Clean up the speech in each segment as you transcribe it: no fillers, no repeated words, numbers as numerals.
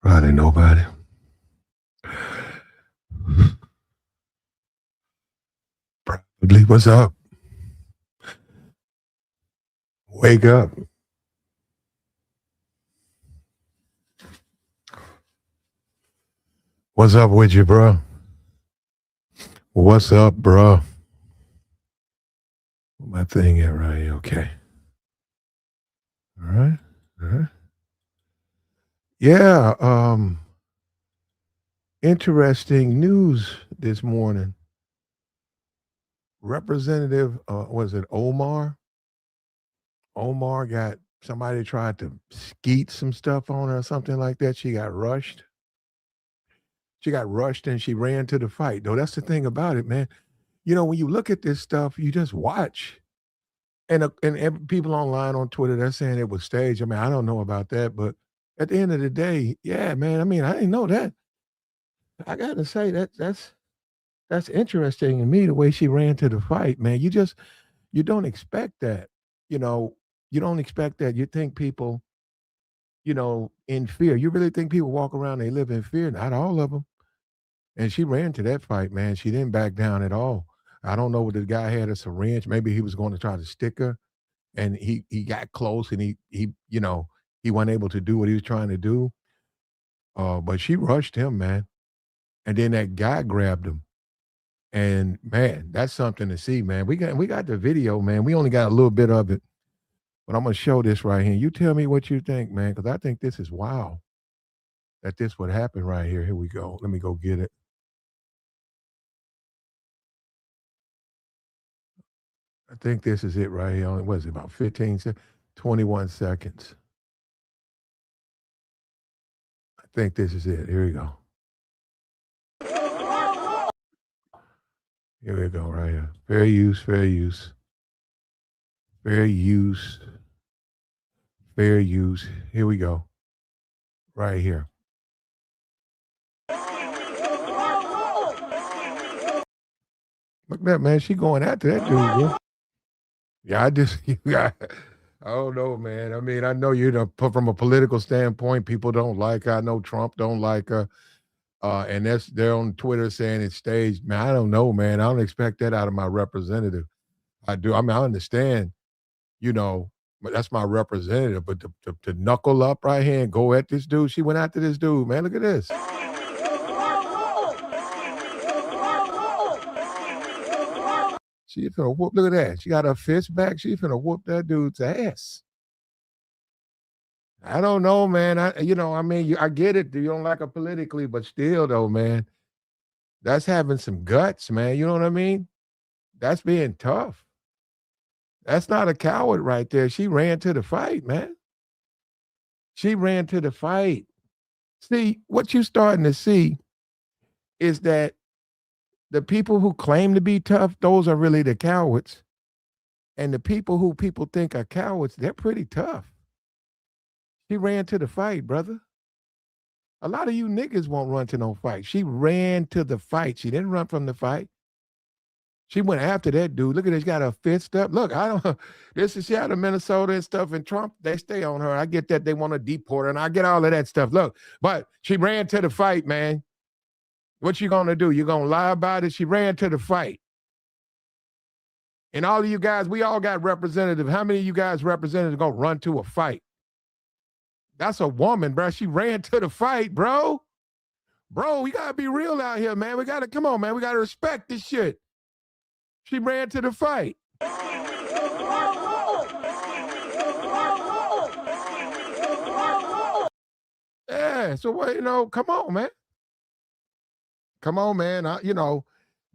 Probably nobody. Probably. What's up? Wake up. What's up with you, bro? What's up, bro? My thing at right here. Okay. All right. All right. Yeah. Interesting news this morning. Representative, was it Omar? Omar got somebody tried to skeet some stuff on her or something like that. She got rushed. She got rushed and she ran to the fight. Though that's the thing about it, man. When you look at this stuff, you just watch. And people online on Twitter, they're saying it was staged. I mean, I don't know about that, but at the end of the day, yeah, man. I mean, I didn't know that. I got to say that's interesting to me the way she ran to the fight, man. You don't expect that. You know, you don't expect that. You think people, in fear. You really think people walk around they live in fear? Not all of them. And she ran to that fight, man. She didn't back down at all. I don't know what the guy had a syringe. Maybe he was going to try to stick her, and he got close, and he wasn't able to do what he was trying to do. But she rushed him, man, and then that guy grabbed him, and man, that's something to see, man. We got the video, man. We only got a little bit of it, but I'm gonna show this right here. You tell me what you think, man, because I think this is wow that this would happen right here. Here we go. Let me go get it. I think this is it right here. What is it, about 21 seconds. I think this is it. Here we go. Here we go, right here. Fair use, fair use. Fair use. Fair use. Here we go. Right here. Look at that, man. She going after that dude, bro. Yeah, I don't know, man. I mean, I know from a political standpoint, people don't like her. I know Trump don't like her. And they're on Twitter saying it's staged. Man, I don't know, man. I don't expect that out of my representative. I do. I mean, I understand, but that's my representative. But to knuckle up right here and go at this dude, she went after this dude, man. Look at this. She finna whoop. Look at that. She got her fist back. She finna whoop that dude's ass. I don't know, man. I mean, I get it. You don't like her politically, but still, though, man, that's having some guts, man. You know what I mean? That's being tough. That's not a coward right there. She ran to the fight, man. She ran to the fight. See, what you're starting to see is that the people who claim to be tough, those are really the cowards. And the people who people think are cowards, they're pretty tough. She ran to the fight, brother. A lot of you niggas won't run to no fight. She ran to the fight. She didn't run from the fight. She went after that dude. Look at this. She got her fist up. Look, I don't. This is she out of Minnesota and stuff. And Trump, they stay on her. I get that they want to deport her, and I get all of that stuff. Look, but she ran to the fight, man. What you gonna do? You gonna lie about it? She ran to the fight. And all of you guys, we all got representatives. How many of you guys representatives gonna run to a fight? That's a woman, bro. She ran to the fight, bro. Bro, we gotta be real out here, man. We gotta come on, man. We gotta respect this shit. She ran to the fight. Yeah, so what, come on, man. Come on, man.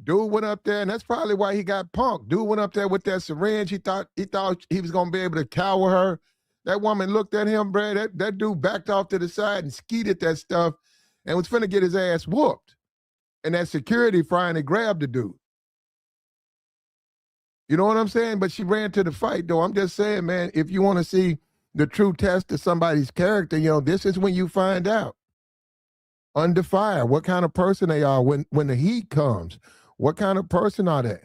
Dude went up there, and that's probably why he got punked. Dude went up there with that syringe. He thought he was gonna be able to cower her. That woman looked at him, bro. That dude backed off to the side and skeeted that stuff and was finna get his ass whooped. And that security finally grabbed the dude. You know what I'm saying? But she ran to the fight, though. I'm just saying, man, if you want to see the true test of somebody's character, this is when you find out. Under fire, what kind of person they are when the heat comes. What kind of person are they?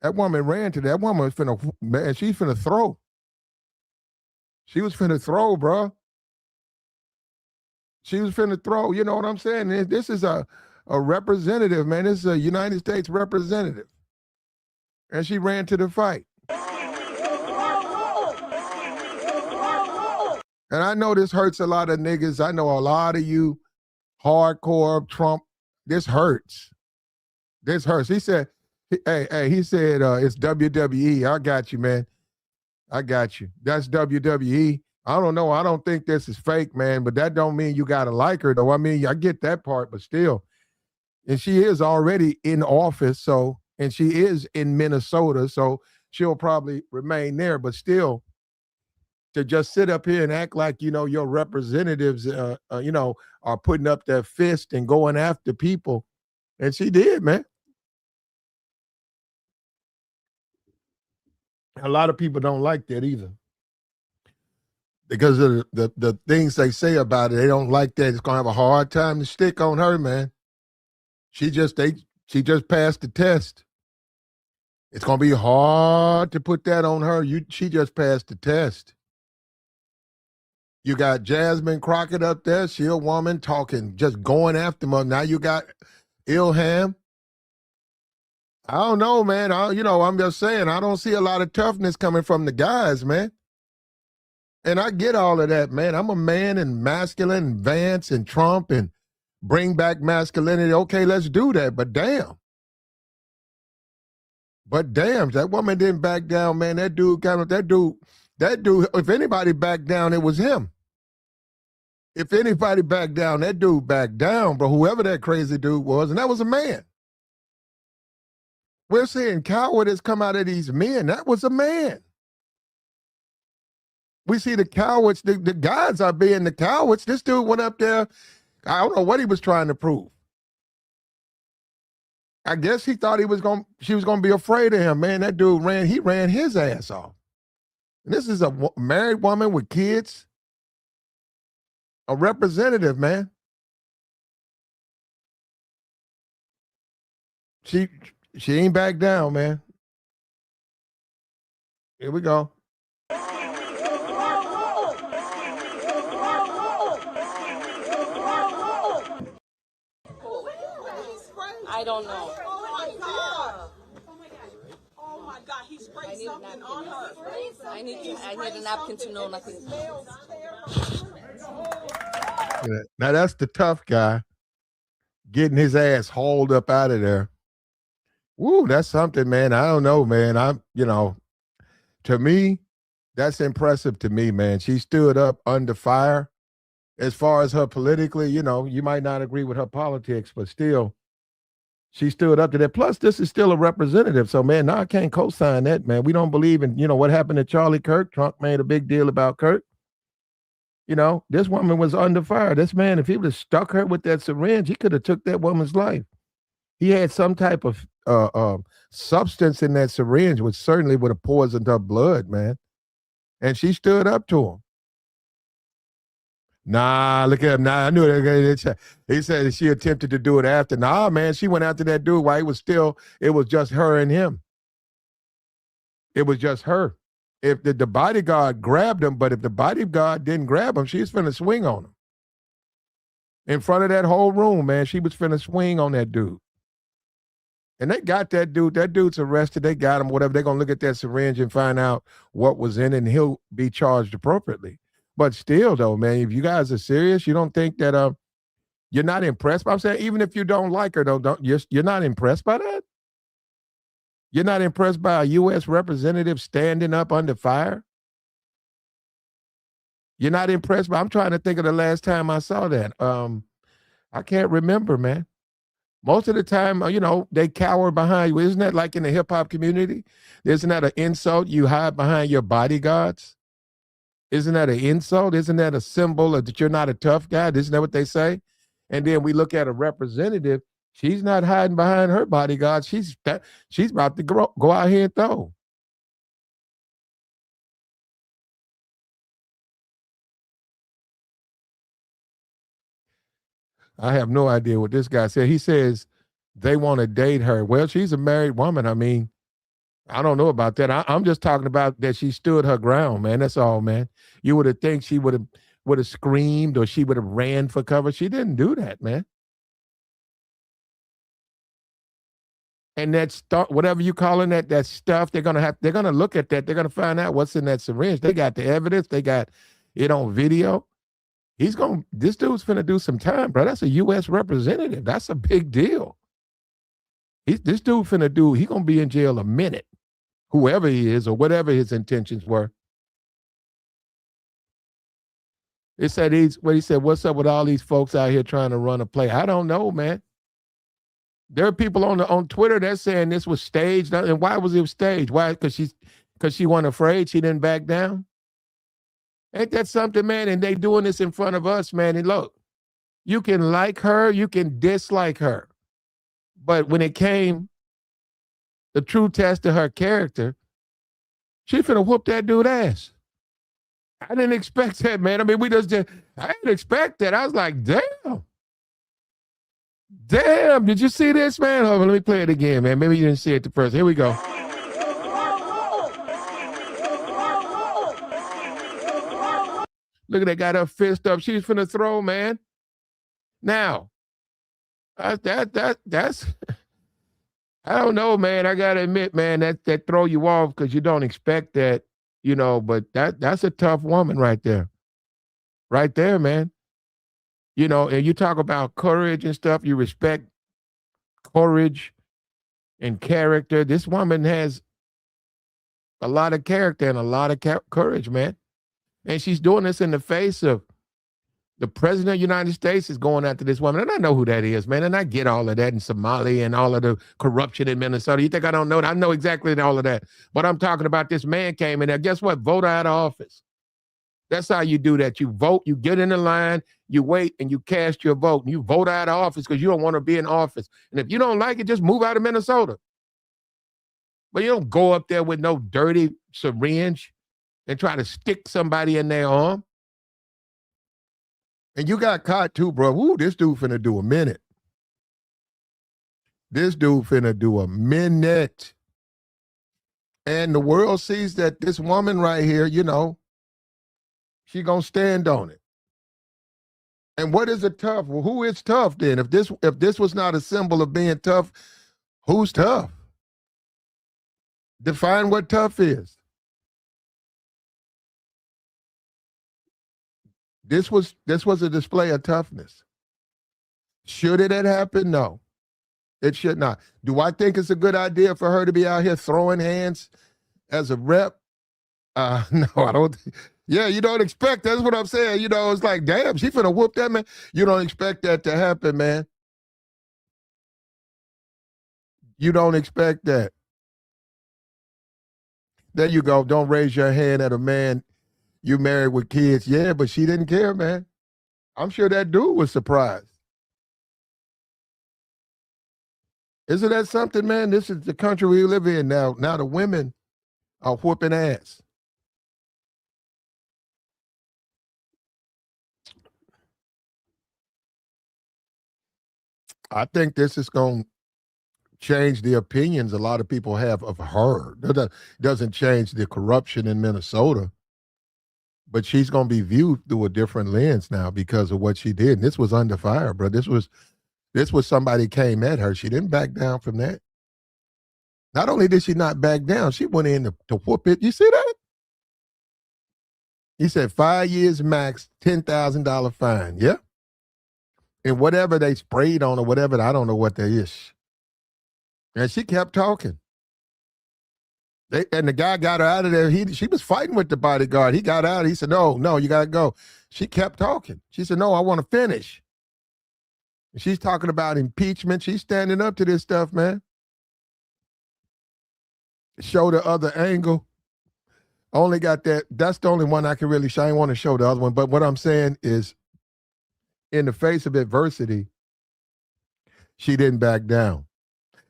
That woman ran to that woman was finna, man, she's finna throw. She was finna throw, bro. She was finna throw, you know what I'm saying? This is a representative, man. This is a United States representative. And she ran to the fight. And I know this hurts a lot of niggas. I know a lot of you hardcore Trump. This hurts. This hurts. He said, he said, it's WWE. I got you, man. I got you. That's WWE. I don't know. I don't think this is fake, man, but that don't mean you got to like her, though. I mean, I get that part, but still. And she is already in office, so, and she is in Minnesota, so she'll probably remain there, but still, to just sit up here and act like, you know, your representatives, you know, are putting up their fist and going after people. And she did, man. A lot of people don't like that either. Because of the things they say about it, they don't like that. It's going to have a hard time to stick on her, man. She just passed the test. It's going to be hard to put that on her. She just passed the test. You got Jasmine Crockett up there. She a woman talking, just going after them. Now you got Ilhan. I don't know, man. I'm just saying, I don't see a lot of toughness coming from the guys, man. And I get all of that, man. I'm a man and masculine and Vance and Trump and bring back masculinity. Okay, let's do that. But damn. That woman didn't back down, man. That dude, if anybody backed down, it was him. If anybody backed down, that dude backed down, bro. Whoever that crazy dude was, and that was a man. We're seeing cowardice come out of these men. That was a man. We see the cowards, the guys are being the cowards. This dude went up there. I don't know what he was trying to prove. I guess he thought she was going to be afraid of him, man. That dude ran his ass off. And this is a married woman with kids, a representative, man. She ain't back down, man. Here we go. I don't know. Oh my God. Oh my God, he sprayed something on her. I need a napkin to know nothing. Now that's the tough guy getting his ass hauled up out of there. Woo, that's something, man. I don't know, man. To me, that's impressive to me, man. She stood up under fire. As far as her politically, you might not agree with her politics, but still, she stood up to that. Plus, this is still a representative. So, man, I can't co-sign that, man. We don't believe in, what happened to Charlie Kirk. Trump made a big deal about Kirk. This woman was under fire. This man, if he would have stuck her with that syringe, he could have took that woman's life. He had some type of substance in that syringe, which certainly would have poisoned her blood, man. And she stood up to him. Nah, look at him. Nah, I knew it. He said she attempted to do it after. Nah, man, she went after that dude while it was just her and him. It was just her. If the bodyguard grabbed him, but if the bodyguard didn't grab him, she was finna swing on him. In front of that whole room, man, she was finna swing on that dude. And they got that dude. That dude's arrested. They got him, whatever. They're going to look at that syringe and find out what was in it, and he'll be charged appropriately. But still, though, man, if you guys are serious, you don't think that you're not impressed by, I'm saying, even if you don't like her, though, you're not impressed by that? You're not impressed by a U.S. representative standing up under fire? You're not impressed by, I'm trying to think of the last time I saw that. I can't remember, man. Most of the time, they cower behind you. Isn't that like in the hip-hop community? Isn't that an insult? You hide behind your bodyguards? Isn't that an insult? Isn't that a symbol of that you're not a tough guy? Isn't that what they say? And then we look at a representative. She's not hiding behind her bodyguard. She's about to go out here and throw. I have no idea what this guy said. He says they want to date her. Well, she's a married woman. I mean, I don't know about that. I'm just talking about that she stood her ground, man. That's all, man. You would have think she would have would have screamed or she would have ran for cover. She didn't do that, man. And that stuff, whatever you calling that stuff, they're gonna look at that. They're gonna find out what's in that syringe. They got the evidence. They got it on video. This dude's finna do some time, bro. That's a U.S. representative. That's a big deal. This dude he gonna be in jail a minute, whoever he is or whatever his intentions were. It said he said, what's up with all these folks out here trying to run a play? I don't know, man. There are people on Twitter that's saying this was staged. And why was it staged? Why? Because she wasn't afraid. She didn't back down. Ain't that something, man? And they doing this in front of us, man. And look, you can like her, you can dislike her. But when it came the true test of her character, she finna whoop that dude's ass. I didn't expect that, man. I mean, I didn't expect that. I was like, damn. Damn, did you see this, man? Hold on, let me play it again, man. Maybe you didn't see it the first. Here we go. Look at that, got her fist up. She's finna throw, man. Now, that's I don't know, man. I gotta admit, man, that throw you off because you don't expect that, but that's a tough woman right there. Right there, man. And you talk about courage and stuff, you respect courage and character. This woman has a lot of character and a lot of courage, man. And she's doing this in the face of the president of the United States is going after this woman. And I know who that is, man. And I get all of that in Somalia and all of the corruption in Minnesota. You think I don't know that? I know exactly all of that. But I'm talking about this man came in there. Guess what? Vote out of office. That's how you do that. You vote, you get in the line, you wait, and you cast your vote. And you vote out of office because you don't want to be in office. And if you don't like it, just move out of Minnesota. But you don't go up there with no dirty syringe and try to stick somebody in their arm. And you got caught too, bro. Ooh, this dude finna do a minute. This dude finna do a minute. And the world sees that this woman right here, she gonna stand on it. And what is it tough? Well, who is tough then? If this was not a symbol of being tough, who's tough? Define what tough is. This was a display of toughness. Should it have happened? No, it should not. Do I think it's a good idea for her to be out here throwing hands as a rep? No, I don't. Yeah, you don't expect. That's what I'm saying. It's like, damn, she finna whoop that man. You don't expect that to happen, man. You don't expect that. There you go. Don't raise your hand at a man you married with kids. Yeah, but she didn't care, man. I'm sure that dude was surprised. Isn't that something, man? This is the country we live in now. Now the women are whooping ass. I think this is going to change the opinions a lot of people have of her. It doesn't change the corruption in Minnesota, but she's going to be viewed through a different lens now because of what she did. And this was under fire, bro. This was somebody came at her. She didn't back down from that. Not only did she not back down, she went in to whoop it. You see that? He said 5 years max, $10,000 fine. Yeah. And whatever they sprayed on or whatever, I don't know what that is. And she kept talking. And the guy got her out of there. She was fighting with the bodyguard. He got out. He said, no, you got to go. She kept talking. She said, no, I want to finish. And she's talking about impeachment. She's standing up to this stuff, man. Show the other angle. Only got that. That's the only one I can really show. I didn't want to show the other one. But what I'm saying is, in the face of adversity, she didn't back down.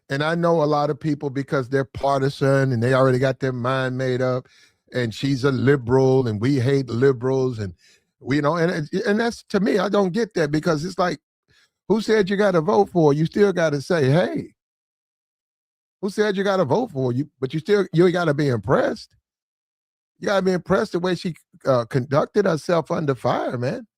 And I know a lot of people, because they're partisan and they already got their mind made up, and she's a liberal and we hate liberals, and and that's, to me, I don't get that, because it's like, who said you got to vote for? You still got to say, hey, who said you got to vote for you? But you got to be impressed. You gotta be impressed the way she conducted herself under fire, man.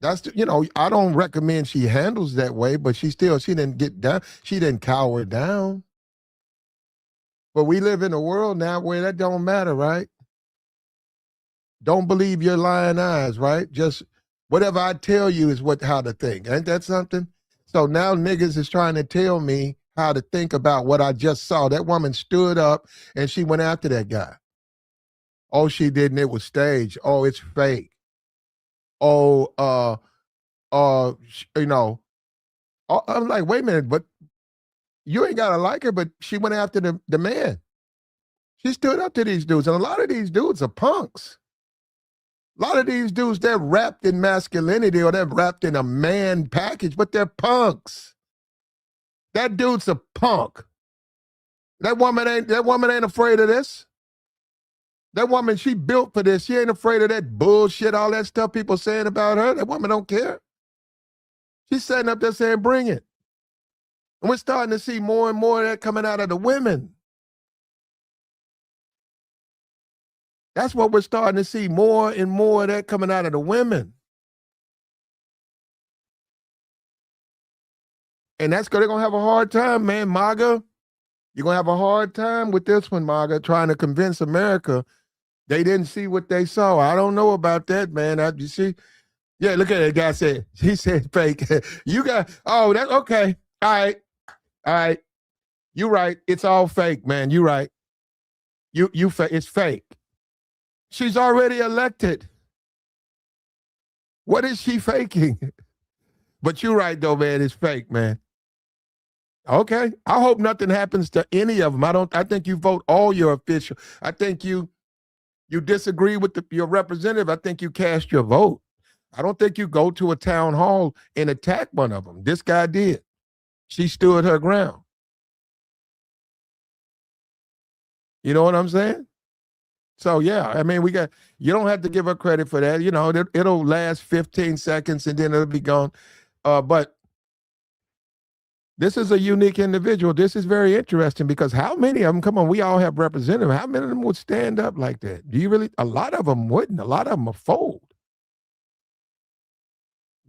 That's I don't recommend she handles that way, but she didn't get down. She didn't cower down. But we live in a world now where that don't matter, right? Don't believe your lying eyes, right? Just whatever I tell you is how to think. Ain't that something? So now niggas is trying to tell me how to think about what I just saw. That woman stood up and she went after that guy. Oh, she didn't. It was staged. Oh, it's fake. Oh, I'm like, wait a minute, but you ain't gotta like her, but she went after the man. She stood up to these dudes, and a lot of these dudes are punks. A lot of these dudes, they're wrapped in masculinity or they're wrapped in a man package, but they're punks. That dude's a punk. That woman ain't afraid of this. That woman, she built for this. She ain't afraid of that bullshit, all that stuff people saying about her. That woman don't care. She's sitting up there saying, bring it. And we're starting to see more and more of that coming out of the women. That's what we're starting to see, more and more of that coming out of the women. And they're going to have a hard time, man, MAGA. You're going to have a hard time with this one, MAGA, trying to convince America they didn't see what they saw. I don't know about that, man. You see? Yeah, look at that guy said. He said fake. You got, oh, that's okay. All right. You right. It's all fake, man. You right. It's fake. She's already elected. What is she faking? But you're right, though, man. It's fake, man. Okay. I hope nothing happens to any of them. I think you vote all your officials. I think you disagree with your representative. I think you cast your vote. I don't think you go to a town hall and attack one of them. This guy did. She stood her ground. You know what I'm saying? So, yeah, I mean, you don't have to give her credit for that. You know, it'll last 15 seconds and then it'll be gone. But this is a unique individual. This is very interesting because how many of them, come on, we all have representatives. How many of them would stand up like that? Do you really? A lot of them wouldn't. A lot of them are fold.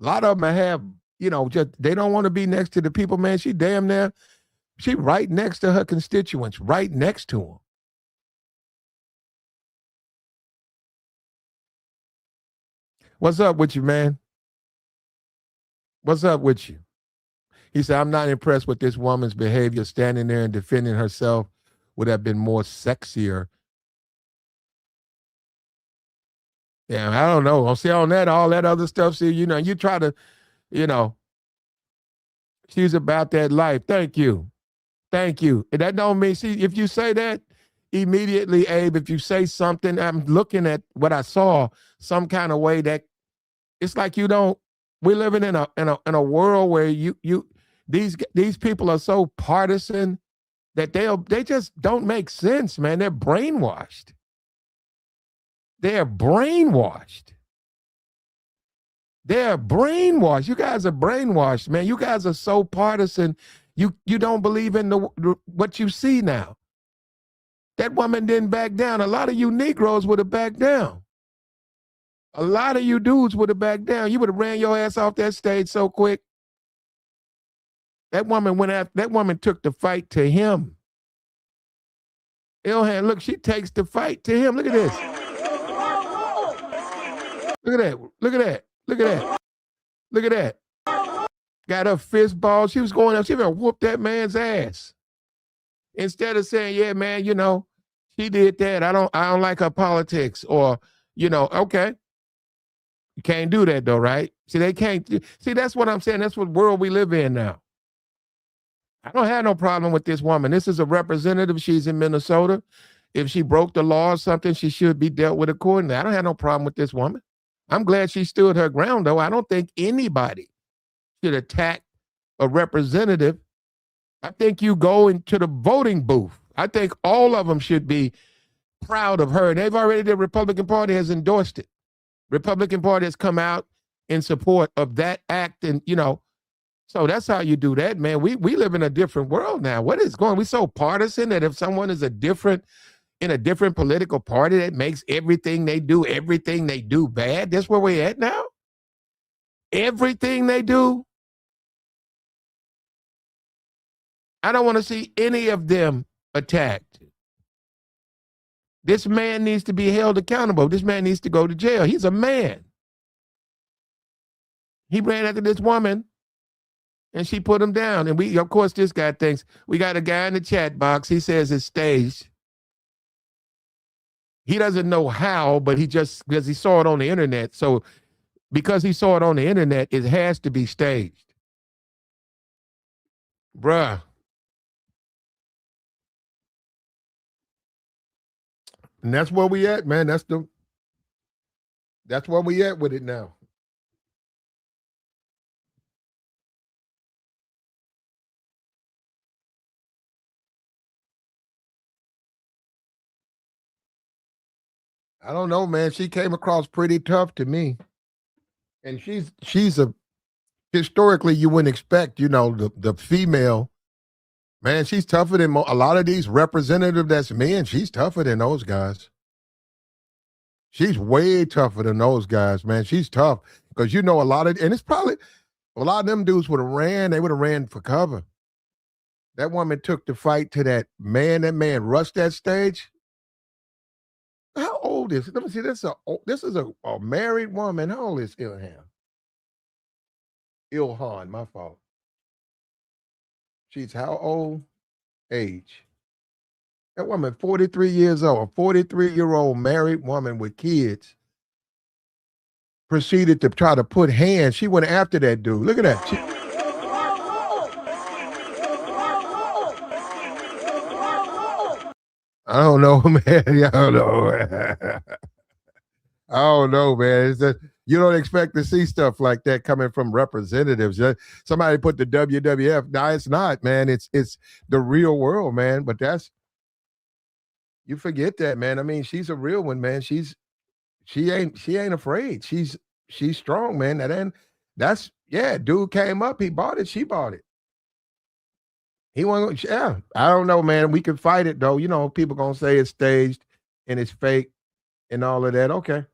A lot of them have, just they don't want to be next to the people, man. She damn near, she right next to her constituents, right next to them. What's up with you, man? What's up with you? He said, I'm not impressed with this woman's behavior. Standing there and defending herself would have been more sexier. Yeah, I don't know. I'll see on that, all that other stuff. See, you try to, she's about that life. Thank you. Thank you. And that don't mean, see, if you say that immediately, Abe, if you say something, I'm looking at what I saw some kind of way that it's like we're living in a world where these people are so partisan that they just don't make sense, man. They're brainwashed. They're brainwashed. They're brainwashed. You guys are brainwashed, man. You guys are so partisan. You don't believe in what you see now. That woman didn't back down. A lot of you Negroes would have backed down. A lot of you dudes would have backed down. You would have ran your ass off that stage so quick. That woman took the fight to him. Ilhan, look, she takes the fight to him. Look at this. Look at that. Look at that. Look at that. Look at that. Got her fist ball. She was going up. She gonna whoop that man's ass. Instead of saying, yeah, man, she did that. I don't like her politics. Or, okay. You can't do that though, right? See, they can't. See, that's what I'm saying. That's what world we live in now. I don't have no problem with this woman. This is a representative. She's in Minnesota. If she broke the law or something, she should be dealt with accordingly. I don't have no problem with this woman. I'm glad she stood her ground, though. I don't think anybody should attack a representative. I think you go into the voting booth. I think all of them should be proud of her. And the Republican Party has endorsed it. Republican Party has come out in support of that act. And, so that's how you do that, man. We live in a different world now. What is going on? We're so partisan that if someone is a different in a different political party that makes everything they do bad? That's where we're at now? Everything they do? I don't want to see any of them attacked. This man needs to be held accountable. This man needs to go to jail. He's a man. He ran after this woman, and she put him down. And we, of course, this guy thinks, we got a guy in the chat box. He says it's staged. He doesn't know how, but because he saw it on the internet. So because he saw it on the internet, it has to be staged. Bruh. And that's where we at, man. That's where we at with it now. I don't know, man. She came across pretty tough to me. And she's a, historically, you wouldn't expect, the female, man, she's tougher than a lot of these representatives that's men. She's tougher than those guys. She's way tougher than those guys, man. She's tough because and it's probably, a lot of them dudes would have ran for cover. That woman took the fight to that man rushed that stage. How old is it? Let me see. This is a married woman. How old is Ilhan? Ilhan, my fault. She's how old? Age. That woman, 43 years old, a 43-year-old married woman with kids, proceeded to try to put hands. She went after that dude. Look at that. I don't know, man. I don't know. I don't know, man. It's just, you don't expect to see stuff like that coming from representatives. Somebody put the WWF. No, it's not, man. It's the real world, man. But you forget that, man. I mean, she's a real one, man. She ain't afraid. She's strong, man. Dude came up, he bought it, she bought it. He wasn't, yeah. I don't know, man. We can fight it though. People gonna say it's staged and it's fake and all of that. Okay.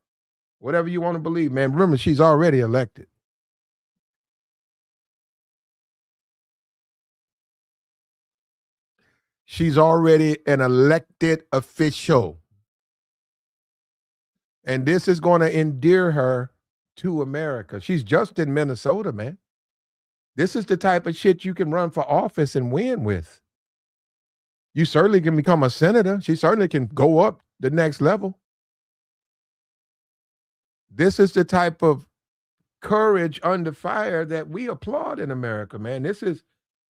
Whatever you want to believe, man. Remember, she's already elected. She's already an elected official. And this is going to endear her to America. She's just in Minnesota, man. This is the type of shit you can run for office and win with. You certainly can become a senator. She certainly can go up the next level. This is the type of courage under fire that we applaud in America, man. This is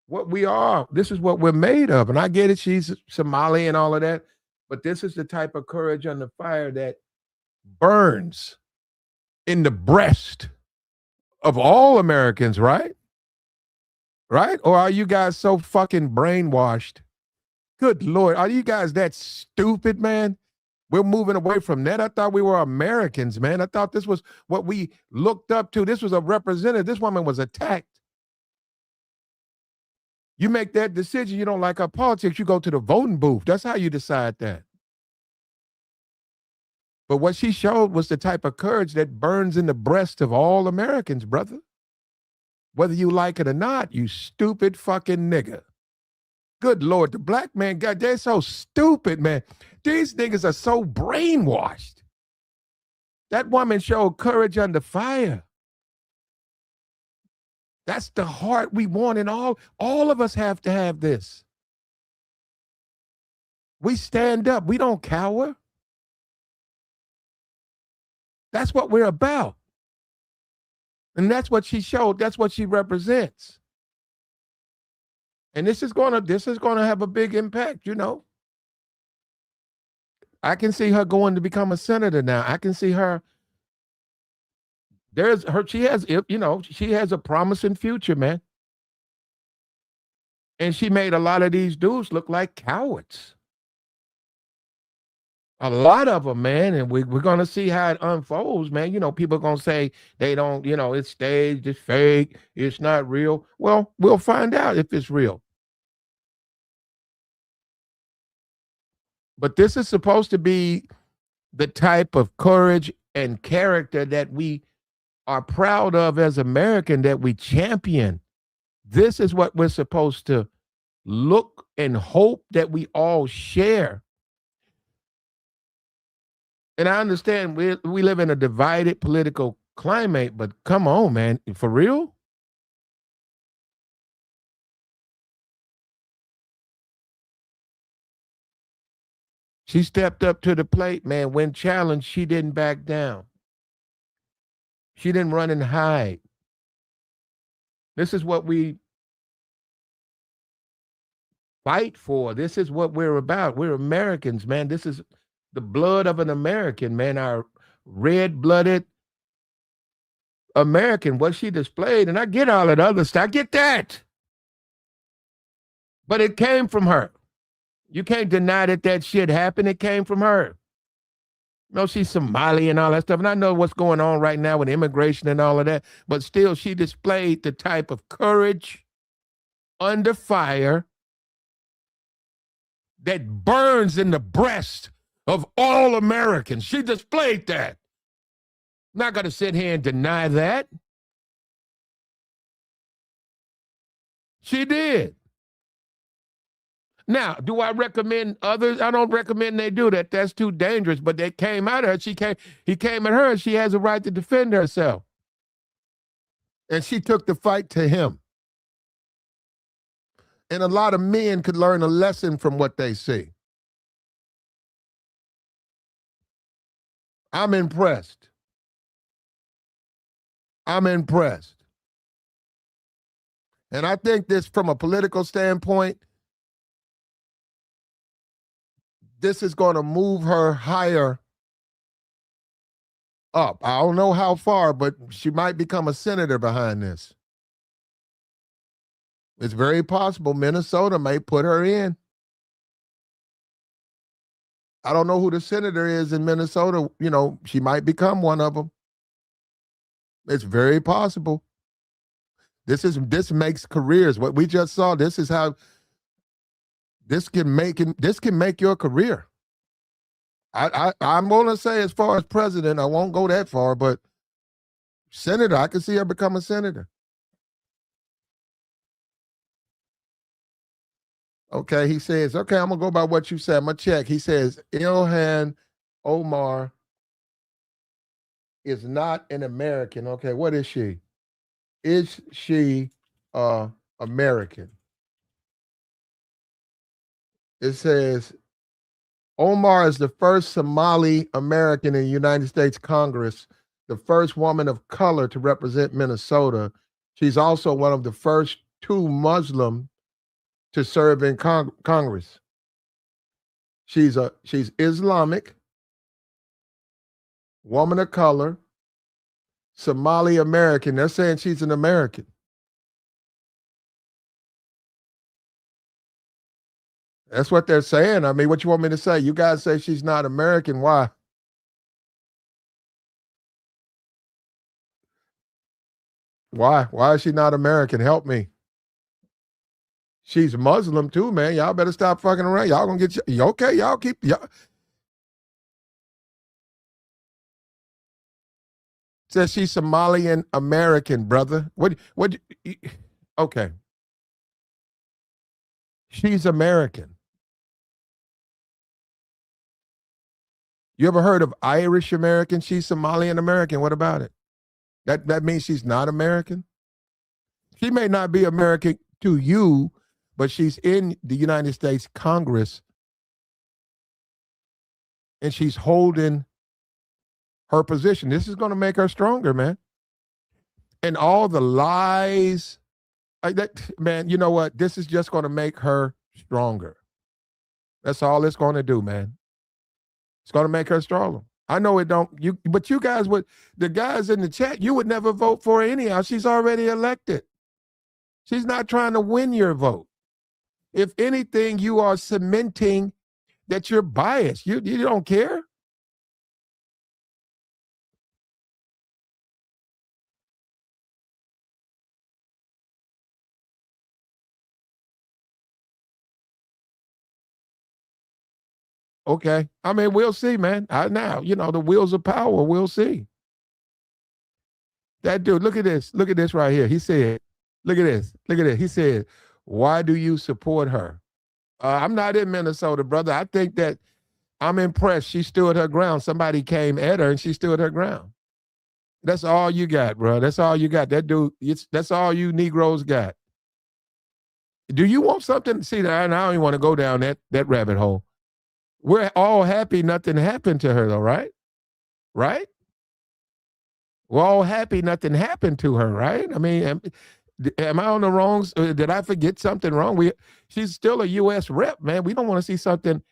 what we are. This is what we're made of. And I get it. She's Somali and all of that. But this is the type of courage under fire that burns in the breast of all Americans, right? Right? Or are you guys so fucking brainwashed? Good Lord. Are you guys that stupid, man? We're moving away from that. I thought we were Americans, man. I thought this was what we looked up to. This was a representative. This woman was attacked. You make that decision. You don't like our politics. You go to the voting booth. That's how you decide that. But what she showed was the type of courage that burns in the breast of all Americans, brother. Whether you like it or not, you stupid fucking nigga. Good Lord, the black man, God, they're so stupid, man. These niggas are so brainwashed. That woman showed courage under fire. That's the heart we want, and all of us have to have this. We stand up. We don't cower. That's what we're about. And that's what she showed. That's what she represents. And this is gonna have a big impact, I can see her going to become a senator now. I can see her. She has a promising future, man. And she made a lot of these dudes look like cowards. A lot of them, man, and we're going to see how it unfolds, man. People are going to say they don't, it's staged, it's fake, it's not real. Well, we'll find out if it's real. But this is supposed to be the type of courage and character that we are proud of as American, that we champion. This is what we're supposed to look and hope that we all share. And I understand we live in a divided political climate, but come on, man, for real? She stepped up to the plate, man. When challenged, she didn't back down. She didn't run and hide. This is what we fight for. This is what we're about. We're Americans, man. This is the blood of an American, man. Our red-blooded American, what she displayed. And I get all that other stuff. I get that. But it came from her. You can't deny that shit happened. It came from her. No, she's Somali and all that stuff. And I know what's going on right now with immigration and all of that. But still, she displayed the type of courage under fire that burns in the breast of all Americans. She displayed that. I'm not going to sit here and deny that. She did. Now, do I recommend others? I don't recommend they do that. That's too dangerous. But they came at her. He came at her, and she has a right to defend herself. And she took the fight to him. And a lot of men could learn a lesson from what they see. I'm impressed. I'm impressed. And I think this, from a political standpoint, this is going to move her higher up. I don't know how far, but she might become a senator behind this. It's very possible Minnesota may put her in. I don't know who the senator is in Minnesota. You know, she might become one of them. It's very possible. This makes careers. What we just saw, this is how this can make your career. I'm gonna say, as far as president, I won't go that far, but senator, I can see her become a senator. Okay, he says, okay, I'm gonna go by what you said. I'm gonna check. He says Ilhan Omar is not an American. Okay, what is she? Is she American? It says Omar is the first Somali American in the United States Congress, the first woman of color to represent Minnesota. She's also one of the first two Muslim to serve in Congress. She's Islamic, woman of color, Somali American. They're saying she's an American. That's what they're saying. I mean, what you want me to say? You guys say she's not American. Why? Why? Why is she not American? Help me. She's Muslim too, man. Y'all better stop fucking around. Y'all gonna get you okay? Y'all keep y'all. Says she's Somalian American, brother. What? Okay. She's American. You ever heard of Irish American? She's Somalian American. What about it? That means she's not American? She may not be American to you, but she's in the United States Congress and she's holding her position. This is going to make her stronger, man. And all the lies, man, you know what? This is just going to make her stronger. That's all it's going to do, man. It's going to make her stronger. I know it don't, but you guys would, the guys in the chat, you would never vote for her anyhow. She's already elected. She's not trying to win your vote. If anything, you are cementing that you're biased. You don't care. Okay. I mean, we'll see, man. Now, the wheels of power, we'll see. That dude, look at this. Look at this right here. He said, look at this. Look at it. He said, why do you support her? I'm not in Minnesota, brother. I think that I'm impressed. She stood her ground. Somebody came at her and she stood her ground. That's all you got, bro. That's all you got. That dude, that's all you Negroes got. Do you want something? See, I don't even want to go down that rabbit hole. We're all happy nothing happened to her, though, right? Right? We're all happy nothing happened to her, right? I mean, am I on the wrong? Did I forget something wrong? She's still a U.S. rep, man. We don't want to see something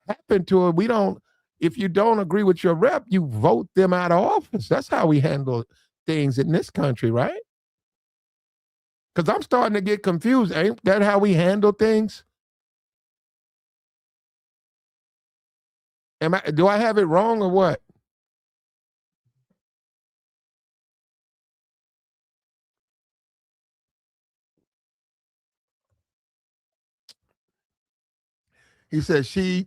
happen to her. We don't. If you don't agree with your rep, you vote them out of office. That's how we handle things in this country, right? Because I'm starting to get confused. Ain't that how we handle things? Do I have it wrong or what? He said she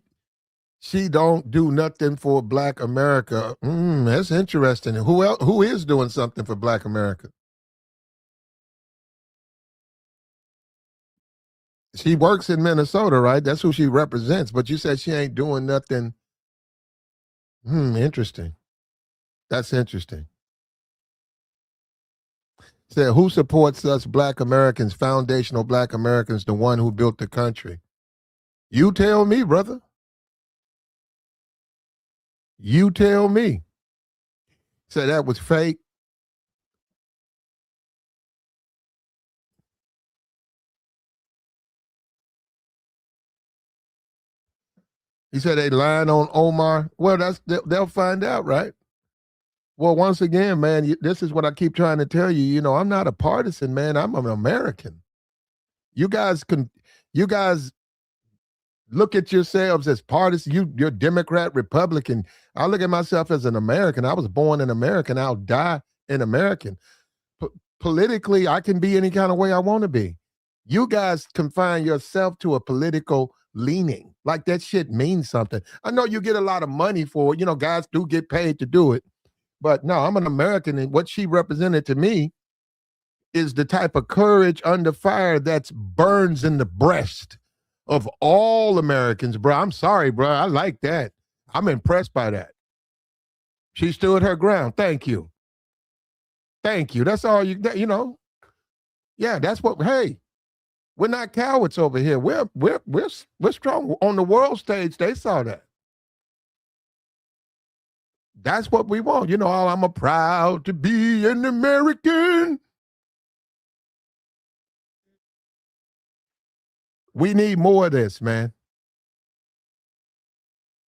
don't do nothing for Black America. That's interesting. Who is doing something for Black America? She works in Minnesota, right? That's who she represents. But you said she ain't doing nothing. Interesting. That's interesting. Said, who supports us Black Americans, foundational Black Americans, the one who built the country? You tell me, brother. You tell me. Said that was fake. He said they lying on Omar. Well, they'll find out, right? Well, once again, man, this is what I keep trying to tell you. I'm not a partisan, man. I'm an American. You guys look at yourselves as partisan. You're Democrat, Republican. I look at myself as an American. I was born an American. I'll die an American. Politically, I can be any kind of way I want to be. You guys confine yourself to a political leaning. Like that shit means something. I know you get a lot of money for it. Guys do get paid to do it. But no, I'm an American, and what she represented to me is the type of courage under fire that burns in the breast of all Americans, bro. I'm sorry, bro. I like that. I'm impressed by that. She stood her ground. Thank you. Thank you. That's all Yeah, that's what. Hey, we're not cowards over here. We're strong on the world stage. They saw that. That's what we want. I'm a proud to be an American. We need more of this, man.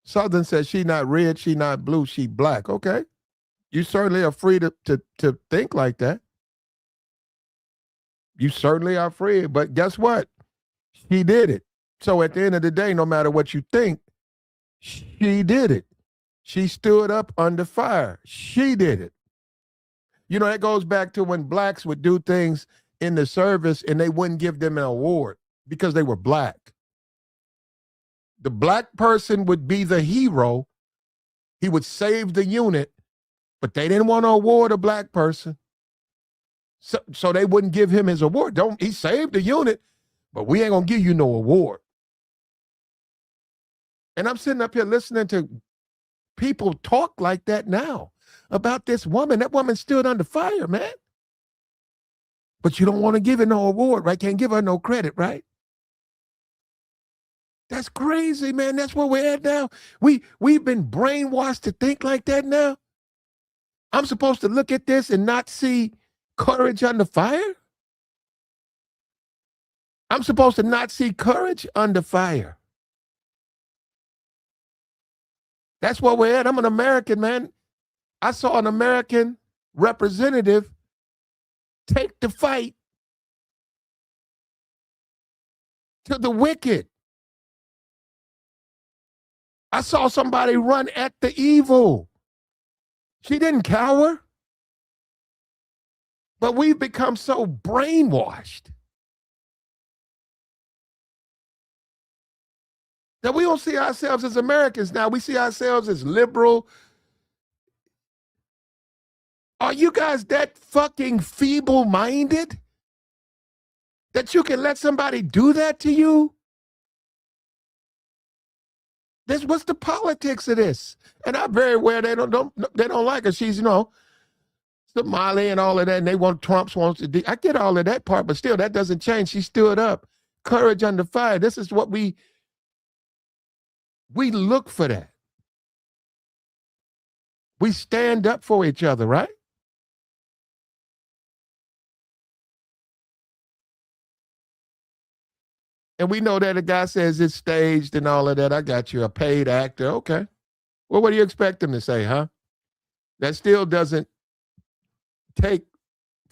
Southern says she not red, she not blue, she black. Okay. You certainly are free to think like that. You certainly are free. But guess what? She did it. So at the end of the day, no matter what you think, she did it. She stood up under fire. She did it. That goes back to when blacks would do things in the service and they wouldn't give them an award because they were black. The black person would be the hero. He would save the unit, but they didn't want to award a black person. So they wouldn't give him his award. He saved the unit, but we ain't going to give you no award. And I'm sitting up here listening to people talk like that now about this woman. That woman stood under fire, man. But you don't want to give her no award, right? Can't give her no credit, right? That's crazy, man. That's where we're at now. We've been brainwashed to think like that now. I'm supposed to look at this and not see courage under fire? I'm supposed to not see courage under fire. That's where we're at. I'm an American, man. I saw an American representative take the fight to the wicked. I saw somebody run at the evil. She didn't cower. But we've become so brainwashed. That we don't see ourselves as Americans now. We see ourselves as liberal. Are you guys that fucking feeble-minded that you can let somebody do that to you? What's the politics of this? And I'm very aware they don't like her. She's, Somali and all of that, and they want Trump's wants to. I get all of that part, but still, that doesn't change. She stood up, courage under fire. This is what we look for. That we stand up for each other, right? And we know that a guy says it's staged and all of that. I got you, a paid actor. Okay. Well, what do you expect him to say, huh? That still doesn't take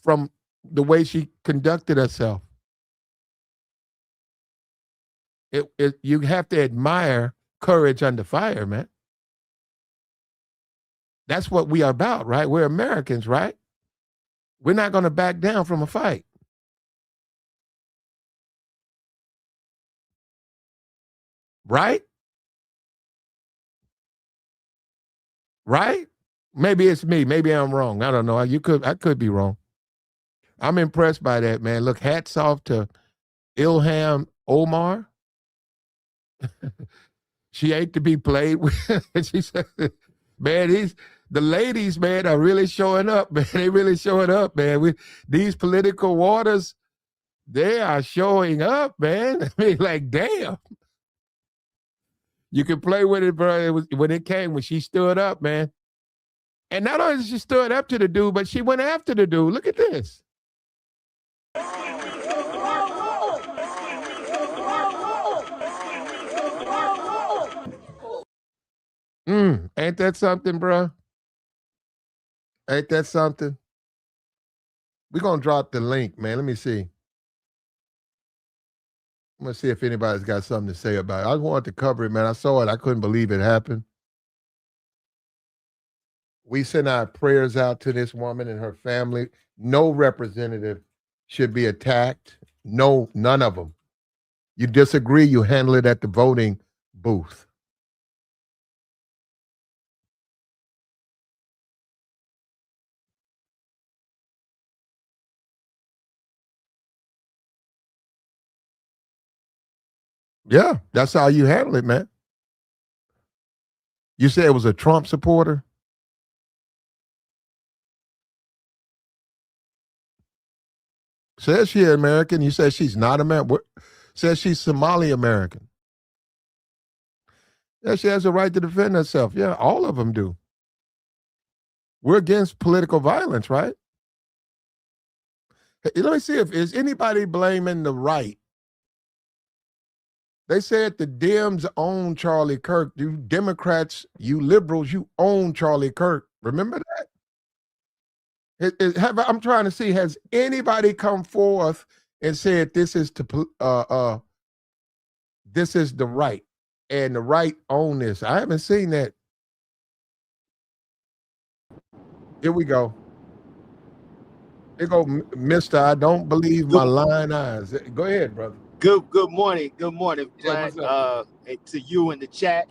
from the way she conducted herself. You have to admire courage under fire, man. That's what we are about, right? We're Americans, right? We're not going to back down from a fight. Right? Right? Maybe it's me. Maybe I'm wrong. I don't know. I could be wrong. I'm impressed by that, man. Look, hats off to Ilhan Omar. She ain't to be played with. She said, man, the ladies, man, are really showing up, man. They really showing up, man. These political waters, they are showing up, man. I mean, like, damn. You can play with it, bro. When she stood up, man. And not only did she stood up to the dude, but she went after the dude. Look at this. Ain't that something, bro? Ain't that something? We're going to drop the link, man. Let me see. I'm going to see if anybody's got something to say about it. I wanted to cover it, man. I saw it. I couldn't believe it happened. We send our prayers out to this woman and her family. No representative should be attacked. No, none of them. You disagree, you handle it at the voting booth. Yeah, that's how you handle it, man. You said it was a Trump supporter? Says she's American. You said she's not American. Says she's Somali American. Yeah, she has a right to defend herself. Yeah, all of them do. We're against political violence, right? Hey, let me see if is anybody blaming the right. They said the Dems own Charlie Kirk. You Democrats, you liberals, you own Charlie Kirk. Remember that? I'm trying to see, has anybody come forth and said this is the right and the right own this? I haven't seen that. Here we go. Here go, Mr. I don't believe my lying eyes. Go ahead, brother. Good morning. Good morning, Yeah, Black, to you in the chat.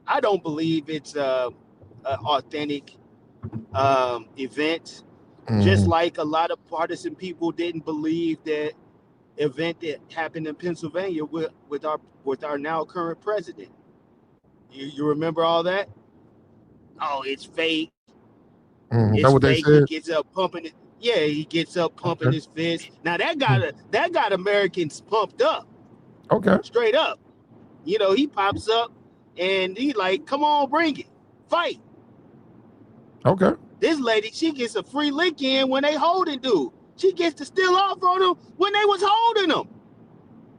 I don't believe it's an authentic event. Just like a lot of partisan people didn't believe that event that happened in Pennsylvania with our now current president. You remember all that? Oh, it's fake. Is It's that what they fake. said? He gets up pumping it. Yeah, he gets up pumping his fist. Now that got Americans pumped up. Okay. Straight up. He pops up and he like, come on, bring it. Fight. Okay. This lady, she gets a free lick in when they holding dude. She gets to steal off on him when they was holding him.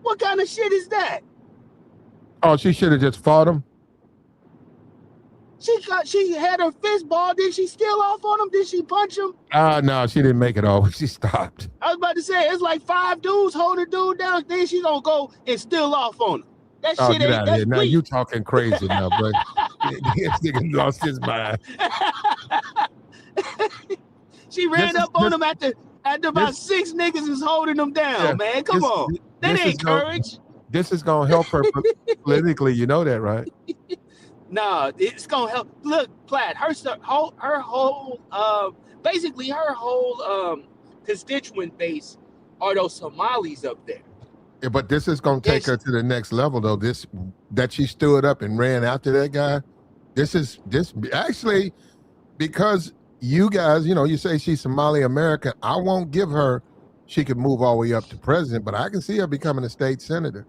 What kind of shit is that? Oh, she should have just fought him. She had her fist ball. Did she steal off on him? Did she punch him? No, she didn't make it all. She stopped. I was about to say, it's like 5 dudes holding dude down. Then she gonna go and steal off on him. That shit Get ain't out of here. Now weak. you talking crazy now, bro. This nigga lost his mind. She ran up on him after about 6 niggas was holding him down, man. Come on. That ain't courage. this is gonna help her politically. You know that, right? Nah, it's gonna help. Look, Platt, basically her whole constituent base are those Somalis up there. Yeah, but this is gonna take her to the next level, though. This that she stood up and ran after that guy. This actually, because you guys, you say she's Somali American. I won't give her. She could move all the way up to president, but I can see her becoming a state senator.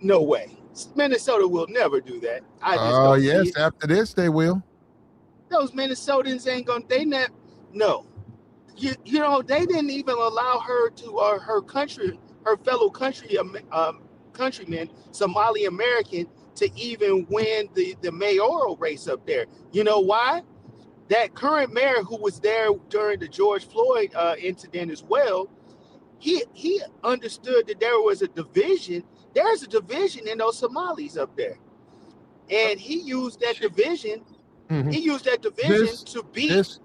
No way. Minnesota will never do that. I just Oh, don't yes. see it. After this, they will. Those Minnesotans ain't gonna. No. They didn't even allow her to her fellow countrymen, Somali American, to even win the mayoral race up there. You know why? That current mayor who was there during the George Floyd incident as well, he understood that there was a division. There's a division in those Somalis up there, and he used that division. Mhm. He used that division to beat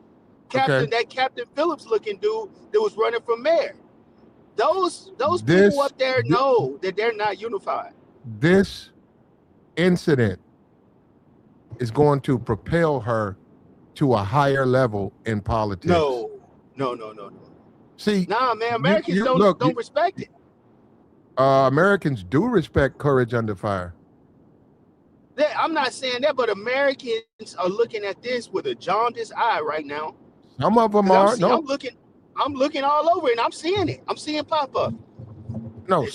Captain Phillips looking dude that was running for mayor. Those people up there know that they're not unified. This incident is going to propel her to a higher level in politics. No. See, man, Americans don't respect it. Americans do respect courage under fire. I'm not saying that, but Americans are looking at this with a jaundiced eye right now. Some of them are. I'm looking all over and I'm seeing it. I'm seeing pop up. No,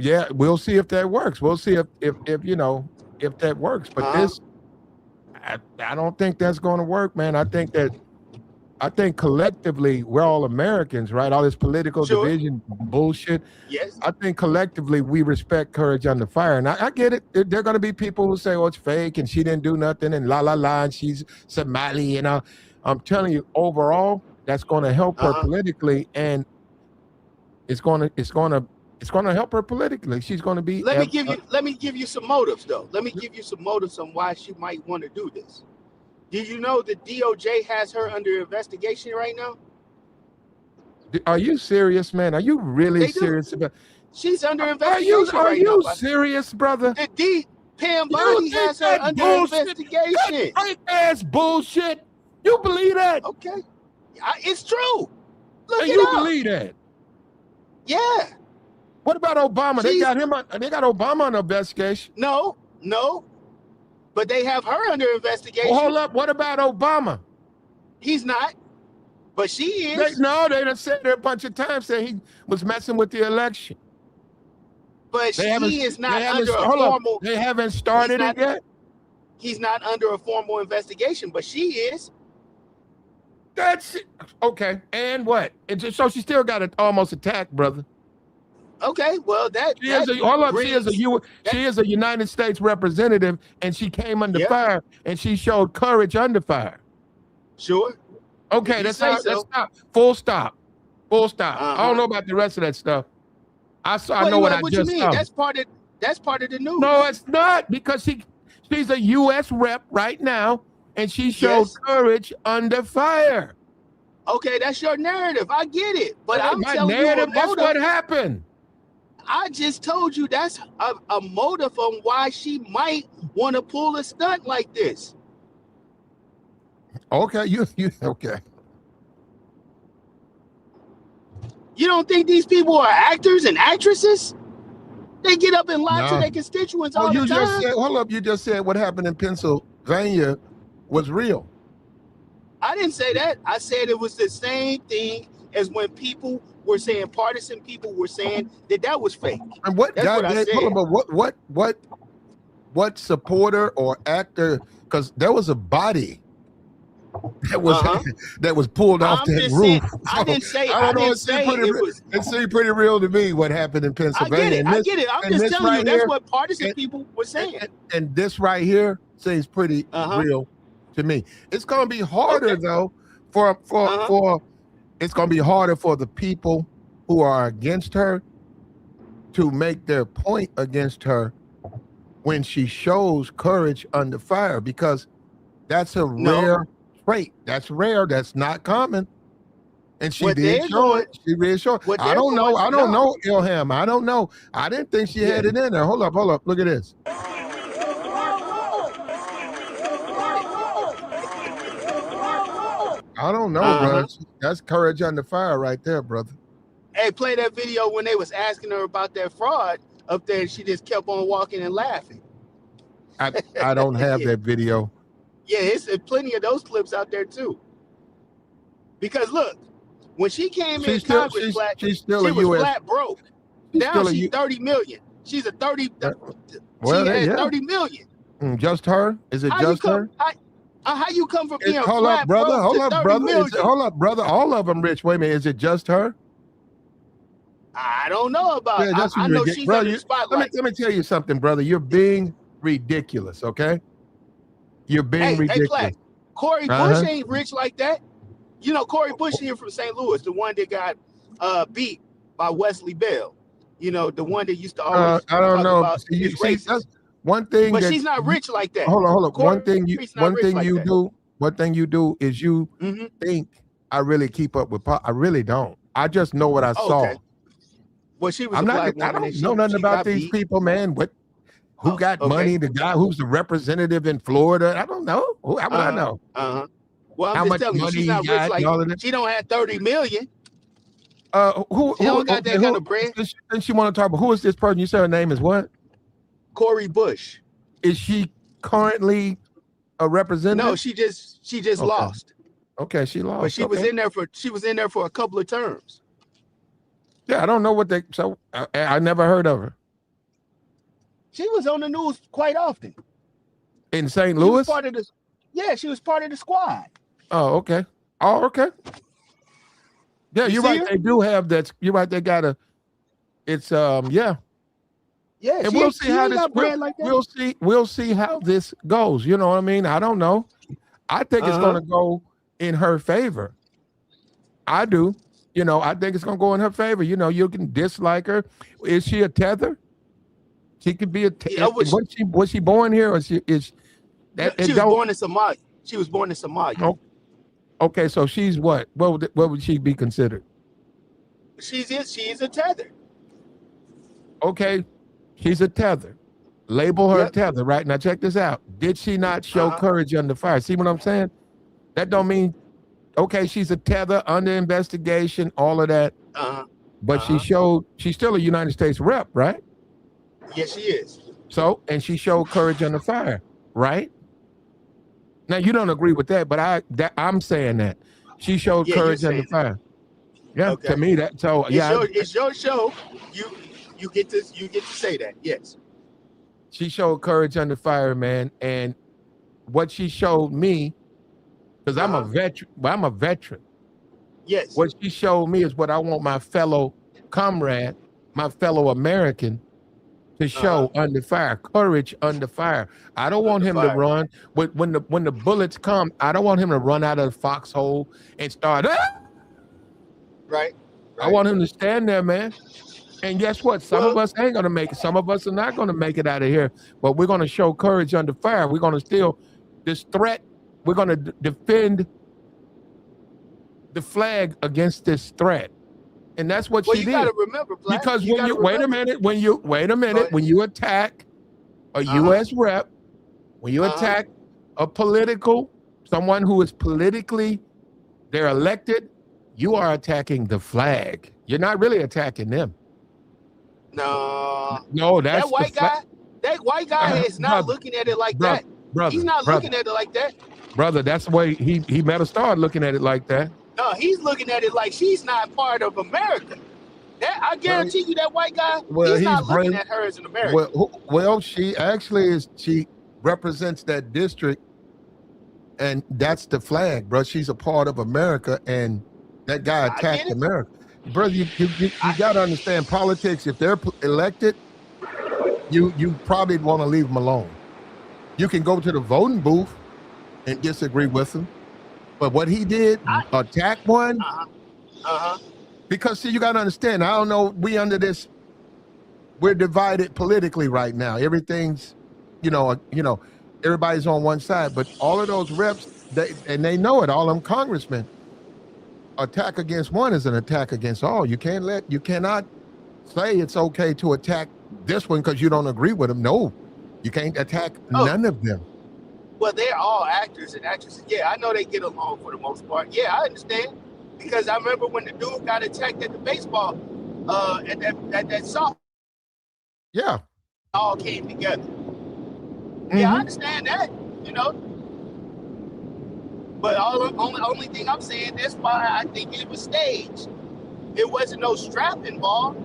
yeah, we'll see if that works. We'll see if that works. But I don't think that's going to work, man. I think collectively we're all Americans, right? All this political division bullshit. Yes. I think collectively we respect courage under fire. And I get it. There are going to be people who say, oh, it's fake and she didn't do nothing and la la la and she's Somali. I'm telling you, overall, that's going to help her politically, and it's going to help her politically. She's going to be. Let me give you some motives, though. Let me give you some motives on why she might want to do this. Did you know that DOJ has her under investigation right now? Are you serious, man? Are you really serious about? She's under investigation. Are you serious, brother? Pam Bondi has her under investigation. Fake ass bullshit. You believe that? Okay, it's true. Look you believe that? Yeah. What about Obama? They got Obama on investigation. No. But they have her under investigation. Well, hold up. What about Obama? He's not. But she is. They done said there a bunch of times that he was messing with the election. But he is not under a formal. They haven't started it yet? He's not under a formal investigation, but she is. That's it. Okay. And what? So she still got almost attacked, brother. Okay, well she is a United States representative, and she came under fire, and she showed courage under fire. Sure. Okay, that's stop. Full stop. I don't know about the rest of that stuff. I know what I just saw. That's part of the news. No, it's not, because she's a U.S. rep right now, and she showed courage under fire. Okay, that's your narrative. I get it, but I'm telling you, that's what happened. I just told you that's a motive on why she might want to pull a stunt like this. Okay, you okay. You don't think these people are actors and actresses? They get up and lie to their constituents all the time. Hold up, you just said what happened in Pennsylvania was real. I didn't say that. I said it was the same thing as when partisan people were saying that was fake. And what supporter or actor? Because there was a body that was pulled off that roof. It seemed pretty real to me what happened in Pennsylvania. I get it. I'm just telling you that's what partisan people were saying. And this right here seems pretty real to me. It's going to be harder though it's going to be harder for the people who are against her to make their point against her when she shows courage under fire, because that's a rare trait. That's rare. That's not common. And she What did they're show going, it. She did show it. what I they're don't know. going, I don't no, know, Ilham. I don't know. I didn't think she had yeah. it in there. Hold up. Look at this. I don't know, Uh-huh. bro. That's courage under fire right there, brother. Hey, play that video when they was asking her about that fraud up there, and she just kept on walking and laughing. I don't have Yeah. that video. Yeah, it's plenty of those clips out there too. Because look, when she came in Congress flat, she's still she a was U.S. flat broke. She's Now still a she's U. 30 million. She's a 30. Well, She had yeah. 30 million. Just her? Is it How you just her? come? How you come from being Hold up, flat brother. broke Hold to up, 30 brother. million? Hold up, brother. All of them rich. Wait a minute. Is it just her? I don't know about. Yeah, that's I know ridiculous. she's Bro, under the spotlight. let me tell you something, brother. You're being ridiculous, okay? You're being Hey, ridiculous. Platt, Corey Bush ain't rich like that. You know, Corey Bush here from St. Louis, the one that got beat by Wesley Bell. You know, the one that used to always I don't talk know. about See, his racist. that's one thing. But that she's not rich like that. Hold on. Corey's One thing you that. do. One thing you do is you think I really keep up with. I really don't. I just know what I saw. Okay. Well, she was I'm a not. black I woman. don't know nothing about these people, man. Who got money? The guy who's the representative in Florida. I don't know. How would I know? Well, How I'm much just telling you, money she's not he rich got, like and all of that? she don't have 30 million. Who She don't got that kind of bread. Since you want to talk about who is this person? You said her name is what? Corey Bush. Is she currently a representative? No, she just lost. Okay, she lost. But she was in there for a couple of terms. Yeah, I don't know what they. So I never heard of her. She was on the news quite often. In St. Louis? She was part of the squad. Oh, okay. Oh, okay. Yeah, you're right. Her? They do have that. You're right. They got a. It's yeah. Yeah, and we'll see how this. We'll see how this goes. You know what I mean? I don't know. I think it's going to go in her favor. I do. You know, I think it's going to go in her favor. You know, you can dislike her. Is she a tether? She could be a tether. Was she born here, or is that? She was born in Somalia. She was born in Somalia. Oh, okay, so she's what? What would she be considered? She's a tether. Okay, she's a tether. Label her a tether, right? Now check this out. Did she not show courage under fire? See what I'm saying? That don't mean, okay, she's a tether under investigation, all of that. But she's still a United States rep, right? Yes, she is. So, and she showed courage under fire, right? Now you don't agree with that, but I'm saying that she showed courage under fire. Yeah, to me that. So it's your show. You get to say that. Yes. She showed courage under fire, man, and what she showed me, because I'm a veteran. Well, I'm a veteran. Yes. What she showed me is what I want my fellow comrade, my fellow American, to show under fire, courage under fire. I don't want him to run. When the bullets come, I don't want him to run out of the foxhole and start. Right. I want him to stand there, man. And guess what? Some of us ain't going to make it. Some of us are not going to make it out of here. But we're going to show courage under fire. We're going to still, this threat, we're going to defend the flag against this threat. And that's what she did. You got to remember, Black. Because wait a minute, when you attack a U.S. rep, when you attack someone who is politically, they're elected, you are attacking the flag. You're not really attacking them. No, that's that white guy is not looking at it like that. He's not looking at it like that. Brother, that's the way he better start looking at it like that. No, he's looking at it like she's not part of America. I guarantee you that white guy, he's not looking at her as an American. Well, she actually is. She represents that district, and that's the flag, bro. She's a part of America, and that guy attacked America. Brother, you got to understand politics. If they're elected, you probably want to leave them alone. You can go to the voting booth and disagree with them, but what he did, attack one, because see, you got to understand. I don't know. We're divided politically right now. Everything's, everybody's on one side, but all of those reps, they know it. All them congressmen. attack against one is an attack against all. You cannot say it's okay to attack this one because you don't agree with him. No, you can't attack none of them. Well, they're all actors and actresses. Yeah, I know they get along for the most part. Yeah, I understand. Because I remember when the dude got attacked at the baseball, at that soft. Yeah. All came together. Yeah, I understand that, you know. But only thing I'm saying, that's why I think it was staged. It wasn't no strap involved.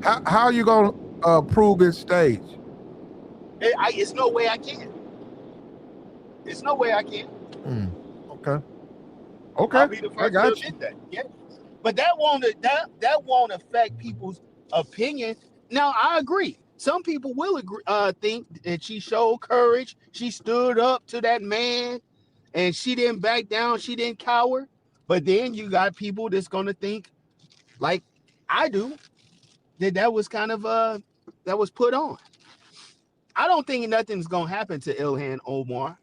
How are you gonna prove it's staged? It's no way I can. It's no way I can. Okay. I'll be the first to admit that. Yeah. But that won't affect people's opinion. Now I agree. Some people will agree, think that she showed courage. She stood up to that man, and she didn't back down. She didn't cower. But then you got people that's gonna think, like I do, that was kind of that was put on. I don't think nothing's gonna happen to Ilhan Omar.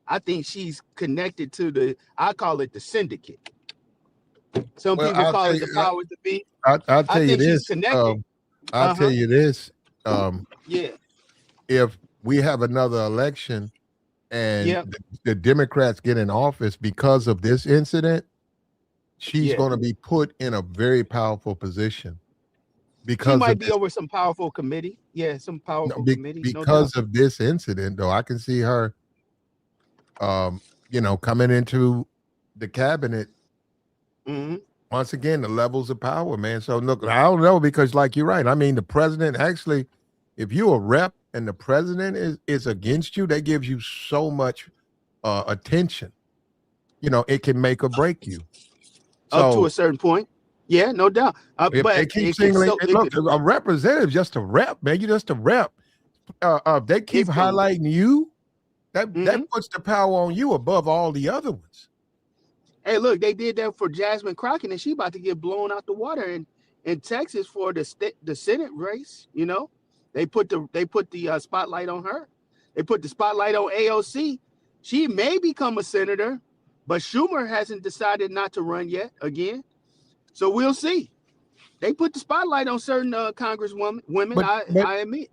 I think she's connected to I call it the syndicate. Some people call it the powers that be. I'll tell you this. I'll tell you this. Yeah. If we have another election and the Democrats get in office because of this incident, she's going to be put in a very powerful position. Because she might be over some powerful committee. Yeah, some powerful committee. Because of this incident, though, I can see her coming into the cabinet. Once again, the levels of power, man. So look, I don't know, because like you're right. I mean, the president actually, if you're a rep and the president is against you, that gives you so much attention. You know, it can make or break you. Up to a certain point. Yeah, no doubt. But they keep look, a representative, just a rep, man. You're just a rep. They keep highlighting you. That puts the power on you above all the other ones. Hey, look, they did that for Jasmine Crockett, and she about to get blown out the water in Texas for the Senate race. You know, they put the spotlight on her. They put the spotlight on AOC. She may become a senator, but Schumer hasn't decided not to run yet again. So we'll see. They put the spotlight on certain congresswomen. I admit.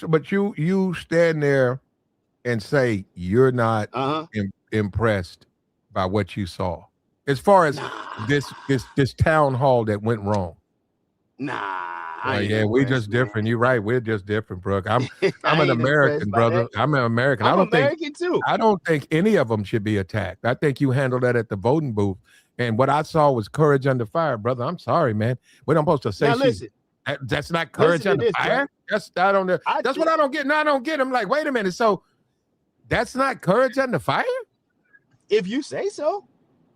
But you stand there and say you're not impressed by what you saw, as far as this town hall that went wrong. We're just different. You're right. We're just different, Brooke. I'm an American, brother. I'm an American. I'm American too. I don't think any of them should be attacked. I think you handle that at the voting booth. And what I saw was courage under fire, brother. I'm sorry, man. We're not supposed to say that's not courage under fire. Right? That's what I don't get. No, I don't get. I'm like, wait a minute. So that's not courage under fire? If you say so.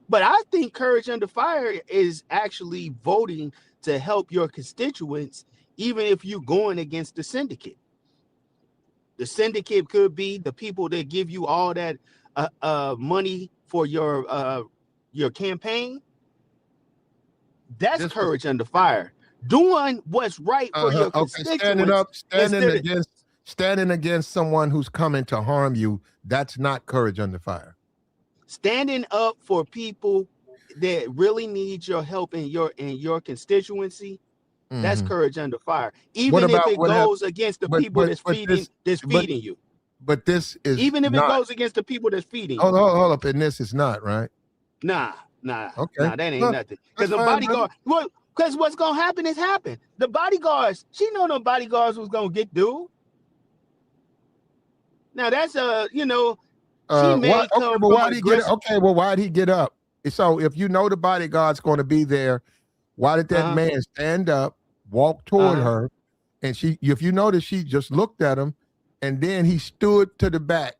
But I think courage under fire is actually voting to help your constituents, even if you're going against the syndicate. The syndicate could be the people that give you all that money for your campaign. That's courage under fire. Doing what's right for your constituents. Standing against someone who's coming to harm you, that's not courage under fire. Standing up for people that really need your help in your constituency, that's courage under fire. Even if it goes against the people that's feeding you. But this is even if it goes against the people that's feeding you. Hold up, and this is not right. Nah. Okay. Nah, that ain't nothing. Because the bodyguard, because what's gonna happen is happen. The bodyguards, she know no bodyguards was gonna get dude. Now that's she may come why'd he get up? So if you know the bodyguard's going to be there, why did that man stand up, walk toward her, and if you notice, she just looked at him, and then he stood to the back,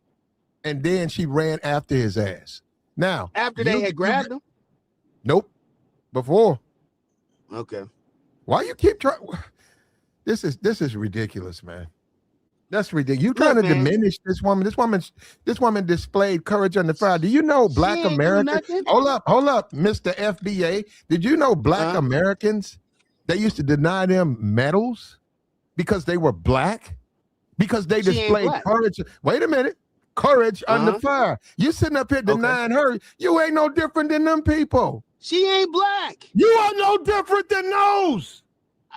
and then she ran after his ass. Now, after they had grabbed him? Nope. Before. Okay. Why you keep trying? This is ridiculous, man. That's ridiculous. You trying to diminish this woman? This woman displayed courage under fire. Do you know Black Americans? Hold up, Mr. FBA. Did you know Black Americans? They used to deny them medals because they were Black, because they displayed courage. Wait a minute, courage under fire. You sitting up here denying her. You ain't no different than them people. She ain't black. You are no different than those.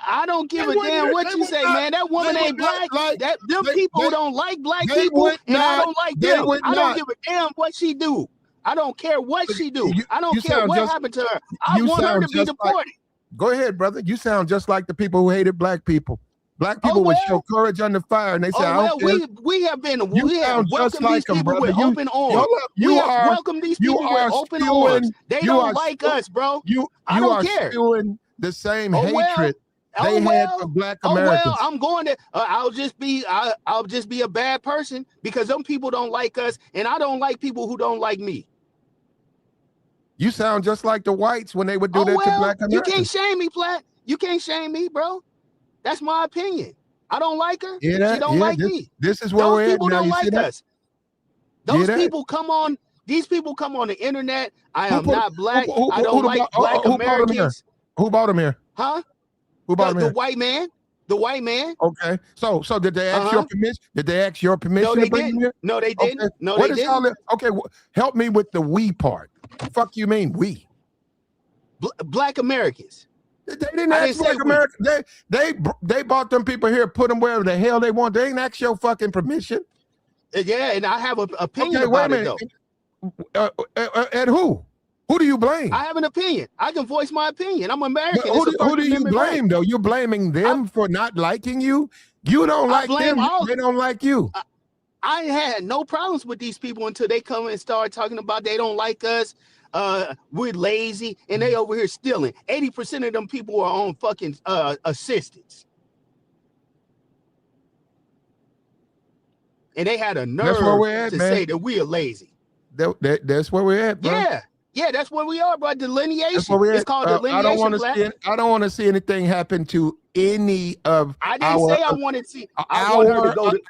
I don't give They a would damn not- what they you would say, not- man. That woman they would ain't not black. like- Them they- people they- don't like black they people, would and I not- don't like they them. would I don't not. give a damn what she do. I don't care what she do. I You don't care sound what just- happened to her. I you want her sound to be just like- deported. Go ahead, brother. You sound just like the people who hated black people. Black people would show courage under fire, and they say, Oh "I well, don't care." we have been You we have sound just welcomed like these them, people brother. with You- open arms. you We have are- welcomed these you people with are open spewing- arms. They you don't are like spew- us, bro. You I don't are care. spewing the same Oh, well. hatred they had for black Oh Americans. well, I'm going to. I'll just be a bad person because them people don't like us, and I don't like people who don't like me. You sound just like the whites when they would do that to black Americans. You can't shame me, Platt. You can't shame me, bro. That's my opinion. I don't like her. She don't like me. This is where Those we're at people now. don't You see like that? us. Those that? people come on. These people come on the internet. I Who am put- not black. who- I don't who like bought- black who bought 'em here? Americans. Who bought them here? Huh? Who bought them The here? white man. The white man. Okay. So did they ask your permission? Did they ask your permission No, to they bring them didn't. here? No, they didn't. Okay. No, What they is didn't. all that? Okay, help me with the we part. Fuck you mean we? Black Americans. They didn't I ask didn't say black we. Americans. They bought them people here, put them wherever the hell they want. They ain't ask your fucking permission. Yeah, and I have an opinion Okay, wait a about it minute. though. And who? Who do you blame? I have an opinion. I can voice my opinion. I'm American. But who do you Amendment blame right. though? You're blaming them for not liking you. You don't like blame them. all- They don't like you. I had no problems with these people until they come and start talking about they don't like us. We're lazy and they over here stealing. 80% of them people are on fucking assistance. And they had a nerve where we're at, to man. say that we are lazy. That's where we're at, bro. Yeah, that's where we are, bro. Delineation. That's where we're It's at. called delineation. I don't want to Black. see. I don't want to see anything happen to any of. I didn't say I wanted to see. I want her to go to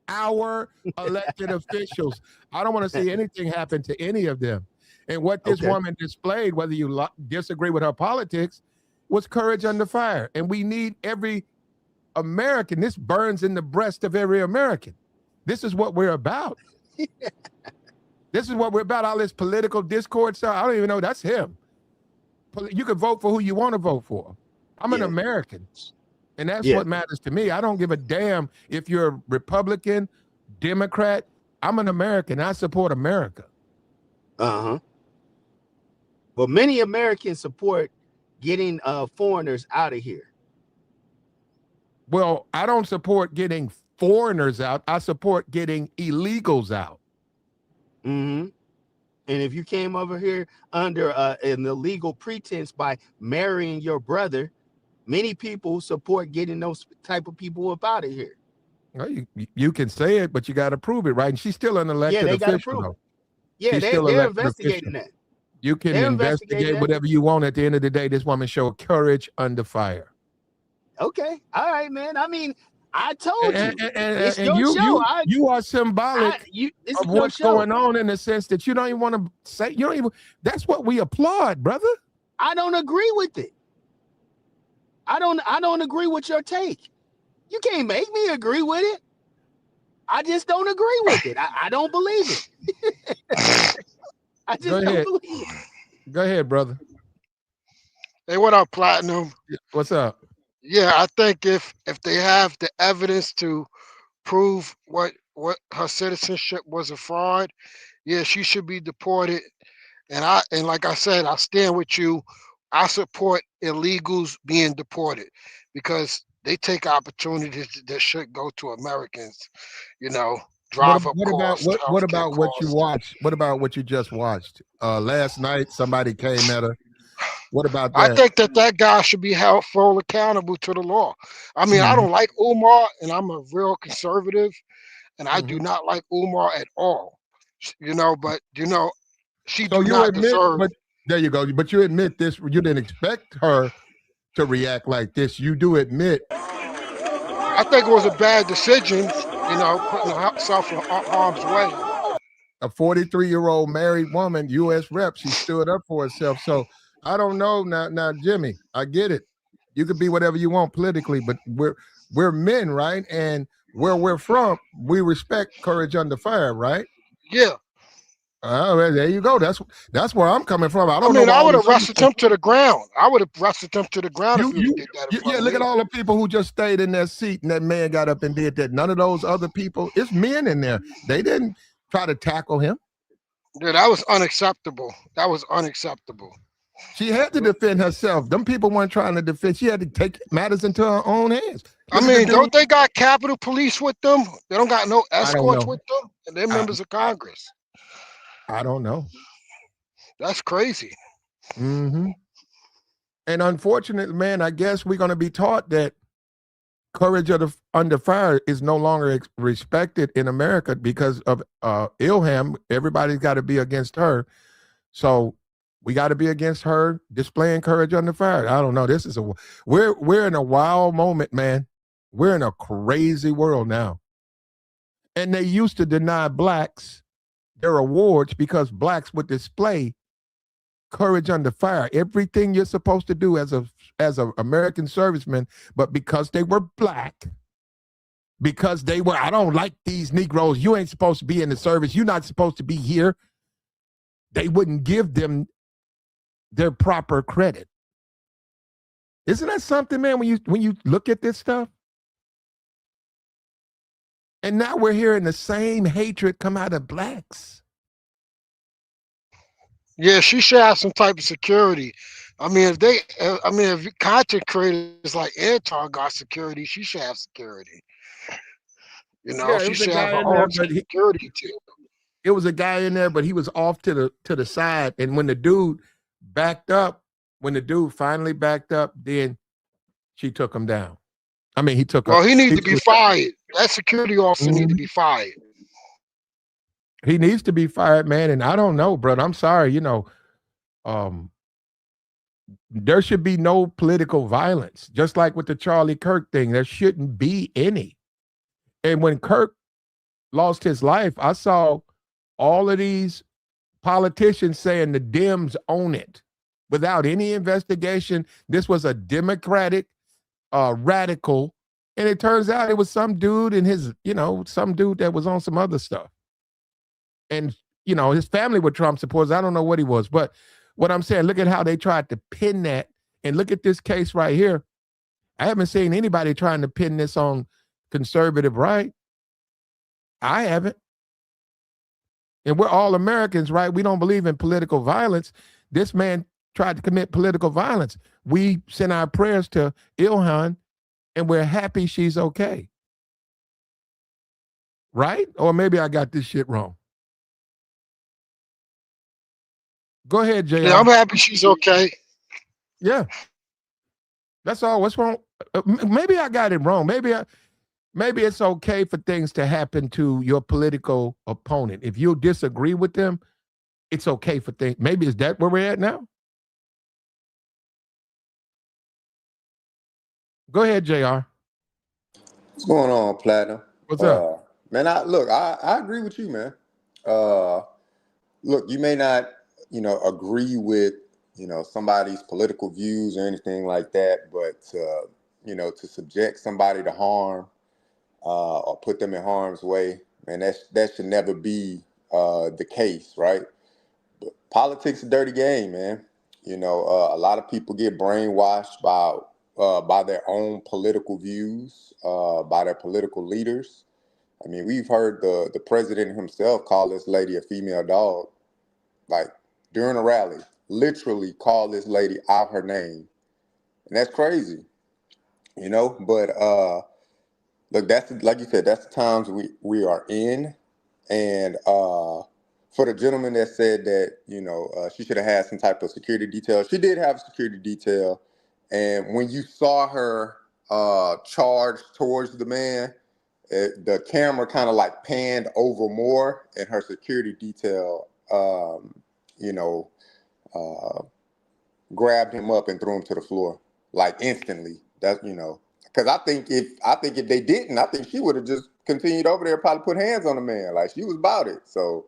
our elected officials. I don't want to see anything happen to any of them. And what this woman displayed, whether you disagree with her politics, was courage under fire. And we need every American. This burns in the breast of every American. This is what we're about. This is what we're about. All this political discord stuff. I don't even know. That's him. You can vote for who you want to vote for. I'm an American. And that's what matters to me. I don't give a damn if you're a Republican, Democrat. I'm an American. I support America. Uh-huh. But many Americans support getting foreigners out of here. Well, I don't support getting foreigners out. I support getting illegals out. Mm-hmm. And if you came over here under an illegal pretense by marrying your brother, many people support getting those type of people up out of here. Well, you can say it, but you got to prove it, right? And she's still an elected official, though. Yeah, they're investigating that. You can investigate whatever you want. At the end of the day, this woman showed courage under fire. Okay. All right, man. I mean, I told you. It's And your show. you are symbolic of what's going on in the sense that you don't even want to say, that's what we applaud, brother. I don't agree with it. I don't agree with your take. You can't make me agree with it. I just don't agree with it. I don't believe it. I just don't believe it. Go ahead, brother. Hey, what up, Platinum? What's up? Yeah, I think if they have the evidence to prove what her citizenship was a fraud, yeah, she should be deported. And like I said, I stand with you. I support illegals being deported because they take opportunities that should go to Americans. Drive up costs. What about what you watched? What about what you just watched? Last night, somebody came at her. What about that? I think that guy should be held full accountable to the law. I mean, I don't like Omar, and I'm a real conservative, and I do not like Omar at all. But she do not deserve. But there you go. But you admit this. You didn't expect her to react like this. You do admit. I think it was a bad decision. Putting herself in harm's way. A 43-year-old married woman, U.S. rep, she stood up for herself. So I don't know now, Jimmy. I get it. You can be whatever you want politically, but we're men, right? And where we're from, we respect courage under fire, right? Yeah. Oh, well, there you go. That's where I'm coming from. I I don't know mean, why I all would have these other wrestled him people. to the ground. I would have wrestled him to the ground if You, he would have you, did that in yeah. front of Look at me. all the people who just stayed in their seat, and that man got up and did that. None of those other people. It's men in there. They didn't try to tackle him. Yeah, that was unacceptable. That was unacceptable. She had to defend herself. Them people weren't trying to defend. She had to take matters into her own hands. I Look at the mean, dude. don't they got Capitol Police with them? They don't got no I don't escorts know. with them, and they're I, members of Congress. I don't know. That's crazy. Hmm. And unfortunately, man, I guess we're going to be taught that courage under fire is no longer respected in America because of Ilham. Everybody's got to be against her. So we got to be against her displaying courage under fire. I don't know. This is we're in a wild moment, man. We're in a crazy world now. And they used to deny blacks their awards because blacks would display courage under fire. Everything you're supposed to do as a American serviceman, but because they were black, because they were, I don't like these Negroes. You ain't supposed to be in the service. You're not supposed to be here. They wouldn't give them their proper credit. Isn't that something, man, when you look at this stuff? And now we're hearing the same hatred come out of blacks. Yeah, she should have some type of security. I mean, if content creators like Anton got security, she should have security. You know, Yeah, it she was a should have guy her in there, own but security team. it was a guy in there, but he was off to the side. And when the dude backed up, when the dude finally backed up, then she took him down. I mean, he took her. Well, he needs He, to be fired. That security officer need to be fired. he needs to be fired, man. And I don't know, brother. I'm sorry. Um, there should be no political violence, just like with the Charlie Kirk thing. There shouldn't be any. And when Kirk lost his life, I saw all of these politicians saying the Dems own it without any investigation. This was a Democratic radical. And it turns out it was some dude and some dude that was on some other stuff. And, his family were Trump supporters. I don't know what he was. But what I'm saying, look at how they tried to pin that. And look at this case right here. I haven't seen anybody trying to pin this on conservative right. I haven't. And we're all Americans, right? We don't believe in political violence. This man tried to commit political violence. We send our prayers to Ilhan, and we're happy she's okay. Right? Or maybe I got this shit wrong. Go ahead, JR. Yeah, I'm happy she's okay. Yeah. That's all. What's wrong? Maybe I got it wrong. Maybe it's okay for things to happen to your political opponent. If you disagree with them, it's okay for things. Maybe is that where we're at now? Go ahead, JR. What's going on, Platinum? What's up? Man, I agree with you, man. Look, you may not, agree with, somebody's political views or anything like that, but to subject somebody to harm or put them in harm's way, man, that should never be the case, right? But politics is a dirty game, man. A lot of people get brainwashed by their own political views, by their political leaders. I mean, we've heard the president himself call this lady a female dog, like during a rally, literally call this lady out her name. And that's crazy, but look, that's, like you said, that's the times we are in. And for the gentleman that said that, she should have had some type of security detail, she did have a security detail. And when you saw her charge towards the man, the camera kind of like panned over more, and her security detail, grabbed him up and threw him to the floor like instantly. Because I think if they didn't, I think she would have just continued over there, probably put hands on the man. Like, she was about it. So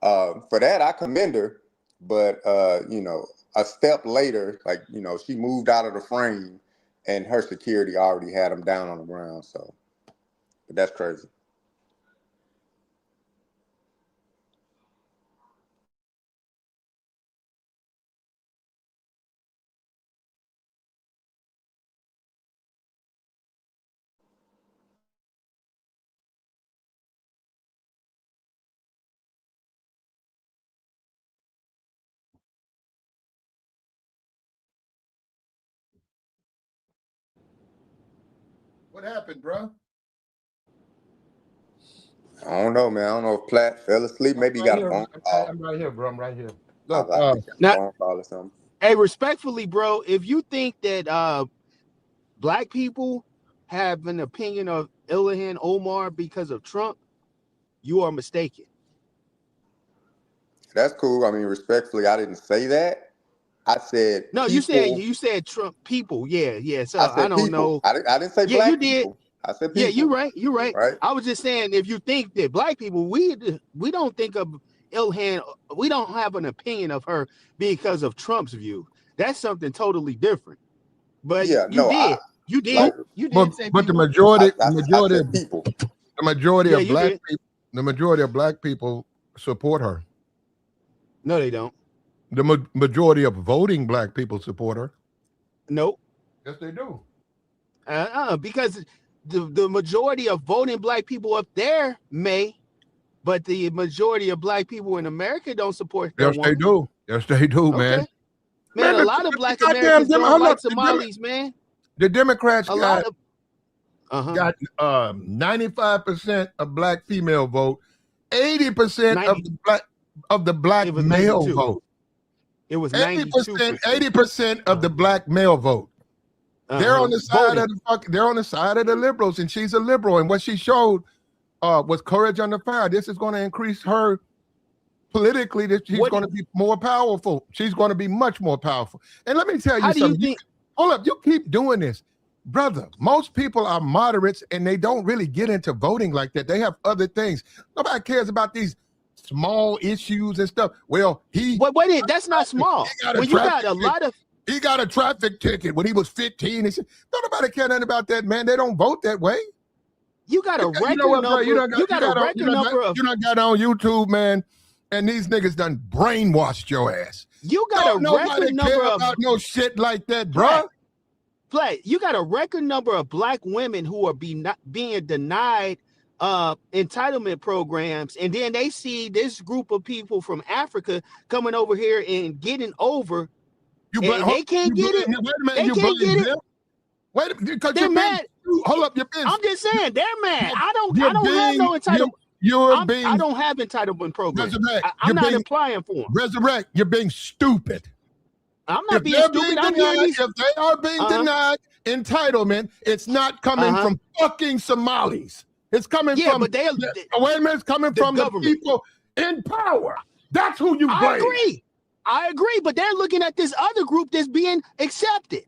for that, I commend her. But a step later, like, she moved out of the frame, and her security already had him down on the ground. So, but that's crazy. What happened, bro? I don't know, man. I don't know if Platt fell asleep. Maybe he got a phone call. I'm right here, bro. I'm right here. I Look, thought he got a Now, phone call or something. hey, respectfully, bro, if you think that black people have an opinion of Ilhan Omar because of Trump, you are mistaken. That's cool. I mean, respectfully, I didn't say that. I said No, people. you said Trump people. Yeah. So I I said don't people. know. I didn't say Yeah, black you did. people. I said Yeah, people. you're right. Right? I was just saying, if you think that black people, we don't think of Ilhan, we don't have an opinion of her because of Trump's view. That's something totally different. But Yeah. you No. did, Like. you did say but the people. majority, I said people. the majority Yeah, of you black did. people, the majority of black people support her. No, they don't. The majority of voting black people support her. Nope. Yes, they do. Because the majority of voting black people up there may, but the majority of black people in America don't support that Yes, woman. they do. Yes, they do, man. Okay. Man, a lot of black Americans don't like Somalis, man. The Democrats A lot of got 95% of black female vote, 80% of the black It was male 92. vote. It was 80%, 80% of the black male vote. They're on the side of they're on the side of the liberals, and she's a liberal. And what she showed was courage under fire. This is going to increase her politically. That she's going to be more powerful. She's going to be much more powerful. And let me tell you something. Hold up, you keep doing this, brother. Most people are moderates, and they don't really get into voting like that. They have other things. Nobody cares about these small issues and stuff. Well, that's not small. When you got a lot of. He got a traffic ticket when he was 15. He said, don't nobody care nothing about that, man. They don't vote that way. You got a record number. You got a record number of. You done got on YouTube, man, and these niggas done brainwashed your ass. You got a record number of. About no shit like that, bro. You got a record number of black women who are being denied entitlement programs, and then they see this group of people from Africa coming over here and getting over. They can't get it. They can't get it. Wait a minute, because they're mad. Hold up, you're being. I'm just saying they're mad. I don't have no entitlement. I don't have entitlement programs. I'm not applying for them. Resurrect. You're being stupid. I'm not being stupid. If they are being denied entitlement, it's not coming from fucking Somalis. It's coming from. But wait a minute. It's coming from the people in power. That's who you blame. I agree, but they're looking at this other group that's being accepted.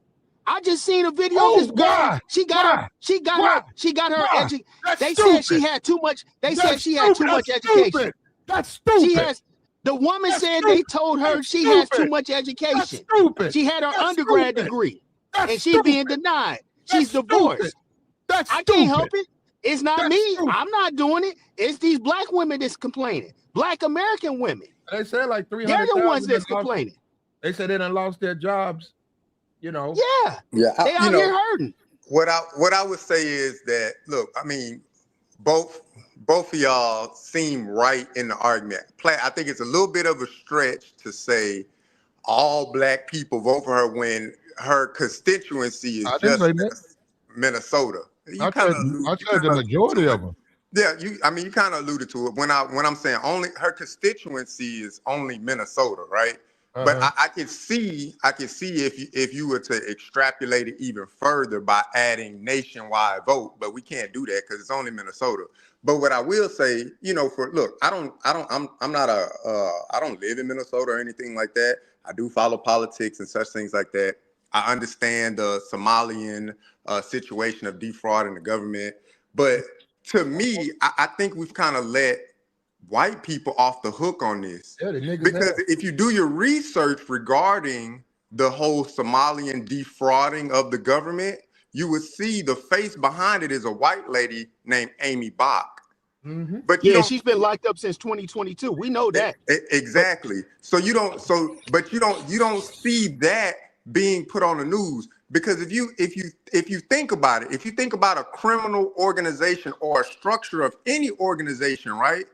I just seen a video of this girl. She got her education. They said she had too much. They said she had too much education. That's stupid. The woman said they told her she has too much education. That's stupid. She had her undergrad degree, and she's being denied. She's divorced. I can't help it. It's not me. I'm not doing it. It's these black women that's complaining. Black American women. They said like 300. They're the ones that's complaining. They said they done lost their jobs. You know. Yeah. They out here hurting. What I would say is that, look, I mean, both of y'all seem right in the argument. I think it's a little bit of a stretch to say all black people vote for her when her constituency is just Minnesota. I said the majority of them. Yeah, you kind of alluded to it when I'm saying only her constituency is only Minnesota, right? But I can see if you were to extrapolate it even further by adding nationwide vote, but we can't do that because it's only Minnesota. But what I will say, I don't live in Minnesota or anything like that. I do follow politics and such things like that. I understand the Somalian situation of defrauding the government, but to me, I think we've kind of let white people off the hook on this. Because if you do your research regarding the whole Somalian defrauding of the government, you would see the face behind it is a white lady named Amy Bach. Mm-hmm. But she's been locked up since 2022. We know that. Exactly. So you don't see that being put on the news. Because if you think about it, if you think about a criminal organization or a structure of any organization, right?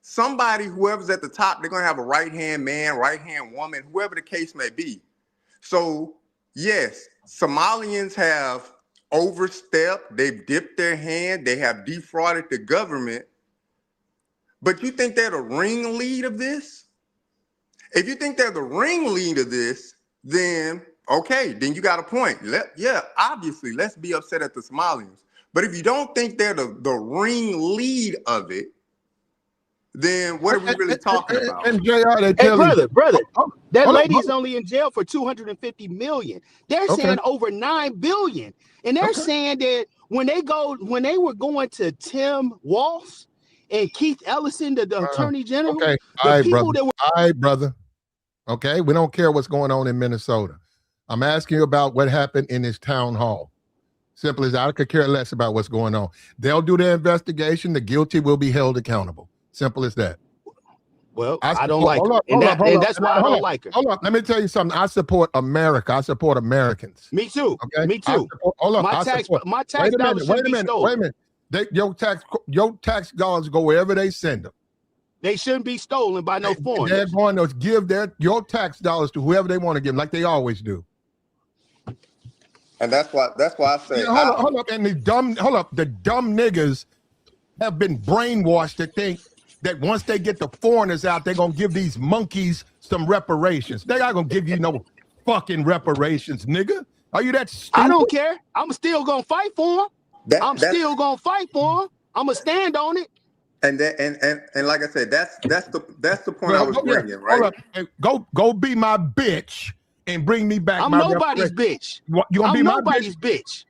Whoever's at the top, they're gonna have a right-hand man, right-hand woman, whoever the case may be. So yes, Somalians have overstepped, they've dipped their hand, they have defrauded the government. But you think they're the ringleader of this? If you think they're the ringleader of this, then okay, then you got a point. Obviously, let's be upset at the Somalians. But if you don't think they're the ringleader of it, then what are we really talking about? And JR, they Hey, tell you, brother, that hold on, lady's only in jail for $250 million. They're saying over $9 billion, and they're saying that when they were going to Tim Walz and Keith Ellison, the Attorney General, okay, the all right, people brother. that were All right, brother. Okay, we don't care what's going on in Minnesota. I'm asking you about what happened in this town hall. Simple as that. I could care less about what's going on. They'll do their investigation. The guilty will be held accountable. Simple as that. Well, I don't like her. And that's why I don't like her. Hold on. Let me tell you something. I support America. I support Americans. Me too. Okay. Me too. Hold on. My tax dollars shouldn't be stolen. Wait a minute. Your tax dollars go wherever they send them. They shouldn't be stolen by no foreigners. They're going to give your tax dollars to whoever they want to give them, like they always do. And that's why I say hold up. And the dumb niggas have been brainwashed to think that once they get the foreigners out, they're gonna give these monkeys some reparations. They're not gonna give you no fucking reparations, nigga. Are you that stupid? I don't care. I'm still gonna fight for them. I'm still gonna fight for them. I'm gonna stand on it. And like I said, that's the point I was bringing, right? Hold up. Hey, go be my bitch and bring me back. I'm nobody's bitch. You gonna be nobody's bitch.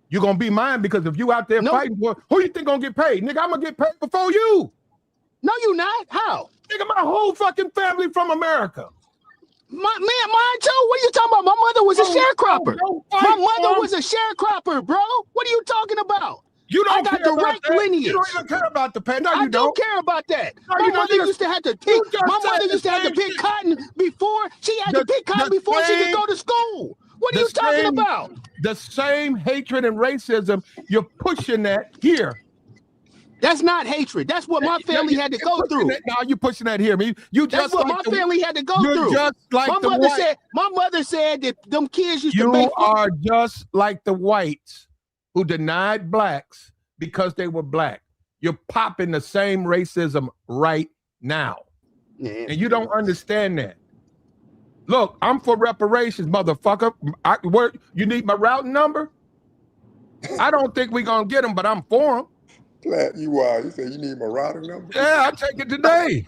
You're gonna be mine because if you out there fighting for who you think gonna get paid? Nigga, I'm gonna get paid before you. No, you not. How? Nigga, my whole fucking family from America. Mine too. What are you talking about? My mother was a sharecropper. My mother was a sharecropper, bro. What are you talking about? You don't I got direct lineage. You don't even care about the pay. No, I don't care about that. My mother used to have to pick. My mother used to have to pick cotton before she had to pick cotton before she could go to school. What are you talking about? The same hatred and racism you're pushing that here. That's not hatred. That's what my family had to go through. Now you're pushing that here. That's what my family had to go through. Just like my mother said that them kids used to make. You are just like the whites who denied blacks because they were black. You're popping the same racism right now. And you don't understand that. Look, I'm for reparations, motherfucker. You need my routing number? I don't think we're going to get them, but I'm for them. Glad you are. You said you need my routing number? Yeah, I'll take it today.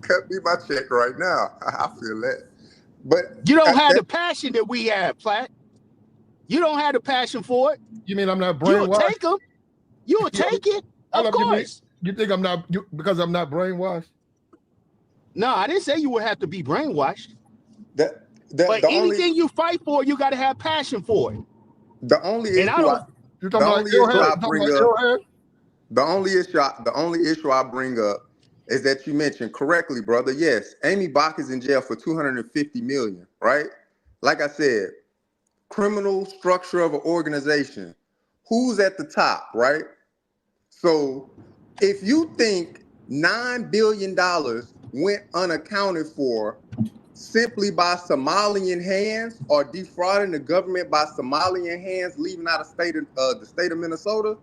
Cut me my check right now. I feel that. But you don't have the passion that we have, Platt. You don't have the passion for it. You mean I'm not brainwashed? You'll take them. You'll take it. Of course. You think I'm not because I'm not brainwashed? No, I didn't say you would have to be brainwashed. But anything you fight for, you got to have passion for it. The only issue I bring up is that you mentioned correctly, brother. Yes, Amy Bach is in jail for $250 million, right? Like I said, criminal structure of an organization. Who's at the top, right? So if you think $9 billion went unaccounted for simply by Somalian hands or defrauding the government by Somalian hands, leaving out the state of Minnesota,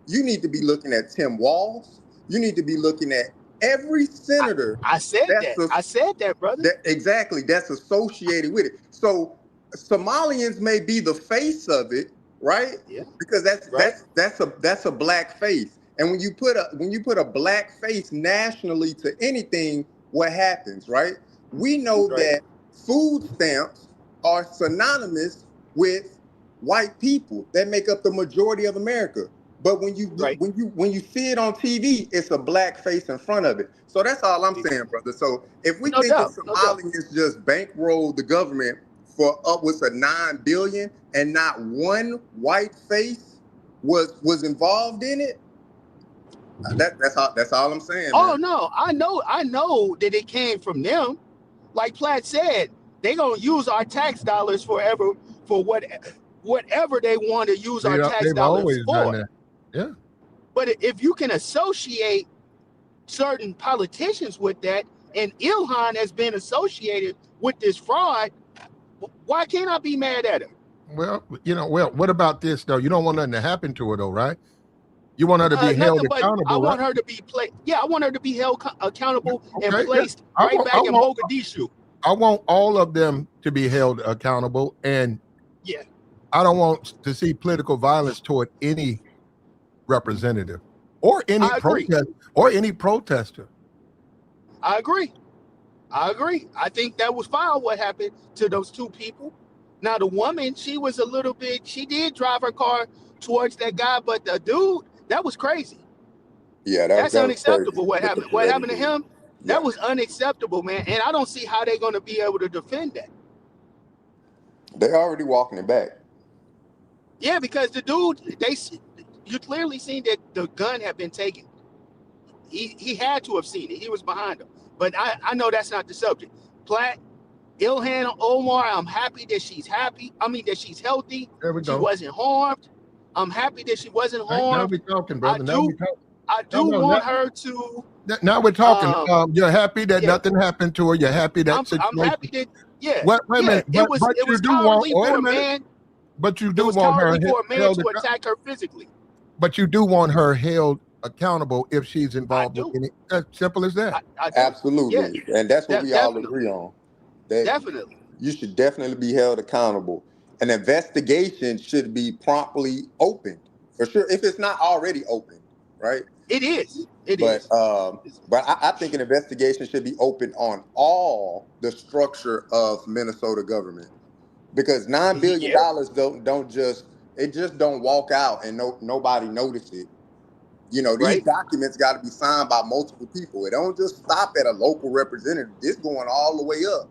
you need to be looking at Tim Walz. You need to be looking at every senator. I said that, brother. Exactly. That's associated with it. So Somalians may be the face of it, right? Yeah. Because that's a black face. And when you put a black face nationally to anything, what happens, right? We know that food stamps are synonymous with white people that make up the majority of America. But when you see it on TV, it's a black face in front of it. So that's all I'm saying, brother. So if we think the Somalians just bankroll the government for upwards of $9 billion and not one white face was involved in it, that's all I'm saying. Oh man. No, I know that it came from them. Like Platt said, they gonna use our tax dollars for whatever they want to use our tax dollars for. Yeah. But if you can associate certain politicians with that, and Ilhan has been associated with this fraud, why can't I be mad at her? Well, what about this though? You don't want nothing to happen to her though, right? You want her to be held Nothing but I accountable, want right? her to be I want her to be held accountable and Okay, yeah. placed right back in Mogadishu. I want all of them to be held accountable, and Yeah, I don't want to see political violence toward any representative or any I agree. protester. I agree. I think that was foul what happened to those two people. Now the woman, she was a little bit. She did drive her car towards that guy, but the dude, that was crazy. Yeah, That's that was unacceptable. crazy. What happened? What happened to him? Yeah. That was unacceptable, man. And I don't see how they're going to be able to defend that. They're already walking it back. Yeah, because the dude, you clearly seen that the gun had been taken. He had to have seen it. He was behind him. But I know that's not the subject. Platt, Ilhan Omar, I'm happy that she's happy. I mean that she's healthy. There we She go. wasn't harmed. I'm happy that she wasn't Now harmed. we're talking, brother. I do want her to. Now we're talking. You're happy that nothing happened to her. You're happy that I'm situation. happy that Wait a minute. It was cowardly for a man. But you It do was want her cowardly for a man held to attack her physically. But you do want her held accountable if she's involved in it. As simple as that. I do. Absolutely. Yeah. And that's what we all Definitely. agree on. That Definitely. you should definitely be held accountable. An investigation should be promptly opened, for sure, if it's not already open, right? It is. It But is. I think an investigation should be open on all the structure of Minnesota government, because $9 billion don't just don't walk out and nobody notice it. You know, these documents got to be signed by multiple people. It don't just stop at a local representative. It's going all the way up.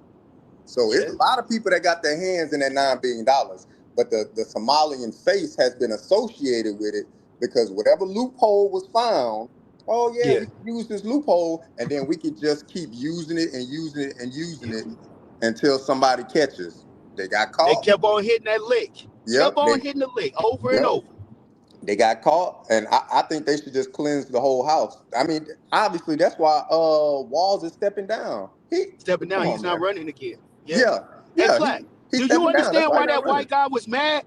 So it's a lot of people that got their hands in that $9 billion. But the Somalian face has been associated with it because whatever loophole was found, we can use this loophole, and then we can just keep using it and using it and using it until somebody catches. They got caught. They kept on hitting that lick. Kept on hitting the lick over and over. They got caught, and I think they should just cleanse the whole house. I mean, obviously, that's why Walls is stepping down. He's not running again. Yeah. Do you understand why that white guy was mad?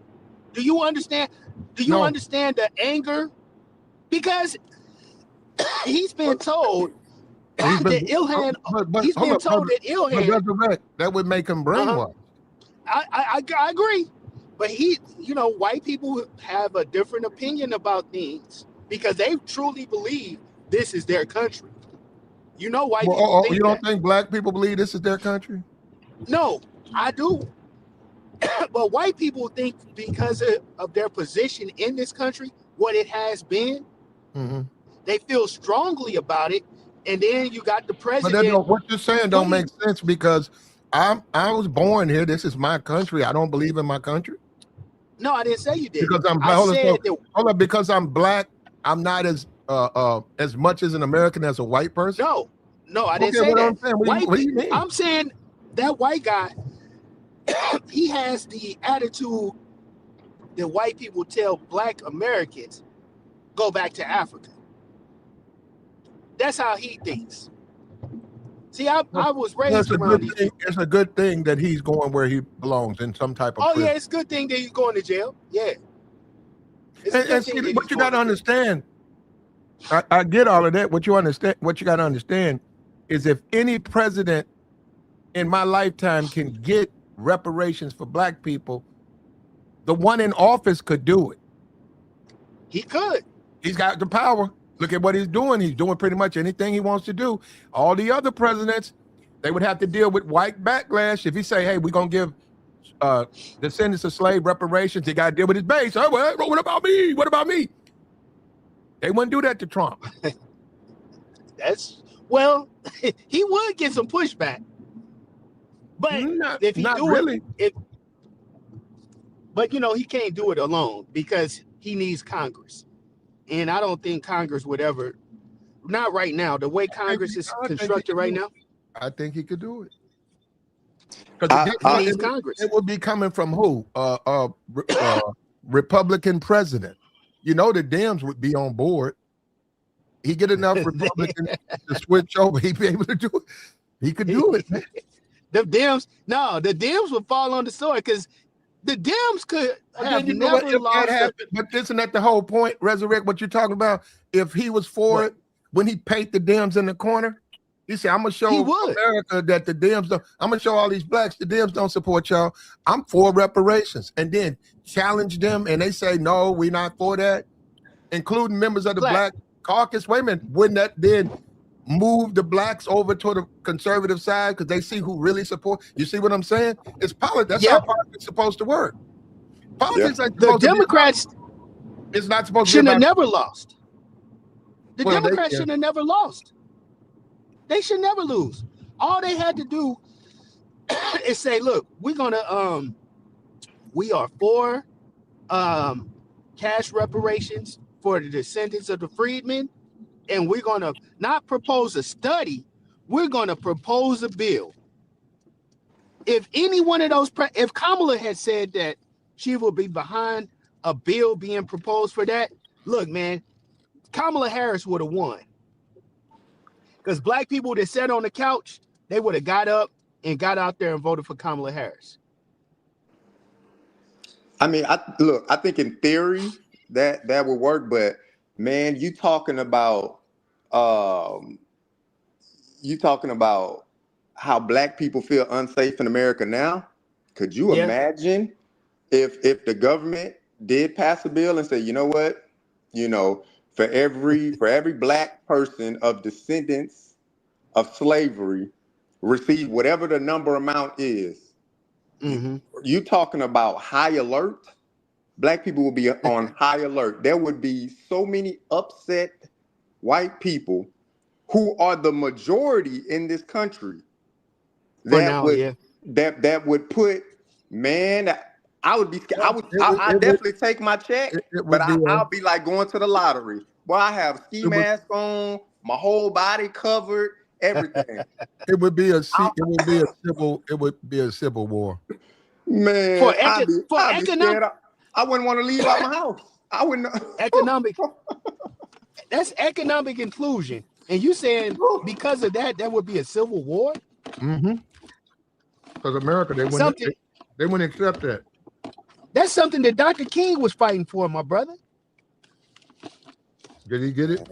Do you understand? Do you understand the anger? Because he's been told that Ilhan. He's been told that Ilhan. That would make him brainwashed. I agree. But white people have a different opinion about things because they truly believe this is their country. White people think you don't think black people believe this is their country? No, I do. But white people think because of their position in this country, what it has been, they feel strongly about it. And then you got the president. But what you're saying don't make sense because I was born here. This is my country. I don't believe in my country. No, I didn't say you did. Because I'm black. Because I'm black, I'm not as much as an American as a white person. No, I didn't say that. What do you mean? I'm saying that white guy, he has the attitude that white people tell black Americans, go back to Africa. That's how he thinks. See, I was raised around these people. It's a good thing that he's going where he belongs in some type of prison. Yeah, it's a good thing that he's going to jail. Yeah. What you got to understand, I get all of that. What you got to understand is if any president in my lifetime can get reparations for black people, the one in office could do it. He could. He's got the power. Look at what he's doing. He's doing pretty much anything he wants to do. All the other presidents, they would have to deal with white backlash. If he say, hey, we're going to give descendants of slave reparations, they got to deal with his base. Oh, well, what about me? What about me? They wouldn't do that to Trump. He would get some pushback. But if he not really. But he can't do it alone because he needs Congress. And I don't think Congress would ever, not right now, the way Congress is constructed right now. I think he could do it. Because Congress. It would be coming from who? Republican president. The Dems would be on board. He get enough Republicans to switch over. He'd be able to do it. He could do it, man. The Dems would fall on the sword because The Dems could But have then you know what? never If that lost. happened, but isn't that the whole point? Resurrect what you're talking about. If he was for it, when he paid the Dems in the corner, he said, "I'm gonna show America that the Dems don't. I'm gonna show all these blacks the Dems don't support y'all. I'm for reparations." And then challenge them, and they say, "No, we're not for that," including members of the Black Caucus. Wait a minute, wouldn't that then move the blacks over to the conservative side because they see who really support? You see what I'm saying? It's politics. That's how politics is supposed to work. Politics ain't the Democrats. It's not supposed to should be have never lost. The Well, Democrats should have never lost. They should never lose. All they had to do is say, "Look, we're gonna we are for cash reparations for the descendants of the freedmen, and we're gonna not propose a study. We're gonna propose a bill." If any one of those, if Kamala had said that she will be behind a bill being proposed for that, look, man, Kamala Harris would have won. Because black people that sat on the couch, they would have got up and got out there and voted for Kamala Harris. I mean, I think in theory that would work, but man, you talking about how black people feel unsafe in America now. Could you imagine if the government did pass a bill and say, you know what, for every black person of descendants of slavery, receive whatever the number amount is. Mm-hmm. You talking about high alert? Black people will be on high alert. There would be so many upset white people who are the majority in this country that would put, man, I would be scared. I definitely take my check, but I'll be like going to the lottery. Well, I have ski mask on, my whole body covered, everything. It would be a civil war. Man, For I'd be scared. I wouldn't want to leave out my house. I wouldn't. Economic. That's economic inclusion. And you saying because of that, there would be a civil war? Mm-hmm. Because America, they wouldn't accept that. That's something that Dr. King was fighting for, my brother. Did he get it?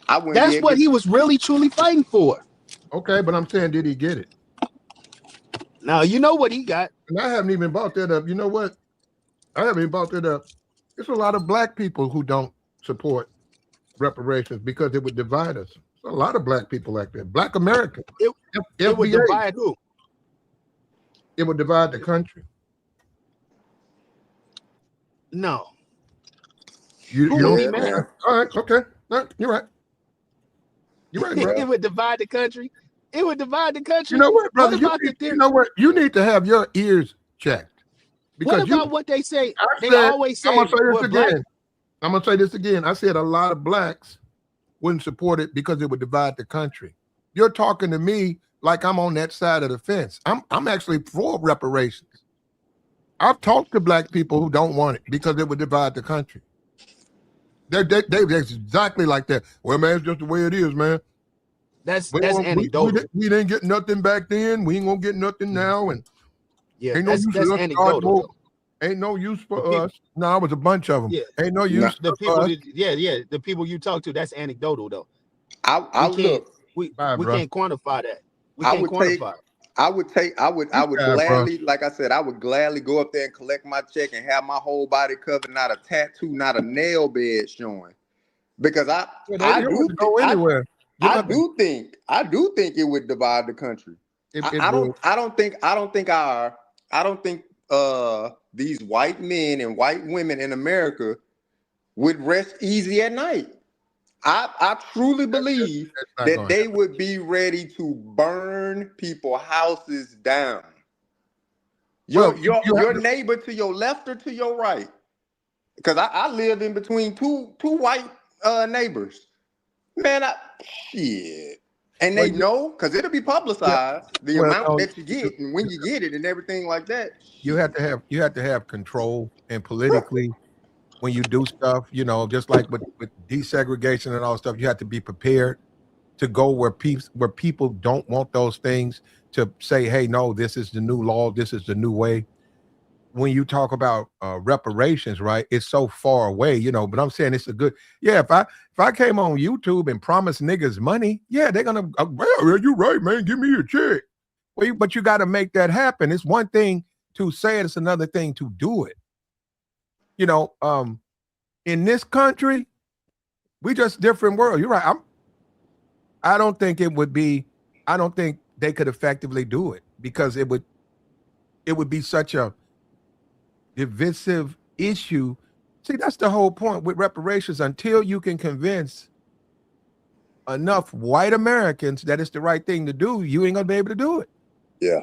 That's what he was really truly fighting for. Okay, but I'm saying, did he get it? Now, you know what he got. And I haven't even brought that up. You know what? I haven't even brought that up. There's a lot of black people who don't support reparations because it would divide us. There's a lot of black people like that. Black America. It would divide who? It would divide the country. No. You don't man. All right, okay. No, you're right. You're right, bro. It would divide the country. It would divide the country. You know what, brother? You know what? You need to have your ears checked. Because what about what they say? Always say, I'm gonna say this again. I said a lot of blacks wouldn't support it because it would divide the country. You're talking to me like I'm on that side of the fence. I'm actually for reparations. I've talked to black people who don't want it because it would divide the country. They're exactly like that. Well, man, it's just the way it is, man. That's anecdotal. We didn't get nothing back then. We ain't gonna get nothing now, and ain't no use that's anecdotal. Ain't no use for us. No, it was a bunch of them. Yeah. Ain't no use. The people, the people you talk to, that's anecdotal though. We can't quantify that. I would gladly, like I said, I would gladly go up there and collect my check and have my whole body covered, not a tattoo, not a nail bed showing, because I do think it would divide the country. I don't think these white men and white women in America would rest easy at night. I truly believe that they would be ready to burn people's houses down. Your neighbor to your left or to your right, because I live in between two white neighbors. Man, shit. And they know, because it'll be publicized, the amount that you get and when you get it and everything like that. You have to have control, and politically, when you do stuff, just like with desegregation and all stuff, you have to be prepared to go where people don't want those things, to say, hey, no, this is the new law, this is the new way. when you talk about reparations, right? It's so far away, you know. But I'm saying it's a good. Yeah, if I came on YouTube and promised niggas money, yeah, they're gonna. Well, you're right, man. Give me a check. Well, but you got to make that happen. It's one thing to say it; it's another thing to do it. You know, in this country, we just different world. You're right. I don't think it would be. I don't think they could effectively do it because it would be such a divisive issue. See, that's the whole point with reparations. Until you can convince enough white Americans that it's the right thing to do, you ain't gonna be able to do it. Yeah.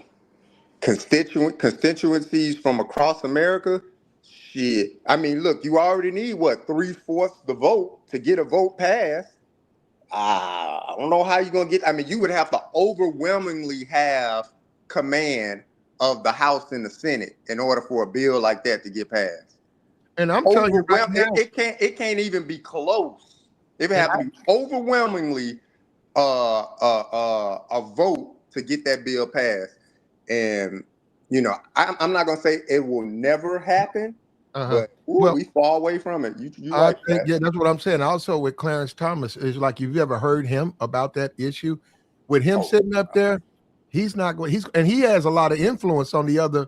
Constituencies from across America, shit. I mean, look, you already need what, 3/4 the vote to get a vote passed. I don't know how you're gonna get. I mean, you would have to overwhelmingly have command of the House and the Senate in order for a bill like that to get passed. And I'm telling you right now, it can't even be close. It would have to be overwhelmingly a vote to get that bill passed. And you know, I'm not gonna say it will never happen, but we far away from it. You I think, yeah, that's what I'm saying. Also with Clarence Thomas, is like, have you ever heard him about that issue? With him sitting up there, he's not going. And he has a lot of influence on the other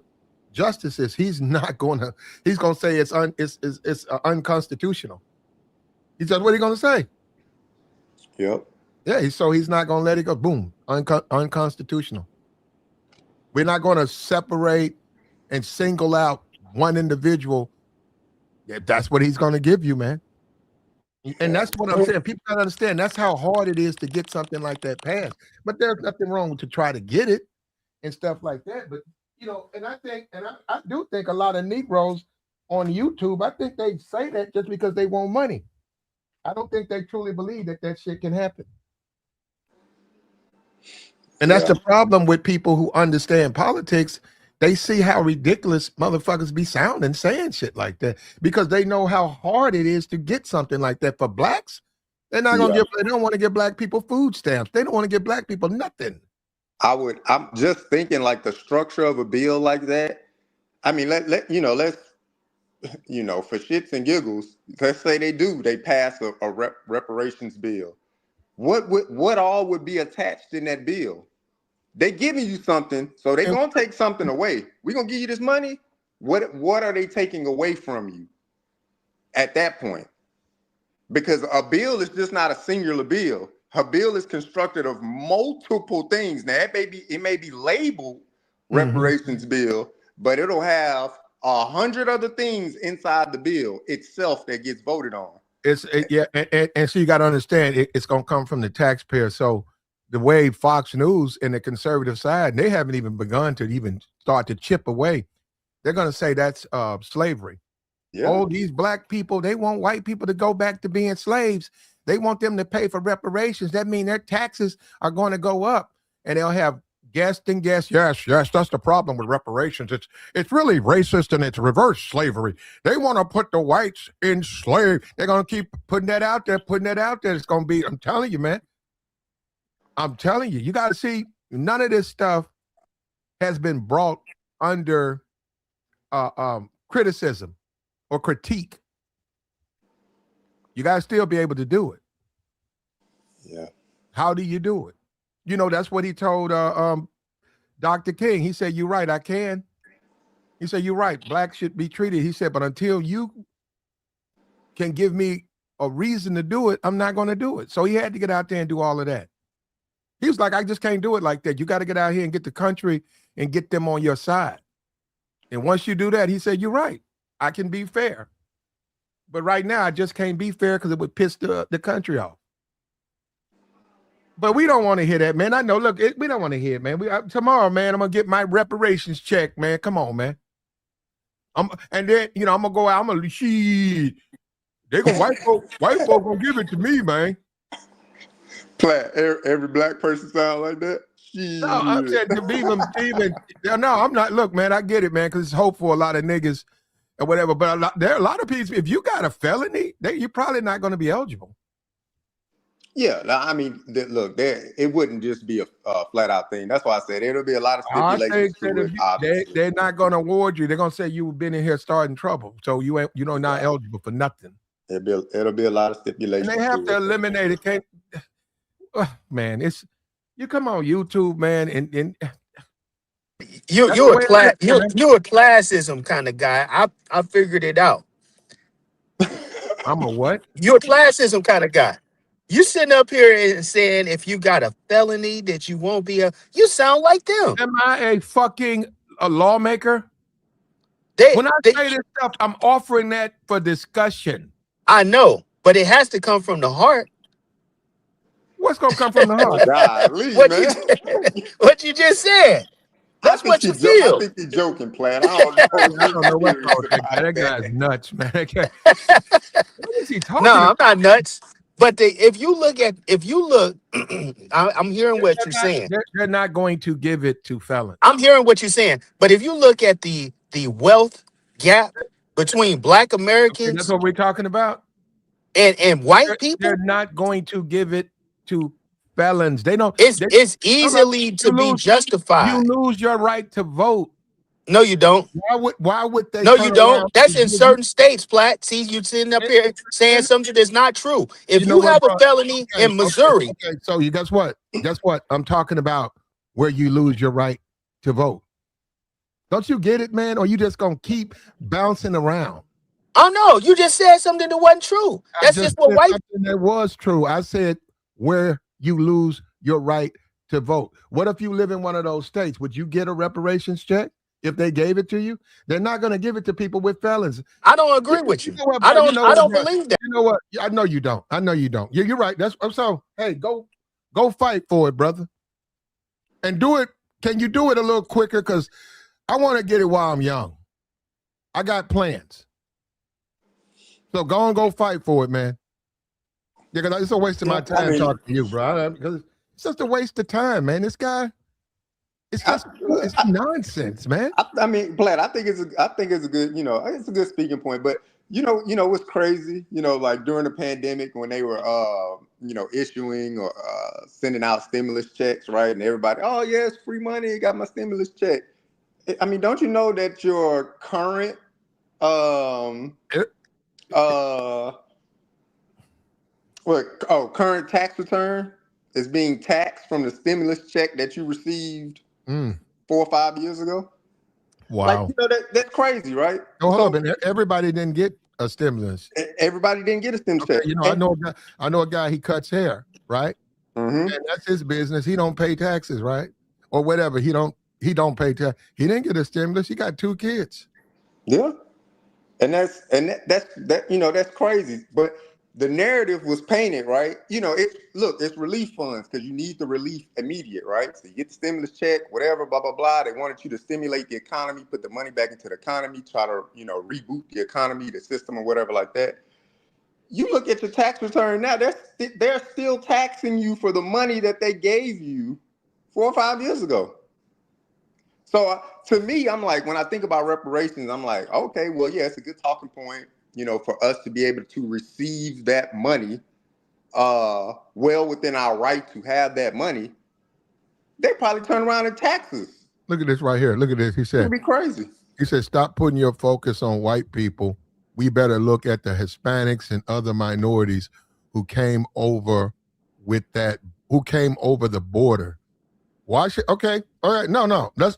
justices. He's not going to. He's going to say it's unconstitutional. He said, what are you going to say? Yep. Yeah. So he's not going to let it go. Boom. Unconstitutional. We're not going to separate and single out one individual. Yeah, that's what he's going to give you, man. And that's what I'm saying. People gotta understand that's how hard it is to get something like that passed. But there's nothing wrong to try to get it and stuff like that. But you know, and I do think a lot of Negroes on YouTube, I think they say that just because they want money. I don't think they truly believe that shit can happen. And that's the problem with people who understand politics. They see how ridiculous motherfuckers be sounding saying shit like that because they know how hard it is to get something like that. For blacks, they're not gonna they don't want to give black people food stamps. They don't want to give black people nothing. I'm just thinking like the structure of a bill like that. I mean, let's for shits and giggles, let's say they pass a reparations bill. What all would be attached in that bill? They giving you something, so they gonna take something away. We gonna give you this money. What are they taking away from you at that point? Because a bill is just not a singular bill. A bill is constructed of multiple things. Now it may be labeled reparations bill, but it'll have 100 other things inside the bill itself that gets voted on. And so you got to understand it's gonna come from the taxpayer. So the way Fox News and the conservative side, they haven't even begun to even start to chip away. They're going to say that's slavery. Yeah. Oh, these black people, they want white people to go back to being slaves. They want them to pay for reparations. That means their taxes are going to go up. And they'll have guests and guests. Yes, that's the problem with reparations. It's really racist and it's reverse slavery. They want to put the whites in slave. They're going to keep putting that out there. It's going to be, I'm telling you, man. I'm telling you, you got to see, none of this stuff has been brought under criticism or critique. You got to still be able to do it. Yeah. How do you do it? You know, that's what he told Dr. King. He said, you're right, I can. He said, you're right, blacks should be treated. He said, but until you can give me a reason to do it, I'm not going to do it. So he had to get out there and do all of that. He was like, I just can't do it like that. You got to get out here and get the country and get them on your side. And once you do that, he said, you're right. I can be fair. But right now, I just can't be fair because it would piss the country off. But we don't want to hear that, man. I know, look, we don't want to hear it, man. Tomorrow, man, I'm going to get my reparations check, man. Come on, man. And then, I'm going to go out. I'm going to, shit. White folk going to give it to me, man. Every black person sound like that? No, I'm saying no, I'm not. Look, man, I get it, man, because it's hope for a lot of niggas or whatever. But there are a lot of people, if you got a felony, you're probably not going to be eligible. Yeah, I mean, look, it wouldn't just be a flat out thing. That's why I said it'll be a lot of I stipulations think that to if it. they're not going to award you, they're going to say you've been in here starting trouble, so not eligible for nothing. It'll be a lot of stipulations. And they have to eliminate it. Can't, man, you come on YouTube, man, and you're a classism kind of guy. I figured it out. I'm a what? You're a classism kind of guy. You sitting up here and saying if you got a felony that you won't be you sound like them. Am I a lawmaker? When I say this stuff, I'm offering that for discussion. I know, but it has to come from the heart. What's gonna come from the heart? What you just said. That's what you feel. I think he's joking, Platt. I don't know what's wrong with that guy. That guy's nuts, man. What is he talking about? I'm not nuts. But if you look, I'm hearing what you're saying. They're not going to give it to felons. I'm hearing what you're saying. But if you look at the wealth gap between Black Americans, that's what we're talking about, and white people, they're not going to give it to felons. They don't. It's easily to be justified. You lose your right to vote. No, you don't. Why would they? No, you don't. That's in certain states, Platt. See, you sitting up here saying something that's not true. If you have a felony in Missouri. Okay, so you guess what? Guess what? I'm talking about where you lose your right to vote. Don't you get it, man? Or you just gonna keep bouncing around? Oh no, you just said something that wasn't true. That's just what white. That was true. I said where you lose your right to vote. What if you live in one of those states? Would you get a reparations check if they gave it to you? They're not going to give it to people with felons. I don't agree with you. I don't believe that. You know what? I know you don't. You're right. So. Hey, go fight for it, brother, and do it. Can you do it a little quicker? Because I want to get it while I'm young. I got plans. So go fight for it, man. Yeah, because it's a waste of my time talking to you, bro. Because it's just a waste of time, man. This guy, it's nonsense, man. I mean, Platt, I think it's a good, it's a good speaking point. But you know what's crazy? Like during the pandemic when they were, issuing or sending out stimulus checks, right? And everybody, oh yeah, it's free money. Got my stimulus check. I mean, don't you know that your current current tax return is being taxed from the stimulus check that you received 4 or 5 years ago? Wow. That's crazy, right? No, hold on. Everybody didn't get a stimulus. Everybody didn't get a stimulus check. I know a guy, he cuts hair, right? Mm-hmm. And that's his business. He don't pay taxes, right? Or whatever. He don't pay tax. He didn't get a stimulus. He got 2 kids. Yeah. And that's crazy. But the narrative was painted, right? It's relief funds because you need the relief immediate, right? So you get the stimulus check, whatever, blah, blah, blah. They wanted you to stimulate the economy, put the money back into the economy, try to, reboot the economy, the system or whatever like that. You look at your tax return now, they're still taxing you for the money that they gave you 4 or 5 years ago. So to me, I'm like, when I think about reparations, I'm like, okay, well, yeah, it's a good talking point, for us to be able to receive that money well within our right to have that money. They probably turn around and tax us. Look at this right here. Look at this. He said, it'd be crazy. He said, stop putting your focus on white people. We better look at the Hispanics and other minorities who came over the border. Why should, okay, all right, no. Let's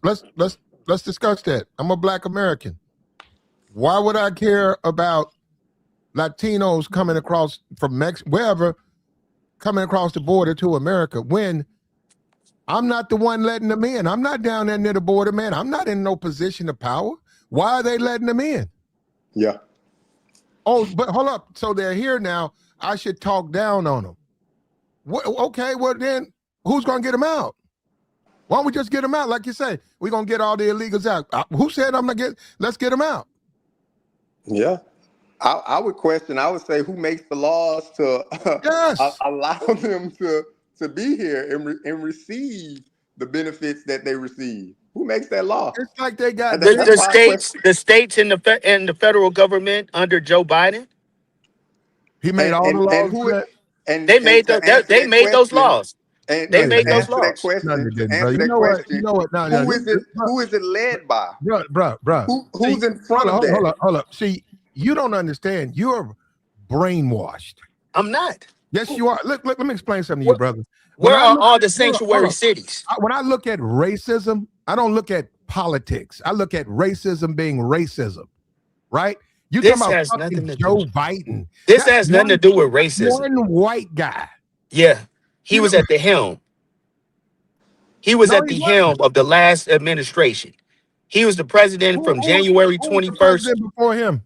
discuss that. I'm a Black American. Why would I care about Latinos coming across from wherever, coming across the border to America when I'm not the one letting them in? I'm not down there near the border, man. I'm not in no position of power. Why are they letting them in? Yeah. Oh, but hold up. So they're here now. I should talk down on them. Okay, well then who's going to get them out? Why don't we just get them out? Like you say, we're going to get all the illegals out. Who said let's get them out? Yeah. I would say who makes the laws to allow them to be here and receive the benefits that they receive? Who makes that law? It's like they got the states and the federal government under Joe Biden. He made all the laws. And They and made to they, answer they that made those question, laws. and They No, and they made to those didn't. answer that laws. No, they question, to didn't, bro. answer You that know what? You question, know what? No, no, who is it led by? bro. Who See, who's in front of that? hold up. See, you don't understand. You're brainwashed. I'm not. Yes, you are. Look, let me explain something to you, Where, brother. When where I are look all at the hold sanctuary up. cities? When I look at racism, I don't look at politics. I look at racism being racism, right? You talking This about has nothing fucking to do. Joe Biden. This That's has nothing to do with racism. one white guy. Yeah, he You was know, at the helm. He was no, at he the wasn't. helm of the last administration. He was the president from January Who was the 21st. president before him?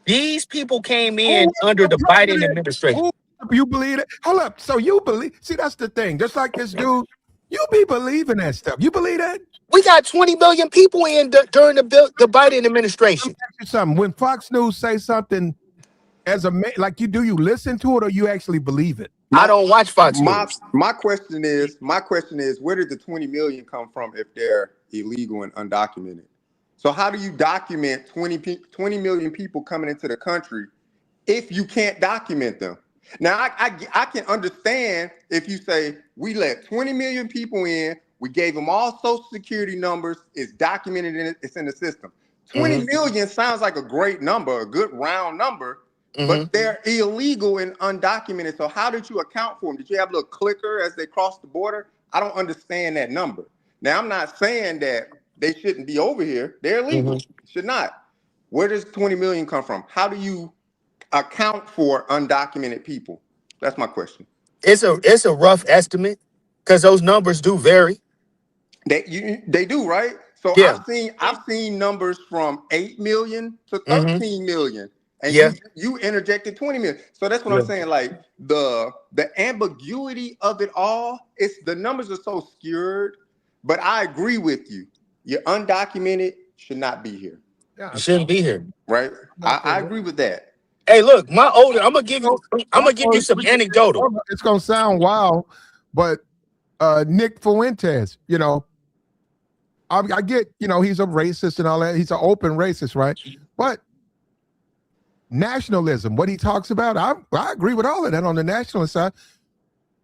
These people came Who in was under the the Biden president? administration. Who you believe it? Hold up. So you believe? See, that's the thing. Just like this dude, you be believing that stuff. You believe that? We got 20 million people in during the Biden administration. Ask you something. When Fox News say something as a man, like you do, you listen to it or you actually believe it? I My don't watch Fox my News. my question is where did the 20 million come from if they're illegal and undocumented? So how do you document 20 million people coming into the country if you can't document them? Now I can understand if you say we let 20 million people in, we gave them all social security numbers, it's documented in it, it's in the system. 20 Mm-hmm. million sounds like a great number, a good round number, Mm-hmm. but they're illegal and undocumented. So how did you account for them? Did you have a little clicker as they crossed the border? I don't understand that number. Now I'm not saying that they shouldn't be over here. They're illegal. Mm-hmm. Should not. Where does 20 million come from? How do you account for undocumented people? That's my question. It's a rough estimate because those numbers do vary. They do, right? So Yeah. I've seen numbers from 8 million to Mm-hmm. 13 million, and Yeah. you interjected 20 million. So that's what I'm Yeah. saying. Like the ambiguity of it all, it's the numbers are so skewed. But I agree with you. You're undocumented should not be here, Yeah, You shouldn't be here. right? that's I agree with that. Hey, look, I'm gonna give you also, some anecdotal. it's gonna sound wild, but Nick Fuentes, I get, he's a racist and all that. He's an open racist, right? But nationalism, what he talks about, I agree with all of that on the nationalist side.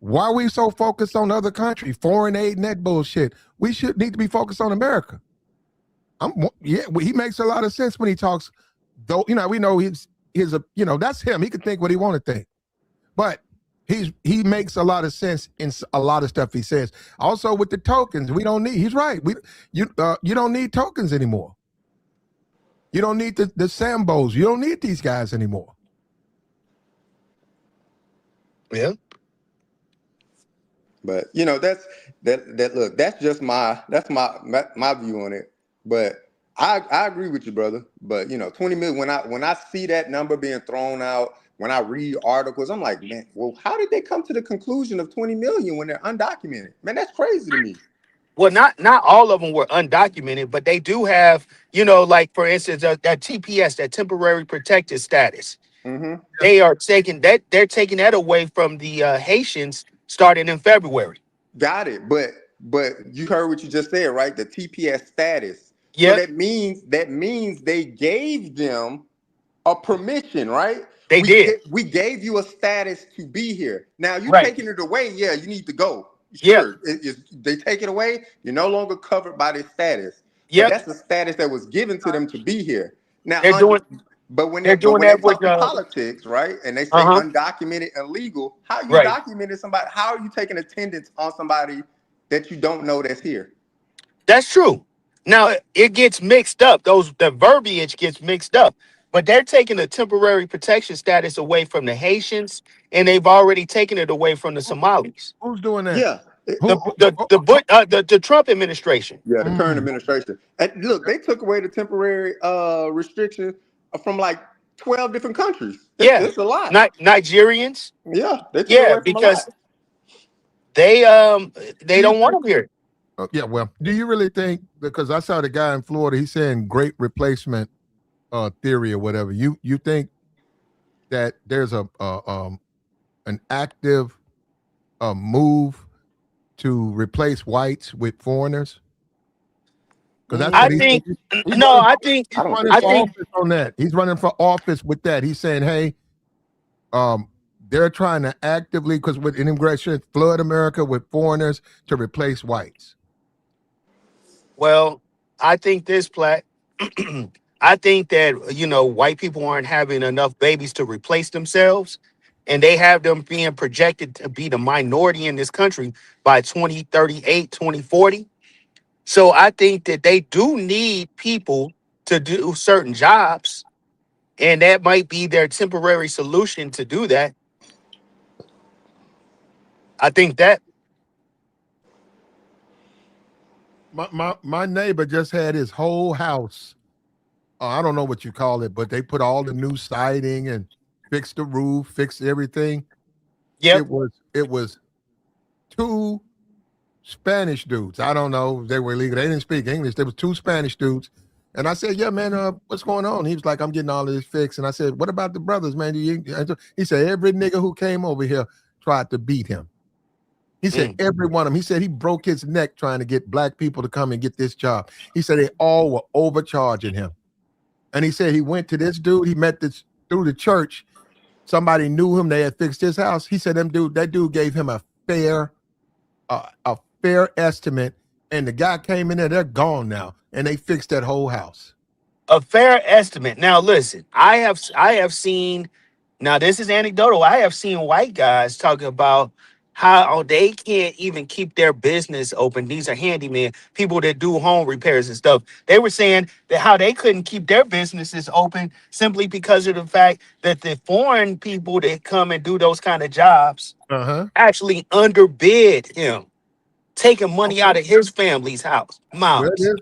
Why are we so focused on other countries, foreign aid and that bullshit? We should need to be focused on America. He makes a lot of sense when he talks. Though we know that's him. He can think what he want to think, but he makes a lot of sense in a lot of stuff he says. Also with the tokens, we don't need. He's right. You don't need tokens anymore. You don't need the Sambos. You don't need these guys anymore. Yeah. But that's that look, that's just my view on it. But I agree with you, brother. But 20 million, when I see that number being thrown out, when I read articles, I'm like, man, well, how did they come to the conclusion of 20 million when they're undocumented? Man, that's crazy to me. Well, not all of them were undocumented, but they do have, like for instance, that TPS, that temporary protected status. Mm-hmm. They're taking that away from the Haitians starting in February. Got it. But you heard what you just said, right? The TPS status. So Yeah, that means they gave them a permission, right? they did. We gave you a status to be here. Now you Right. taking it away, yeah, you need to go. Yeah. Sure, they take it away, you're no longer covered by this status. Yeah. But that's the status that was given to them to be here. Now, They're doing when they're they doing that with talk politics, right? And they say Uh-huh. undocumented and legal, how you Right. documented somebody? How are you taking attendance on somebody that you don't know that's here? That's true. Now it gets mixed up. The verbiage gets mixed up. But they're taking the temporary protection status away from the Haitians, and they've already taken it away from the Somalis. Who's doing that? Yeah. The Trump administration. Yeah, the current administration. And look, they took away the temporary restriction from like 12 different countries. It's a lot. Nigerians. Yeah, they took Yeah, away from because a lot. they don't want them here. Yeah, well, do you really think, because I saw the guy in Florida, he's saying great replacement theory or whatever. You think that there's an active move to replace whites with foreigners? Because that's I what think he's no. running, I think he's running I for think office on that. He's running for office with that. He's saying, hey, They're trying to actively, because with immigration, flood America with foreigners to replace whites. Well, I think this plat. I think that white people aren't having enough babies to replace themselves, and they have them being projected to be the minority in this country by 2038, 2040. So I think that they do need people to do certain jobs, and that might be their temporary solution to do that. I think that. My neighbor just had his whole house. I don't know what you call it, but they put all the new siding and fixed the roof, fixed everything. Yep. It was two Spanish dudes. I don't know. They were illegal. They didn't speak English. There was two Spanish dudes. And I said, yeah, man, what's going on? He was like, I'm getting all of this fixed. And I said, what about the brothers, man? He said, every nigga who came over here tried to beat him. He said, every one of them. He said he broke his neck trying to get black people to come and get this job. He said they all were overcharging him. And he said he went to this dude. He met this through the church. Somebody knew him. They had fixed his house. He said that dude gave him a fair estimate. And the guy came in there. They're gone now. And they fixed that whole house. A fair estimate. Now, listen, I have seen, now this is anecdotal. I have seen white guys talking about how they can't even keep their business open. These are handymen, people that do home repairs and stuff. They were saying that how they couldn't keep their businesses open simply because of the fact that the foreign people that come and do those kind of jobs actually underbid him, taking money out of his family's house.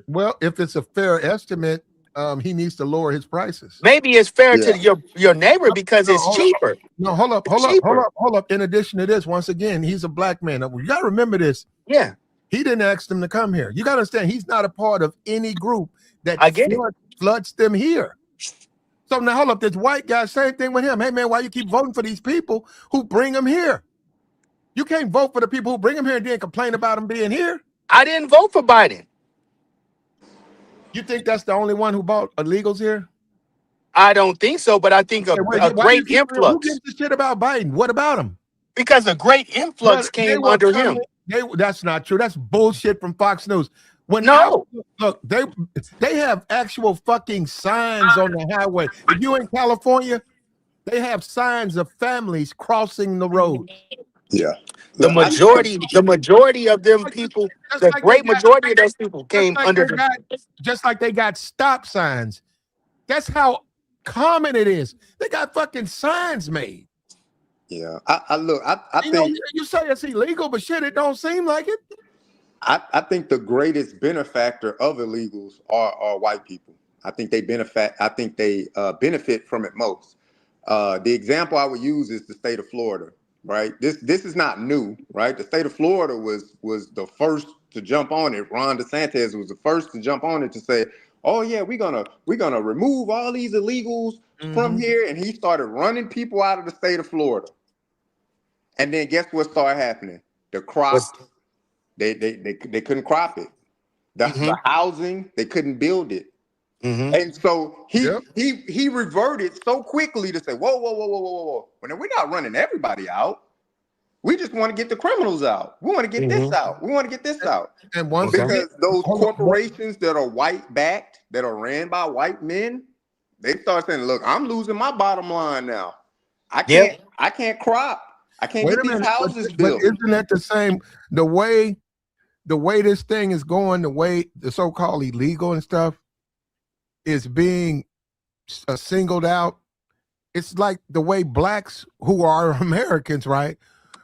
Well, if it's a fair estimate, he needs to lower his prices. Maybe it's fair to your neighbor because it's cheaper. No, hold up. In addition to this, once again, he's a black man. You got to remember this. Yeah. He didn't ask them to come here. You got to understand, he's not a part of any group that floods them here. So now, hold up. This white guy, same thing with him. Hey, man, why you keep voting for these people who bring them here? You can't vote for the people who bring them here and then complain about them being here. I didn't vote for Biden. You think that's the only one who bought illegals here? I don't think so, but I think a great influx. Who gives a shit about Biden? What about him? Because a great influx came under him. That's not true. That's bullshit from Fox News. Look, they have actual fucking signs on the highway. If you're in California, they have signs of families crossing the road. Yeah. The majority of them people, the great majority of those people came under just like they got stop signs. That's how common it is. They got fucking signs made. Yeah. I think you say it's illegal, but shit, it don't seem like it. I think the greatest benefactor of illegals are white people. I think they benefit from it most. The example I would use is the state of Florida. Right. This is not new. Right. The state of Florida was the first to jump on it. Ron DeSantis was the first to jump on it to say, oh, yeah, we're gonna remove all these illegals from here. And he started running people out of the state of Florida. And then guess what started happening? The crops, they couldn't crop it. The housing, they couldn't build it. And so he reverted so quickly to say, whoa. Well, now we're not running everybody out. We just want to get the criminals out. We want to get this out. We want to get this out. And because those corporations that are white backed, that are ran by white men, they start saying, look, I'm losing my bottom line now. I can't crop. I can't get these houses built. But isn't that the same? The way this thing is going, the way the so-called illegal and stuff is being singled out. It's like the way blacks who are Americans, right,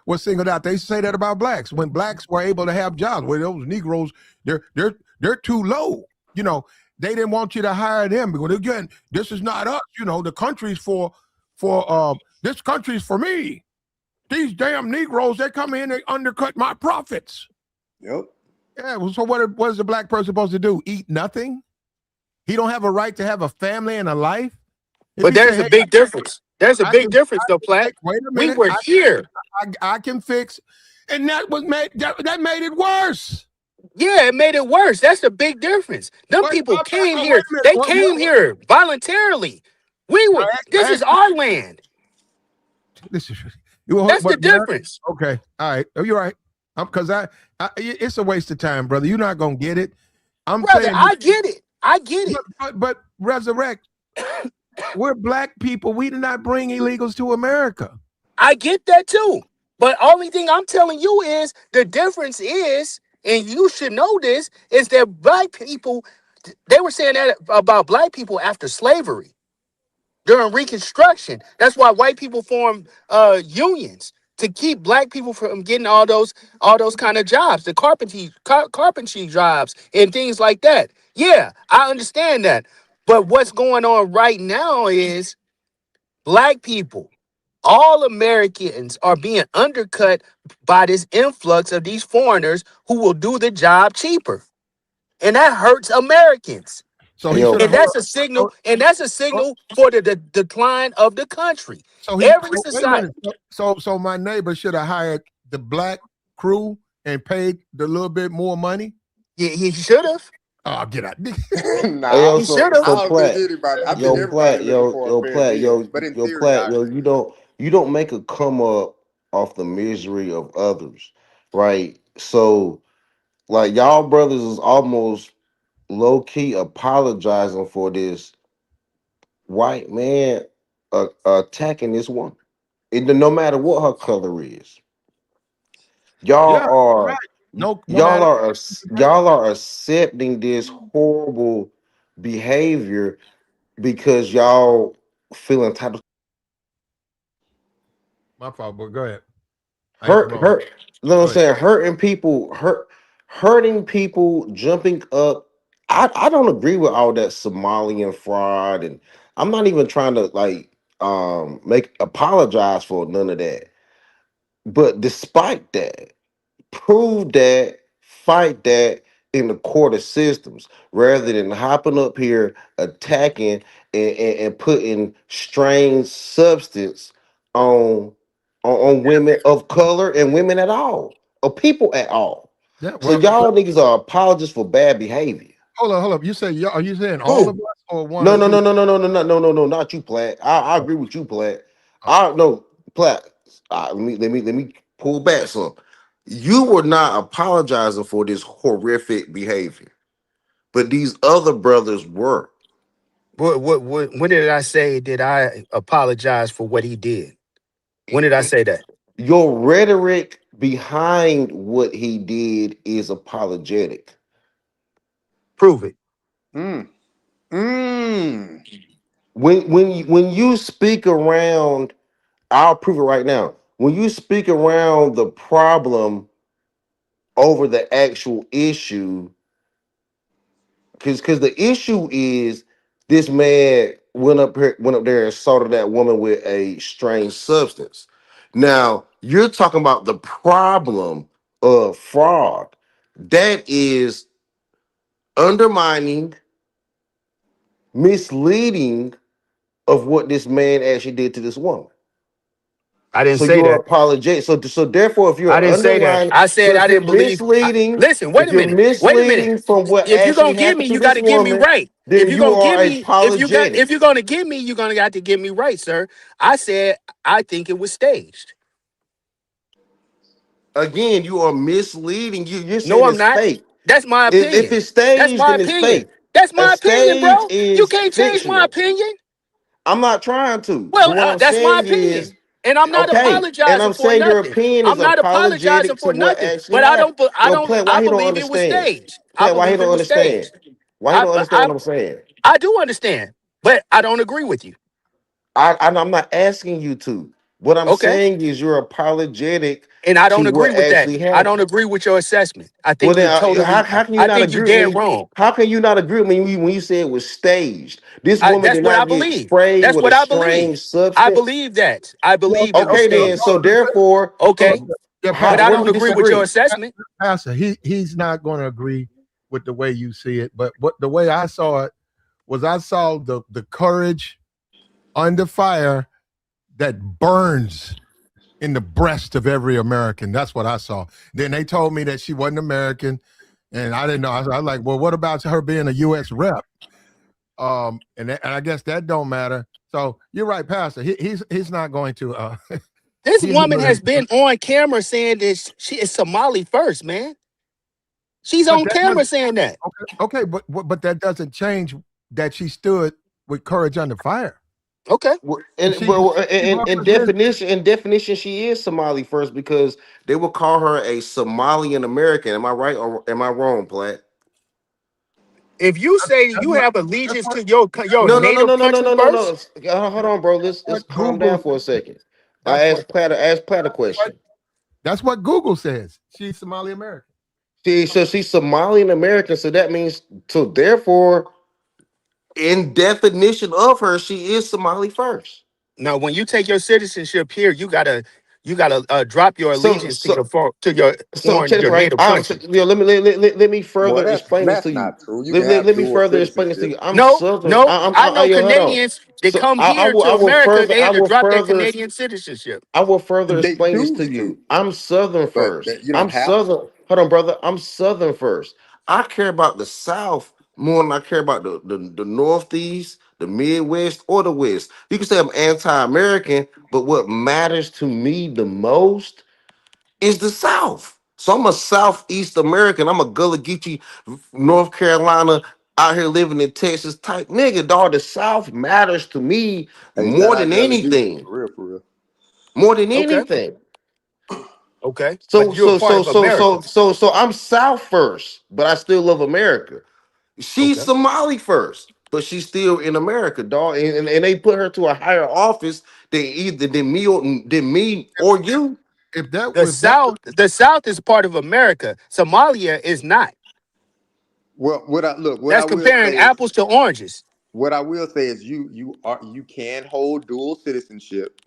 were singled out. They say that about blacks. When blacks were able to have jobs, where those Negroes, they're too low. You know, they didn't want you to hire them because again, this is not us. You know, the country's for this country's for me. These damn Negroes, they come in, they undercut my profits. Yep. Yeah. Well, so what is the black person supposed to do? Eat nothing? He don't have a right to have a family and a life? But there's a big difference. There's a big difference, though, Platt. Wait a minute. We were here. I can fix, and that made it worse. Yeah, it made it worse. That's the big difference. Them people came here. They came here voluntarily. This is our land. Listen, That's the difference. Okay, all right. Oh, you're right. Because it's a waste of time, brother. You're not gonna get it. I'm Brother, saying, I get it. I get it. but resurrect. We're black people. We did not bring illegals to America. I get that too. But only thing I'm telling you is the difference is, and you should know this, is that black people, they were saying that about black people after slavery, during Reconstruction. That's why white people formed unions to keep black people from getting all those kind of jobs, the carpentry jobs and things like that. Yeah, I understand that. But what's going on right now is black people, all Americans are being undercut by this influx of these foreigners who will do the job cheaper. And that hurts Americans. So he Yo, should And have. that's a signal, for the decline of the country. So Every wait a minute. society. So my neighbor should have hired the black crew and paid the little bit more money. He should have. Oh, get out. Nah, Hey, yo, He so should have. I don't Platt, think anybody. I think yo, everybody Platt, looking for a fair Platt, deal. But in theory, Platt, I you don't make a come up off the misery of others, right? So, like, y'all brothers is almost low key apologizing for this white man attacking this woman. No matter what her color is, y'all Yeah, right. are No matter. y'all are accepting this horrible behavior because y'all feel entitled. My fault, but go ahead. I Hurt, interrupted. hurt. You know Go what I'm ahead. saying? Hurting people, jumping up. I don't agree with all that Somalian fraud, and I'm not even trying to like make apologize for none of that. But despite that, prove that, fight that in the court of systems rather than hopping up here attacking and putting strange substance on, on women of color and women at all, or people at all. Yeah. So y'all niggas are apologists for bad behavior. Hold up. You say y'all? Are you saying all Who? of us or one No, or no, two? no, no, no, no, no, no, no, no, no, not you, Platt. I agree with you, Platt. Oh, I no, Platt. Let me pull back some. You were not apologizing for this horrific behavior, but these other brothers were. When did I say did I apologize for what he did? When did I say that? Your rhetoric behind what he did is apologetic. Prove it. mm, mm. When you speak around, I'll prove it right now. When you speak around the problem over the actual issue, because the issue is this man went up there and assaulted that woman with a strange substance. Now you're talking about the problem of fraud. That is undermining, misleading of what this man actually did to this woman. I didn't So say you're that. apologetic. So therefore, if I you're didn't say that. underlying, I so said if I you're didn't believe. misleading, Listen, wait if a you're minute. Wait a minute. misleading from what If you're actually gonna give me, happened to you got this to give me woman, right. If then you're you gonna are give me, apologetic. if you're gonna give me, you're gonna have to give me right, sir. I said I think it was staged. Again, you are misleading. You're No, saying I'm it's not. fake. That's my If opinion. it's That's staged, my then it's opinion. fake. That's A my opinion, stage bro. You is can't change my fictional. opinion. I'm not trying to, Well, but what I'm that's my saying is, opinion, and I'm not okay, and apologizing I'm for saying your nothing. opinion is I'm not apologizing apologetic to for what nothing. actually But happened. I Yo, don't. Plant, why I he don't believe it was understand? staged. I Plant, why he believe it don't was understand? staged. Why he I don't understand I what I'm saying? I do understand, but I don't agree with you. I'm not asking you to. What I'm Okay, saying is you're apologetic and I to don't agree what with that. actually I don't happened. agree with your assessment. I Well, think then you're totally. how can you I not think you're agree when dead wrong. how can you not agree when you say it was staged? This woman That's did what I not get believe. sprayed That's with a what I believe. strange I substance. believe that. I believe it was Okay, then. So staged. therefore, Okay, Yeah, but how, I where do don't we agree with your disagree? assessment. Pastor, he's not going to agree with the way you see it. But what the way I saw it was, I saw the courage under fire that burns in the breast of every American. That's what I saw. Then they told me that she wasn't American, and I didn't know. I was like, well, what about her being a U.S. rep? And I guess that don't matter. So you're right, Pastor. He's not going to This He's woman has American. been on camera saying that she is Somali first, man. She's But on that camera doesn't saying that. okay, but that doesn't change that she stood with courage under fire. Okay. Well, And and she well, she in represents definition, she is Somali first because they would call her a Somalian American. Am I right or am I wrong, Platt? If you say that's you what have that's allegiance what to your No, no, no, native no, no, no, country no, no, no. first, Hold on, bro. that's Let's what calm down Google for a second. I that's what asked Platt a that's what question. that's what Google says. She's Somali American. She's Somalian American, so that means so therefore, in definition of her, she is Somali first. now when you take your citizenship here, you gotta drop your So allegiance to so your so foreign check this your right. native country. Let me Well, further explain this that's to you. not true. You can have Let me dual further explain this to you. citizenship. I'm No, Southern. no, I know Yeah, hold on. Canadians that So come here to I will America, further they had to drop their Canadian citizenship. I will further They explain this to choose you. to, I'm Southern but first. you I'm don't have Southern. to. Hold on, brother. I'm Southern first. I care about the South more than I care about the Northeast, the Midwest, or the West. You can say I'm anti-American, but what matters to me the most is the South. So I'm a Southeast American. I'm a Gullah Geechee, North Carolina, out here living in Texas type nigga. Dog, the South matters to me Hey, shout more out than Gullah Geechee, anything. for real, for real. More than Okay, anything. okay, So but you're a so part so of so America. so so so I'm South first, but I still love America. She's Okay. Somali first, but she's still in America, dog. And they put her to a higher office than me or you. If that The South is part of America. Somalia is not. Well, what I That's will comparing say is, apples to oranges. you can hold dual citizenship,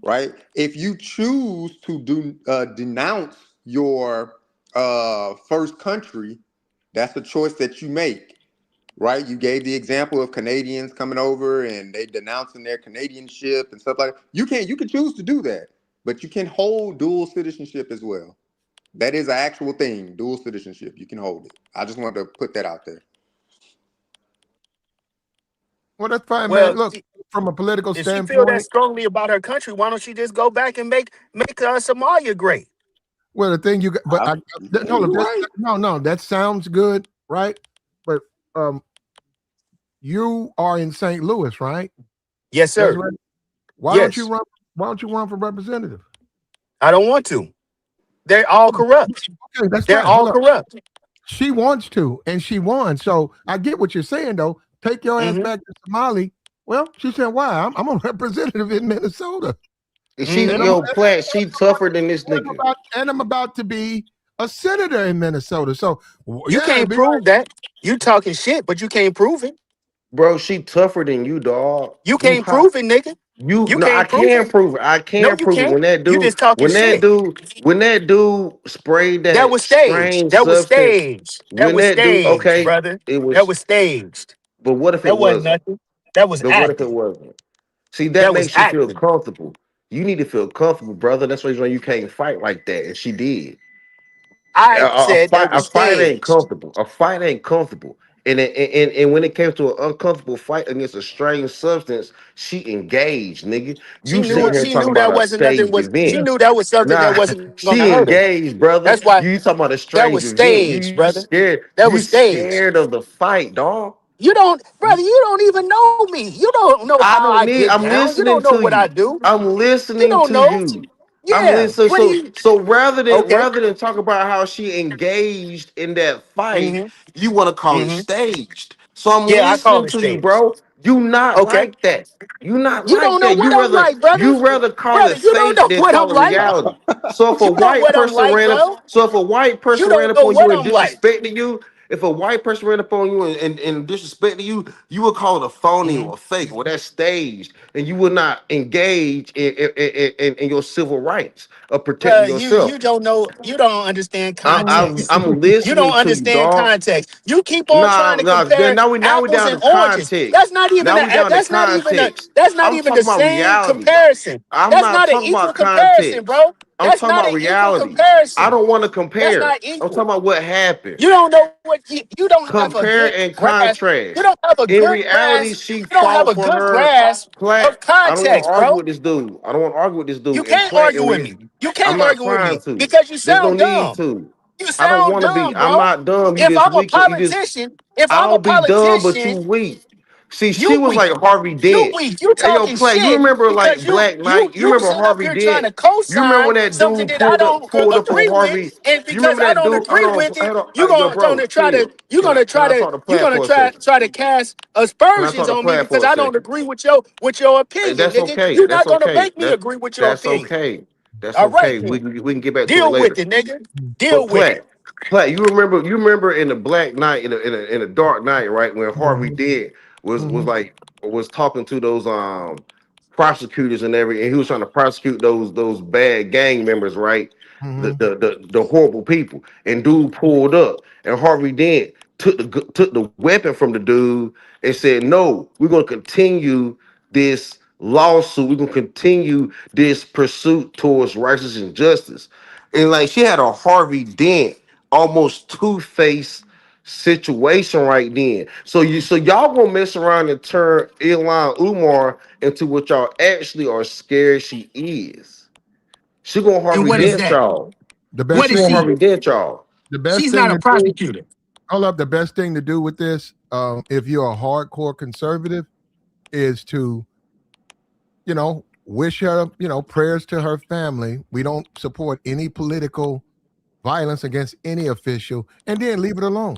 right? If you choose to denounce your first country, that's a choice that you make, right? You gave the example of Canadians coming over and they denouncing their Canadianship and stuff like that. You can choose to do that, but you can hold dual citizenship as well. That is an actual thing, dual citizenship. You can hold it. I just wanted to put that out there. well, that's fine, man. Well, Look, from a political if she feel that standpoint, strongly about her country, why don't she just go back and make Somalia great? well, the thing you got, but Yeah, hold on, you're right. no, that sounds good, right? But um, you are in St. Louis, right? Yes, That's sir. right. Why don't you Yes. run? Why don't you run for representative? I don't want to. They're all corrupt. Okay, that's They're fine. Hold all up. corrupt. She wants to, and she won. So I get what you're saying, though. Take your ass Hmm. back to Somali. Well, she said, "Why? I'm a representative in Minnesota, and Hmm. She tougher than this nigga. I'm about to be a senator in Minnesota. So You yeah, can't be like, prove that. You talking shit, but you can't prove it. Bro, she tougher than you, dog. You You can't hot. prove it, nigga. You You no, I can't prove it. can prove it. I No, can you prove it. can't. You just talking shit. When that dude sprayed That that was staged. strange That was substance, staged. That when was that dude, staged, okay, brother. it That was, was staged. but what if it That wasn't wasn't? nothing. That was But what if it acting. wasn't? See, that That was makes you feel acting. comfortable. You need to feel comfortable, brother. That's why you can't fight like that. And she did. I said that A was fight ain't staged. comfortable. A fight ain't comfortable. And when it came to an uncomfortable fight against a strange substance, she engaged, nigga. You sitting here She talking knew about that a wasn't nothing staged was she event. knew that was something that Nah, wasn't gonna she hurt her. engaged, brother. That's why You talking about a that strange was event. staged, You brother. scared. That You was staged. scared of the fight, dog. You don't, brother, you don't even know me. You don't know I how don't I need. get I'm down. You don't listening know to what I you. do. I'm You listening don't to know. you. I'm Yeah. listening. What do So you okay? rather than talk about how she engaged in that fight, Mm-hmm. you want to call it Mm-hmm. staged. So I'm Yeah, I call listening it to you, staged. bro. You not Okay. like that. You not You like don't know that. what I'm like, brother. You rather call Brother, it you don't staged know than what I'm call it like. reality. So if a You know white what I'm person like, ran up, bro. so if a white You person ran don't up know on you what and I'm like. disrespected you, if a white person ran up on you and disrespected you, you would call it a phony Mm-hmm. or a fake. Well, that's staged, and you would not engage in your civil rights of protecting Bruh, yourself. you don't understand context. I'm You don't listening to you, understand dog. context. You keep on trying Nah, to nah. compare Now we apples down and to oranges. context. Now we down to context. That's not I'm even talking the about same reality. comparison. I'm That's not not an talking equal about comparison, context. bro. I'm That's talking not about an equal reality. I comparison. don't want to That's compare. not I'm talking equal. about what happened. You don't know what you don't have a Compare good and grasp. You contrast. don't have a In good reality, grasp. she You don't have fought a for good her grasp of Platt. I don't want to context, argue bro. with this dude. I don't want to argue with this You dude. And can't Platt, argue and with me. You I'm can't not argue with trying me to. because you There's no sound need dumb. to. You I don't sound want to be. dumb, I'm bro. not dumb. You If just I'm a weak. You just. politician, if I'm a I'll be dumb, but you politician, weak. See, she you was weak. like Harvey You Dent. weak. You Hey, yo, talking Platt, you shit remember because like you Black you Knight? You you remember sit up Harvey here trying Dent? to You remember co-sign when that something dude that I don't pulled up on agree with, Harvey? and You because remember I that don't dude? Hold agree on, with it, hold on. you're Yo, bro, gonna try to chill. Can I talk to you're Platt gonna for a second? try to cast Can I talk aspersions to on me Platt because for a I don't second? agree with your opinion, That's nigga. okay. You're That's not gonna okay. make me agree with your That's opinion. okay. That's All right okay. We then. can get back to it Deal with later. it, nigga. But Deal with it. Platt, you remember in the Black Knight, in the Dark Knight, right? When Harvey Dent was talking to those prosecutors and he was trying to prosecute those bad gang members, right? The horrible people. And dude pulled up, and Harvey Dent took the weapon from the dude and said, "No, we're gonna continue this lawsuit. We're gonna continue this pursuit towards righteousness and justice." And like she had a Harvey Dent, almost Two-Face situation right then. So y'all gonna mess around and turn Ilhan Umar into what y'all actually are scared she is. She gonna And Harvey what is Dent that? y'all. The What best She is thing gonna to she? Harvey do, Dent y'all. the best She's thing not a to do, prosecutor. hold up, the best thing to do with this, if you're a hardcore conservative, is to, wish her, prayers to her family. We don't support any political violence against any official, and then leave it alone.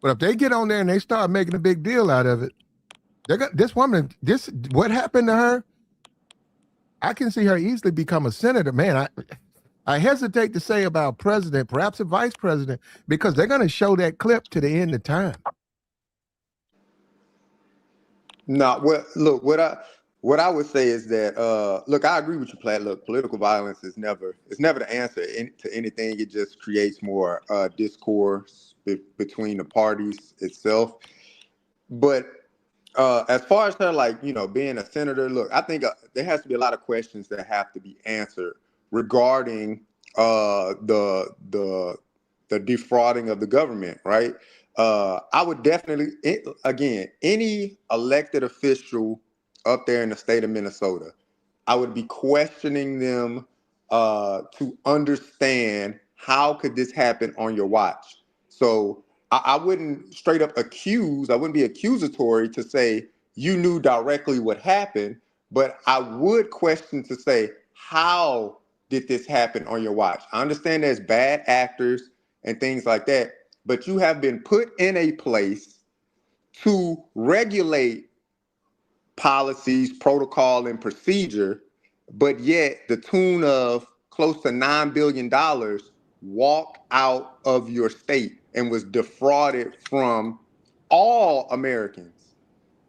But if they get on there and they start making a big deal out of it, they're gonna, this woman, what happened to her, I can see her easily become a senator. Man, I hesitate to say about president, perhaps a vice president, because they're going to show that clip to the end of time. No, well, look, what I would say is that look, I agree with you, Platt. Look, political violence is never the answer to anything. It just creates more discourse between the parties itself. But as far as her, like, being a senator, look, I think there has to be a lot of questions that have to be answered regarding the defrauding of the government, right? I would definitely, again, any elected official up there in the state of Minnesota, I would be questioning them to understand how could this happen on your watch. So I wouldn't straight up accuse, I wouldn't be accusatory to say you knew directly what happened, but I would question to say, how did this happen on your watch? I understand there's bad actors and things like that, but you have been put in a place to regulate policies, protocol, and procedure, but yet the tune of close to $9 billion walked out of your state and was defrauded from all Americans.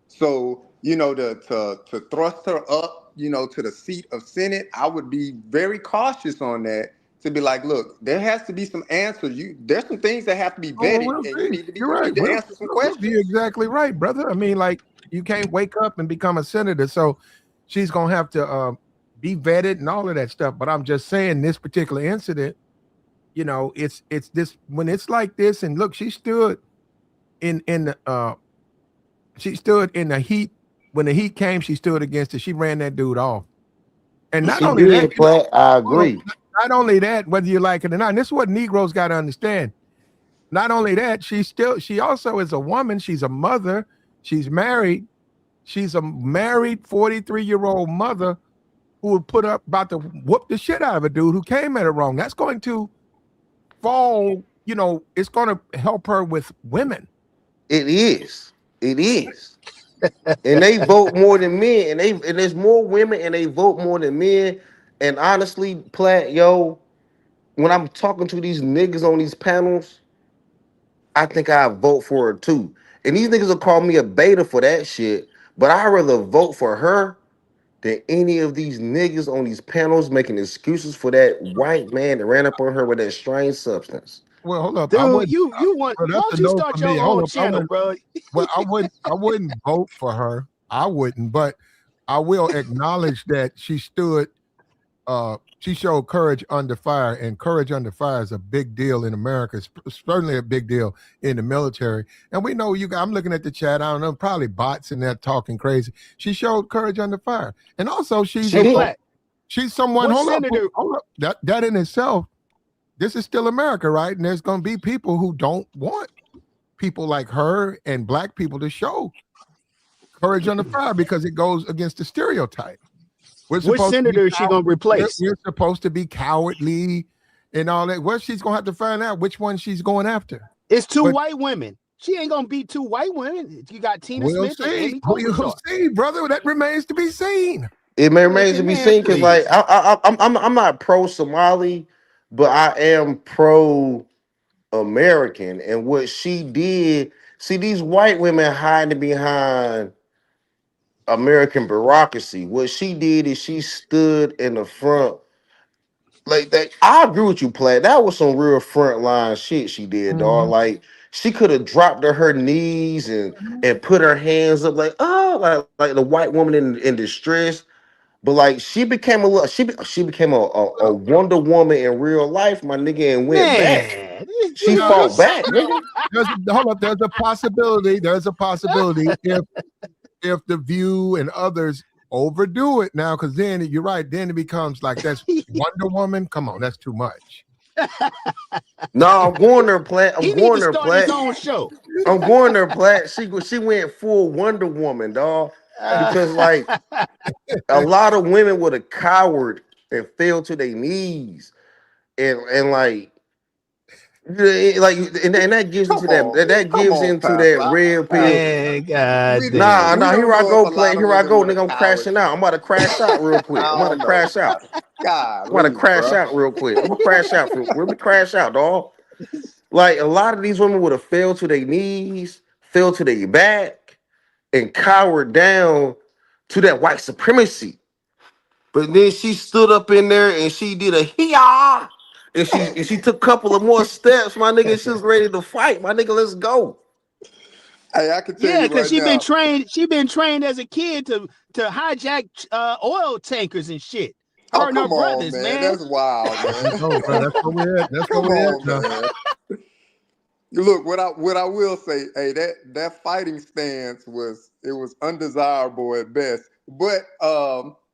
So, to thrust her up, to the seat of Senate, I would be very cautious on that, to be like, look, there has to be some answers. There's some things that have to be Oh, well, vetted, we'll and see. You're you right. need to answer some You're questions. exactly right, brother. I mean, like, you can't wake up and become a senator. So she's going to have to be vetted and all of that stuff. But I'm just saying, this particular incident, it's this, when it's like this, and look, in the she stood in the heat. When the heat came, she stood against it. She ran that dude off. And not She only that, did, Platt. I hold on, agree. not only that, whether you like it or not, and this is what Negroes got to understand. Not only that, she also is a woman. She's a mother. She's married. She's a married 43-year-old mother who would put up about to whoop the shit out of a dude who came at her wrong. That's going to fall, it's going to help her with women. It is. It is. And they vote more than men, and there's more women, and they vote more than men. And honestly, Platt, yo, when I'm talking to these niggas on these panels, I think I vote for her too. And these niggas will call me a beta for that shit, but I'd rather vote for her than any of these niggas on these panels making excuses for that white man that ran up on her with that strange substance. Well, hold up. I Dude, would. you want? Well, Why that's don't a you no start for your me. Hold own up. I channel, wouldn't. bro? Well, I wouldn't vote for her. I wouldn't, but I will acknowledge that she she showed courage under fire, and courage under fire is a big deal in America. It's certainly a big deal in the military. And we know you. I'm looking at the chat. I don't know, probably bots in there talking crazy. She showed courage under fire, and also she's She did. someone. What Hold senator? up, hold up. That in itself, this is still America, right? And there's going to be people who don't want people like her and black people to show courage under fire because it goes against the stereotype. Which senator is she gonna replace? We're supposed to be cowardly and all that. Well, she's gonna have to find out which one she's going after. It's two white women. She ain't gonna beat two white women. You got Tina Smith and Amy Klobuchar. We'll see, brother. That remains to be seen. It remains to be seen because, like, I'm not pro Somali, but I am pro American. And what she did, see, these white women hiding behind American bureaucracy. What she did is she stood in the front. Like that, I agree with you, Platt. That was some real frontline shit she did, dog. Like she could have dropped to her knees and put her hands up, like like the white woman in distress. But like she became a little, she became a Wonder Woman in real life, my nigga, and went back. She fought back, nigga. Hold up, there's a possibility. There's a possibility if the View and others overdo it now, because then you're right, then it becomes like that's Wonder Woman. Come on, that's too much. No, I'm going there, Platt. I'm going there, Platt. His Platt. own show. I'm going there, Platt. She went full Wonder Woman, dog. Because like a lot of women would have cowered and fell to their knees, and like and that gives into that gives into that red pill. Nah, here I go, Play. Here I go, nigga. I'm crashing out. I'm about to crash out real quick. I'm about to crash out. I'm about to crash out real quick. I'm gonna crash out. We're gonna crash out, dog. Like a lot of these women would have fell to their knees, fell to their back, and cowered down to that white supremacy. But then she stood up in there and she did a hee-ah. And she took a couple of more steps, my nigga. She was ready to fight, my nigga. Let's go. Hey, I can tell you because right now. She been trained as a kid to hijack oil tankers and shit. Oh, come on, man. That's wild, man. That's what we're at. That's what we're at, man. Look, what I will say, hey, that fighting stance was undesirable at best. But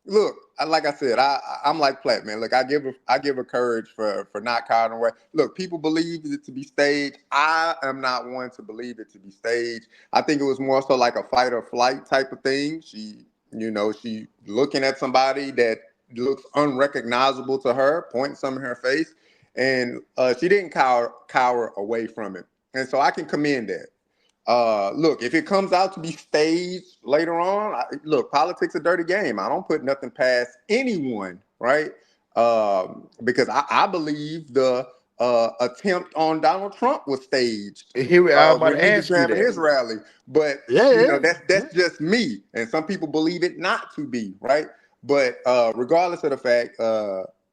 look, like I said, I'm like Platt, man. Look, I give her courage for not cowering away. Look, people believe it to be staged. I am not one to believe it to be staged. I think it was more so like a fight or flight type of thing. She looking at somebody that looks unrecognizable to her, pointing something in her face, and she didn't cower away from it. And so I can commend that. Look, if it comes out to be staged later on, look, politics a dirty game. I don't put nothing past anyone, right? Because I believe the attempt on Donald Trump was staged. Here we are about to ask you that. His rally, but that's just me, and some people believe it not to be, right? But regardless of the fact,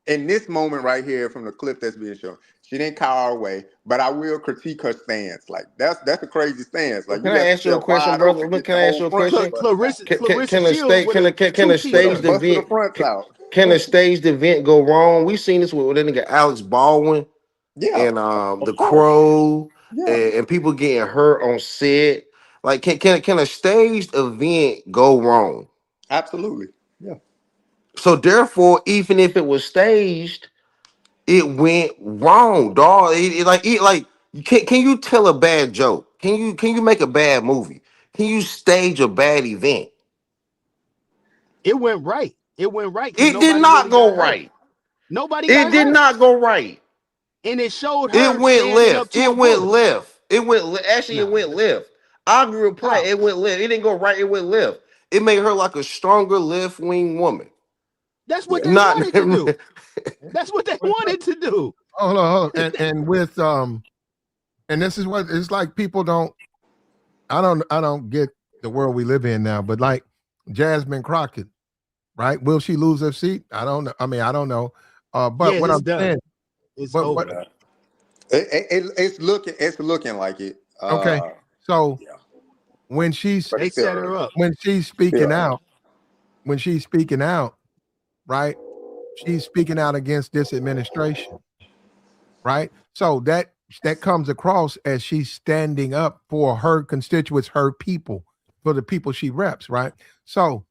in this moment right here from the clip that's being shown, she didn't cower away, but I will critique her stance. Like that's a crazy stance. Like, can I ask you a question, brother? Can I ask you a question? Can a staged event go wrong? We've seen this with that nigga Alex Baldwin, and the Crow, and people getting hurt on set. Like, can a staged event go wrong? Absolutely, yeah. So therefore, even if it was staged, it went wrong, dog. Can you tell a bad joke? Can you make a bad movie? Can you stage a bad event? It went right. It went right. It did not go right. Nobody. It did not go right. And it showed her. It went left. It went left. It went. Actually, it went left. I agree with Platt. It went left. It didn't go right. It went left. It made her like a stronger left wing woman. That's what they wanted to do. That's what they wanted to do. Hold on. And with and this is what it's like. People don't. I don't get the world we live in now. But like Jasmine Crockett, right? Will she lose her seat? I don't know. I mean, I don't know. But what I'm saying, it's over. It's looking like it. Okay. So when she's they set her up. When she's speaking out, right? she's speaking out against this administration, right? So that comes across as she's standing up for her constituents, her people, for the people she reps, right? So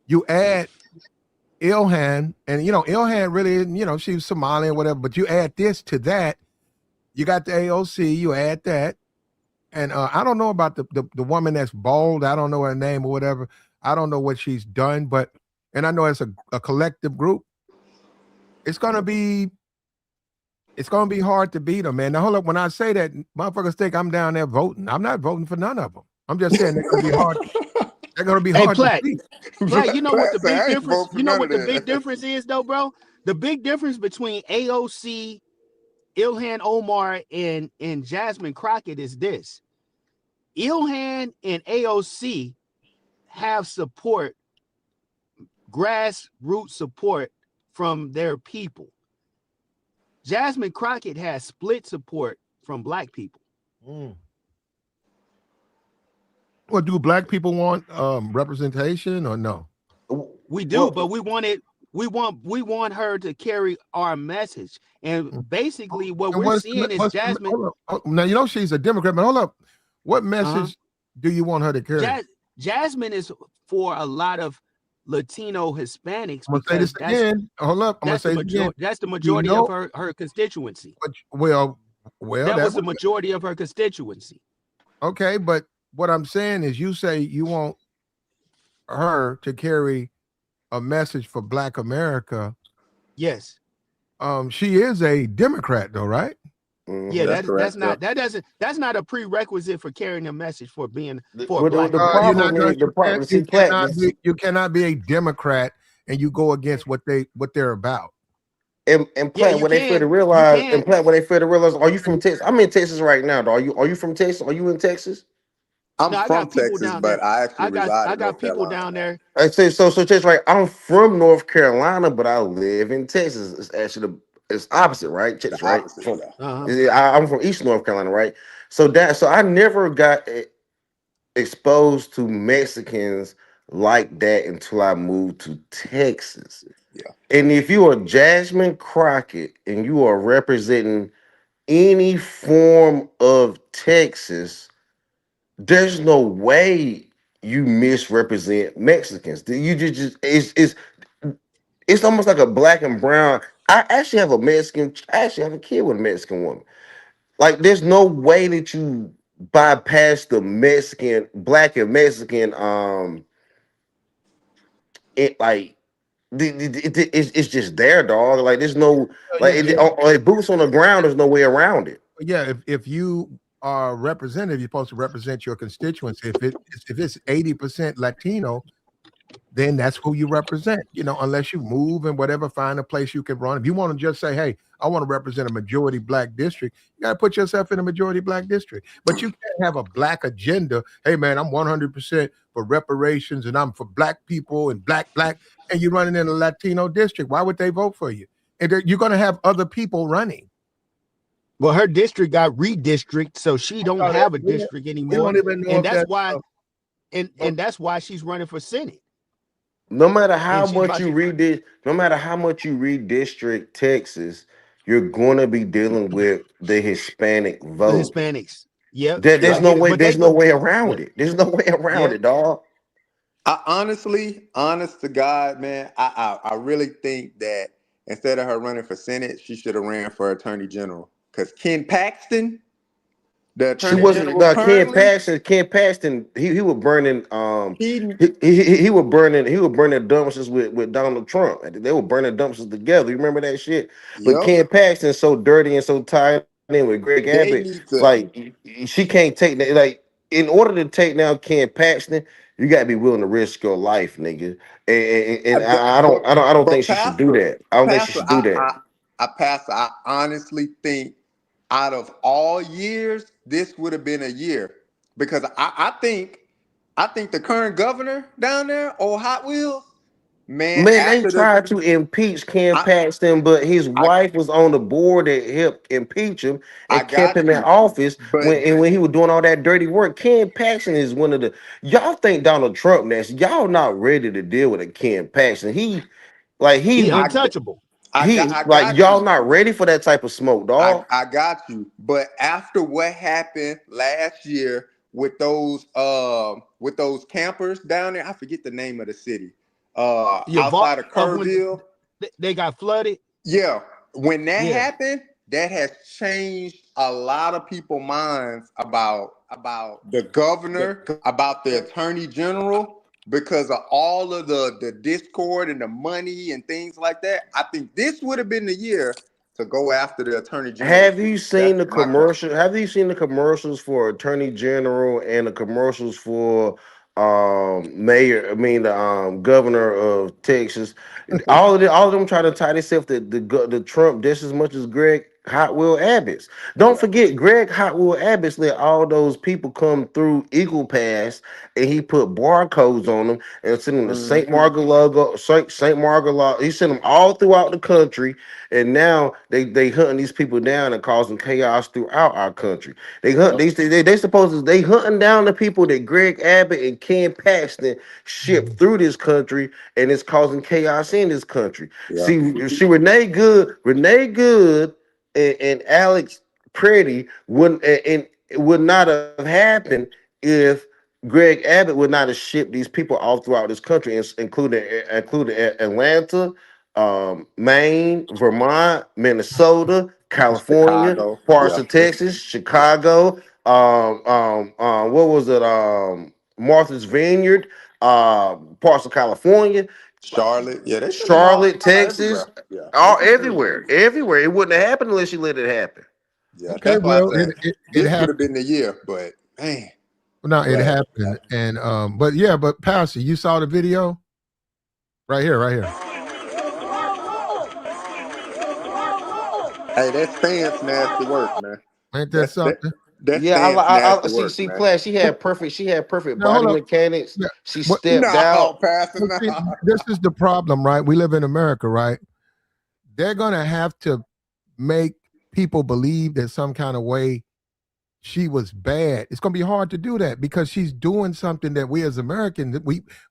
you add Ilhan, and Ilhan really, she was Somali or whatever, but you add this to that, you got the AOC, you add that, and I don't know about the woman that's bald, I don't know her name or whatever, I don't know what she's done, and I know it's a collective group. It's gonna be hard to beat them, man. Now hold up, when I say that, motherfuckers think I'm down there voting. I'm not voting for none of them. I'm just saying they're gonna be hard. They're gonna be Hey, hard to beat. Platt, you know what the Platt said, "I big ain't difference? vote for You know none what of the that." big difference is, though, bro? The big difference between AOC, Ilhan Omar, and Jasmine Crockett is this: Ilhan and AOC have support, grassroots support from their people. Jasmine Crockett has split support from black people. Well, do black people want representation or no? We do, but we want her to carry our message. And basically what we're seeing is Jasmine. Now she's a Democrat, but hold up. What message do you want her to carry? Jasmine is for a lot of Latino Hispanics. I'm gonna say this again. Hold up. I'm gonna say this again. That's the majority of her constituency. Well, that was the majority of her constituency. Okay, but what I'm saying is, you say you want her to carry a message for Black America. Yes. She is a Democrat, though, right? Yeah, that's not a prerequisite for carrying a message for being for the problem is you cannot be a Democrat and you go against what they're about. And Platt, when they fail to realize, are you from Texas? I'm in Texas right now. Though. Are you from Texas? Are you in Texas? I'm from Texas, but I actually reside in North people Carolina. down there. I say so Texas, right? I'm from North Carolina, but I live in Texas. It's actually it's opposite, right? Texas, right? I'm from East North Carolina, right? So I never got exposed to Mexicans like that until I moved to Texas. Yeah. And if you are Jasmine Crockett and you are representing any form of Texas, there's no way you misrepresent Mexicans. You just it's almost like a black and brown. I actually have a kid with a Mexican woman. Like, there's no way that you bypass the Mexican, black and Mexican, it's just there, dog. Like, there's no boots on the ground. There's no way around it. Yeah, if you are representative, you're supposed to represent your constituents. If it's 80% Latino, then that's who you represent. Unless you move and whatever, find a place you can run. If you want to just say, "Hey, I want to represent a majority Black district," you got to put yourself in a majority Black district. But you can't have a Black agenda. Hey, man, I'm 100% for reparations and I'm for Black people and black, and you're running in a Latino district. Why would they vote for you? And you're going to have other people running. Well, her district got redistricted, so she don't have a district anymore. We don't even know, and that's why, and that's why she's running for Senate. No matter how much you redistrict Texas, you're going to be dealing with the Hispanic vote. The Hispanics, yeah. There's no way around it. There's no way around it, dog. Honest to God, man, I really think that instead of her running for Senate, she should have ran for Attorney General. Because Ken Paxton, the Attorney General, Ken Paxton, he was burning he was burning dumpsters with Donald Trump. They were burning dumpsters together. You remember that shit? But Ken Paxton's so dirty and so tied in with Greg Abbott, like, she can't take that. Like, in order to take down Ken Paxton, you gotta be willing to risk your life, nigga. And I don't think she should do that. I don't think she should do that. I honestly think out of all years, this would have been a year, because I think the current governor down there, old Hot Wheels, man, they tried to impeach Ken Paxton, but his wife was on the board that helped impeach him and kept him in office when he was doing all that dirty work. Ken Paxton is one of the, y'all think Donald Trump next. Y'all not ready to deal with a Ken Paxton. Like He he untouchable. I like got y'all you. not ready for that type of smoke, dog. I got you. But after what happened last year with those campers down there, I forget the name of the city. Outside of When Kerrville. they got flooded. Yeah. When that Yeah. happened, that has changed a lot of people's minds about the governor, about the attorney general, because of all of the discord and the money and things like that. I think this would have been the year to go after the attorney general. Have you That's seen the my question. commercial? Have you seen the commercials for Attorney General and the commercials for mayor? I mean the governor of Texas. All of them try to tie themselves to the Trump just as much as Greg Hot Wheel Abbott's. Don't Yeah. forget, Greg Hot Wheel Abbott's let all those people come through Eagle Pass, and he put barcodes on them and sent them to St. Mhm. Margaret, St. Margaret. He sent them all throughout the country, and now they hunting these people down and causing chaos throughout our country. They hunt Yep. they supposed to they hunting down the people that Greg Abbott and Ken Paxton shipped through this country, and it's causing chaos in this country. Yeah. See Renee Good and Alex Pretti wouldn't and it would not have happened if Greg Abbott would not have shipped these people all throughout this country, including Atlanta, Maine, Vermont, Minnesota, California, Chicago. parts Yeah. of Texas, Chicago. What was it? Martha's Vineyard, parts of California, Charlotte. Yeah, they sent them Charlotte, all Texas, everywhere. Yeah. They all sent everywhere. everywhere. It wouldn't have happened unless you let it happen. Yeah. Okay, That's why I well, said it this would happened. have been the year, but man, No, I'm it glad. happened, and but yeah, but Pastor, you saw the video right here, right here. Hey, that stance nasty work, man. Ain't that That's something? that Yeah, stance I nasty see. work, See, man. Platt. She had perfect Now body hold up. mechanics. Yeah, She what? stepped No, out. Pastor, Well, no. see, this is the problem, right? We live in America, right? They're gonna have to make people believe that some kind of way she was bad. It's gonna be hard to do that because she's doing something that we as Americans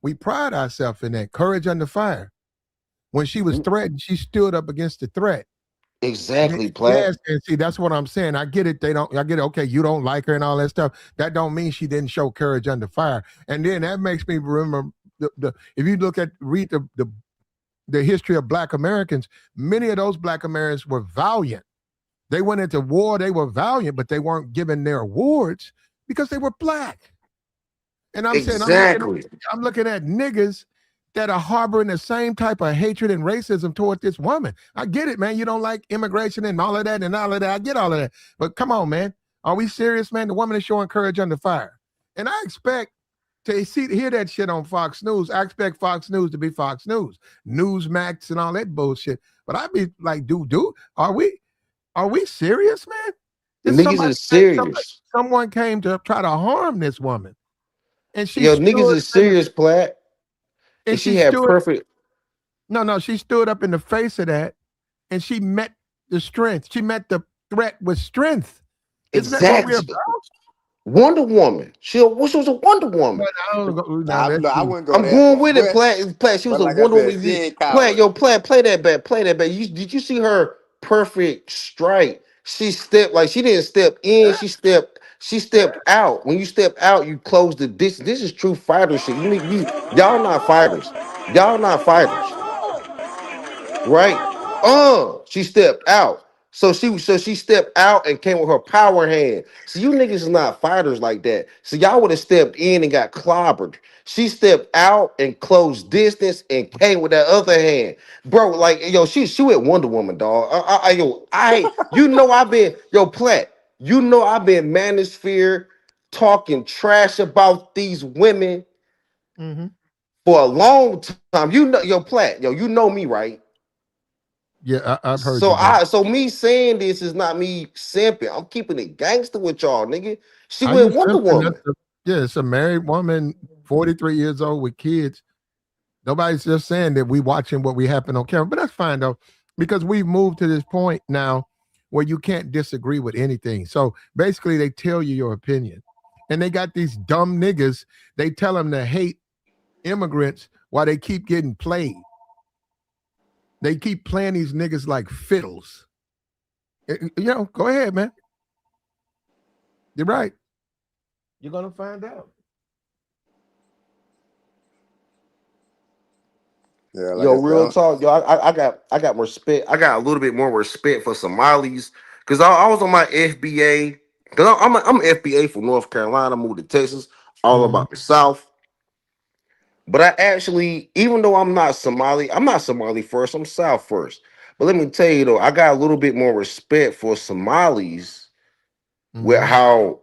we pride ourselves in, that courage under fire. When she was threatened, she stood up against the threat. Exactly, Platt. Yes, and see, that's what I'm saying. I get it. I get it. Okay, you don't like her and all that stuff. That don't mean she didn't show courage under fire. And then that makes me remember the if you read the history of Black Americans, many of those Black Americans were valiant. They went into war. They were valiant, but they weren't given their awards because they were Black. And I'm saying, Exactly. I'm looking at niggas that are harboring the same type of hatred and racism toward this woman. I get it, man. You don't like immigration and all of that and all of that. I get all of that. But come on, man. Are we serious, man? The woman is showing courage under fire. And I expect to hear that shit on Fox News. I expect Fox News to be Fox News, Newsmax and all that bullshit. But I'd be like, dude, are we serious, man? Niggas is serious. Someone came to try to harm this woman. And she Yo, niggas stood is serious, Platt. and And she she had stood perfect. no, she stood up in the face of that and she met the strength. She met the threat with strength. Isn't that what we're Exactly. about? Wonder Woman. She was a Wonder Woman. But I don't go, Nah, that's I true. wouldn't go I'm that going far. with it, Platt. Platt. She was But a like I Wonder said, Woman. she ain't Platt, coward. play that back. Play that back. Did you see her perfect strike? She stepped like she didn't step in. She stepped out. When you step out, you close the distance. This is true fighter shit. Y'all not fighters. Y'all not fighters, right? She stepped out. So she stepped out and came with her power hand. So you niggas is not fighters like that. So y'all would have stepped in and got clobbered. She stepped out and closed distance and came with that other hand, bro. Like yo, she went Wonder Woman, dog. I've been Platt. I've been manosphere talking trash about these women Mm-hmm. for a long time. Platt. You know me, right? Yeah, I've heard So you, brother. me saying this is not me simping. I'm keeping it gangster with y'all, nigga. She Are you went Wonder something? Woman. Yeah, it's a married woman, 43 years old with kids. Nobody's just saying that we watching what we happen on camera, but that's fine though, because we've moved to this point now where you can't disagree with anything. So basically, they tell you your opinion, and they got these dumb niggas. They tell them to hate immigrants while they keep getting played. They keep playing these niggas like fiddles. Go ahead, man. You're right. You're gonna find out. Yeah, like Yo, I real said, talk, yo. I got respect. I got a little bit more respect for Somalis because I was on my FBA. Because I'm FBA for North Carolina, moved to Texas, all Mhm. about the South. But I actually, even though I'm not Somali first. I'm South first. But let me tell you though, I got a little bit more respect for Somalis with Mhm. how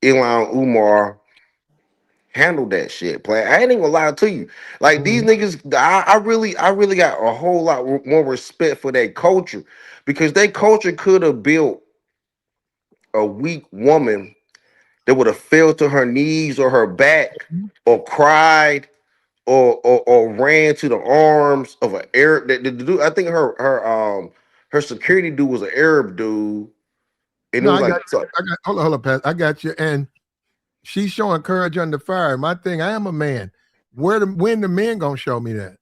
Ilhan Umar handled that shit. Play. I ain't even gonna lie to you. Like these Mhm. niggas, I really got a whole lot more respect for their culture because their culture could have built a weak woman that would have fell to her knees or her back or cried or ran to the arms of an Arab. The dude, I think her security dude was an Arab dude, and it No, was I like got you. I got hold on, Pat. I got you. And she's showing courage under fire. My thing, I am a man. When the men gonna show me that?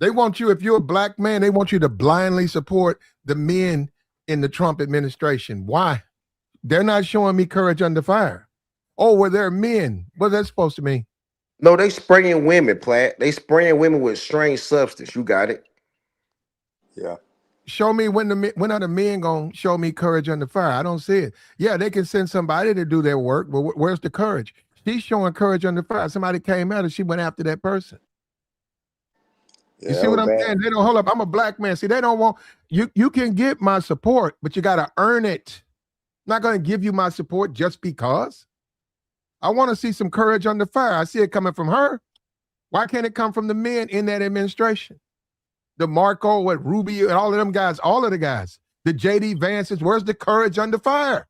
They want you, if you're a black man, they want you to blindly support the men in the Trump administration. Why? They're not showing me courage under fire. Oh, well, they're men. What's that supposed to mean? no, they spraying women, Platt. They spraying women with strange substance. You got it. yeah, Show me when are the men gonna show me courage under fire? I don't see it. Yeah, they can send somebody to do their work, but where's the courage? She's showing courage under fire. Somebody came out and she went after that person. You yeah, see that what was I'm bad. saying? They don't hold up. I'm a black man. See, they don't want you. You can get my support, but you gotta earn it. I'm not gonna give you my support just because. I want to see some courage under fire. I see it coming from her. Why can't it come from the men in that administration? The Marco, what Rubio, and all of them guys, all of the guys, the JD Vances. Where's the courage under fire?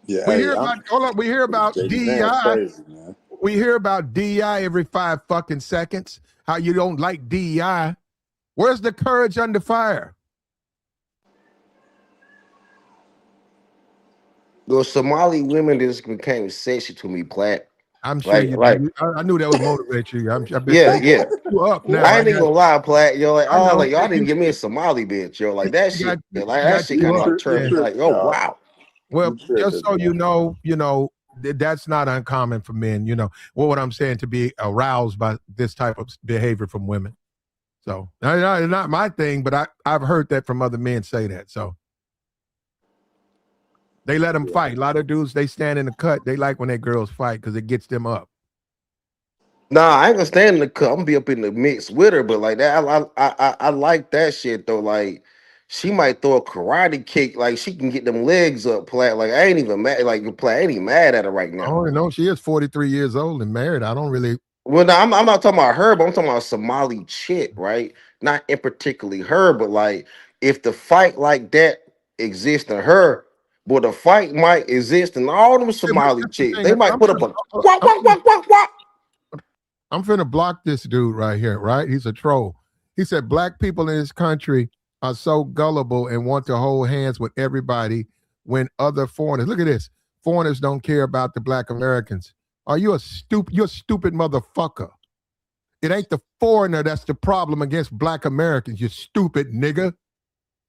Yeah, We hey, hear about hold up. We hear about JD Vance DEI. crazy, man. We hear about DEI every 5 fucking seconds. How you don't like DEI? Where's the courage under fire? Those Somali women just became sexy to me, Platt. I'm sure Like, you like, do. I knew that would motivate you. I bet yeah, they yeah. you up now. I I ain't even got. gonna lie, Platt. Yo, like, I oh, know like y'all they didn't give me a Somali bitch, yo. Like that got shit, like got that shit you kind of up. like You turned Yeah. me like, tripping, oh dog. wow. Well, You just tripping, so man. that's not uncommon for men. What I'm saying, to be aroused by this type of behavior from women. So it's not my thing, but I've heard that from other men say that. So they let them Yeah, fight. A lot of dudes, they stand in the cut. They like when their girls fight because it gets them up. Nah, I ain't gonna stand in the cup. I'm gonna be up in the mix with her, but like that, I like that shit though. Like she might throw a karate kick, like she can get them legs up, Platt. Like I ain't even mad, like Platt, I ain't even mad at her right I now. only know she is 43 years old and married. I don't really. Well, no, I'm not talking about her, but I'm talking about Somali chick, right? Not in particularly her, but like if the fight like that exists in her, but the fight might exist in all them Yeah, but Somali that's the chicks. thing. They might I'm put up a finna, wah, wah, wah, wah, wah. I'm finna block this dude right here, right? He's a troll. He said black people in this country are so gullible and want to hold hands with everybody when other foreigners, look at this, foreigners don't care about the black Americans. Are you you're a stupid motherfucker. It ain't the foreigner that's the problem against black Americans, you stupid nigga.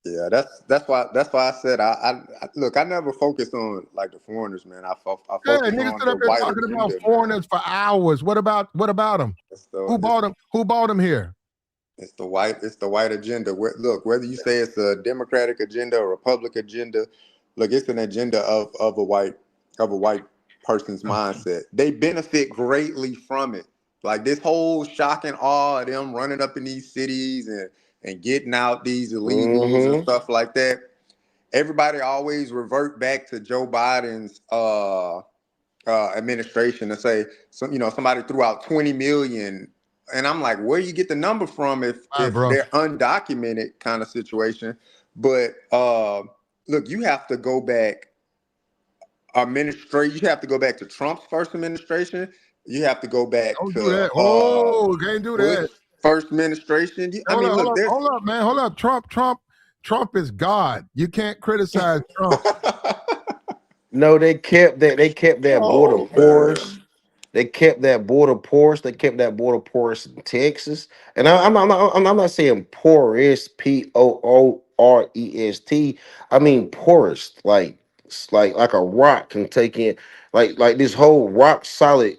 yeah. That's why I said I look. I never focused on like the foreigners, man. I Yeah, focused niggas on sit the up there white talking about agenda, man. foreigners for hours. What about them? It's the it's Who bought them here? it's the white agenda. Look, whether you say it's a Democratic agenda or Republican agenda, look, it's an agenda of a white person's mindset. They benefit greatly from it. Like this whole shock and awe of them running up in these cities and getting out these illegals and Mm-hmm. stuff like that. Everybody always revert back to Joe Biden's administration and say somebody threw out 20 million, and I'm like, where you get the number from Bye, if bro. they're undocumented kind of situation. But look, you have to go back administration. You have to go back to Trump's first administration. You have to go back Don't do to that. Oh, can't do Bush that. first administration. I Hold mean, up, hold look, up, there's hold up, man. Hold up. Trump is God. You can't criticize Trump. No, they kept that border oh man. porous. They kept that border porous. They kept that border porous in Texas. And I'm not saying porous, POOREST. I mean porous, like like a rock can take in, like this whole rock solid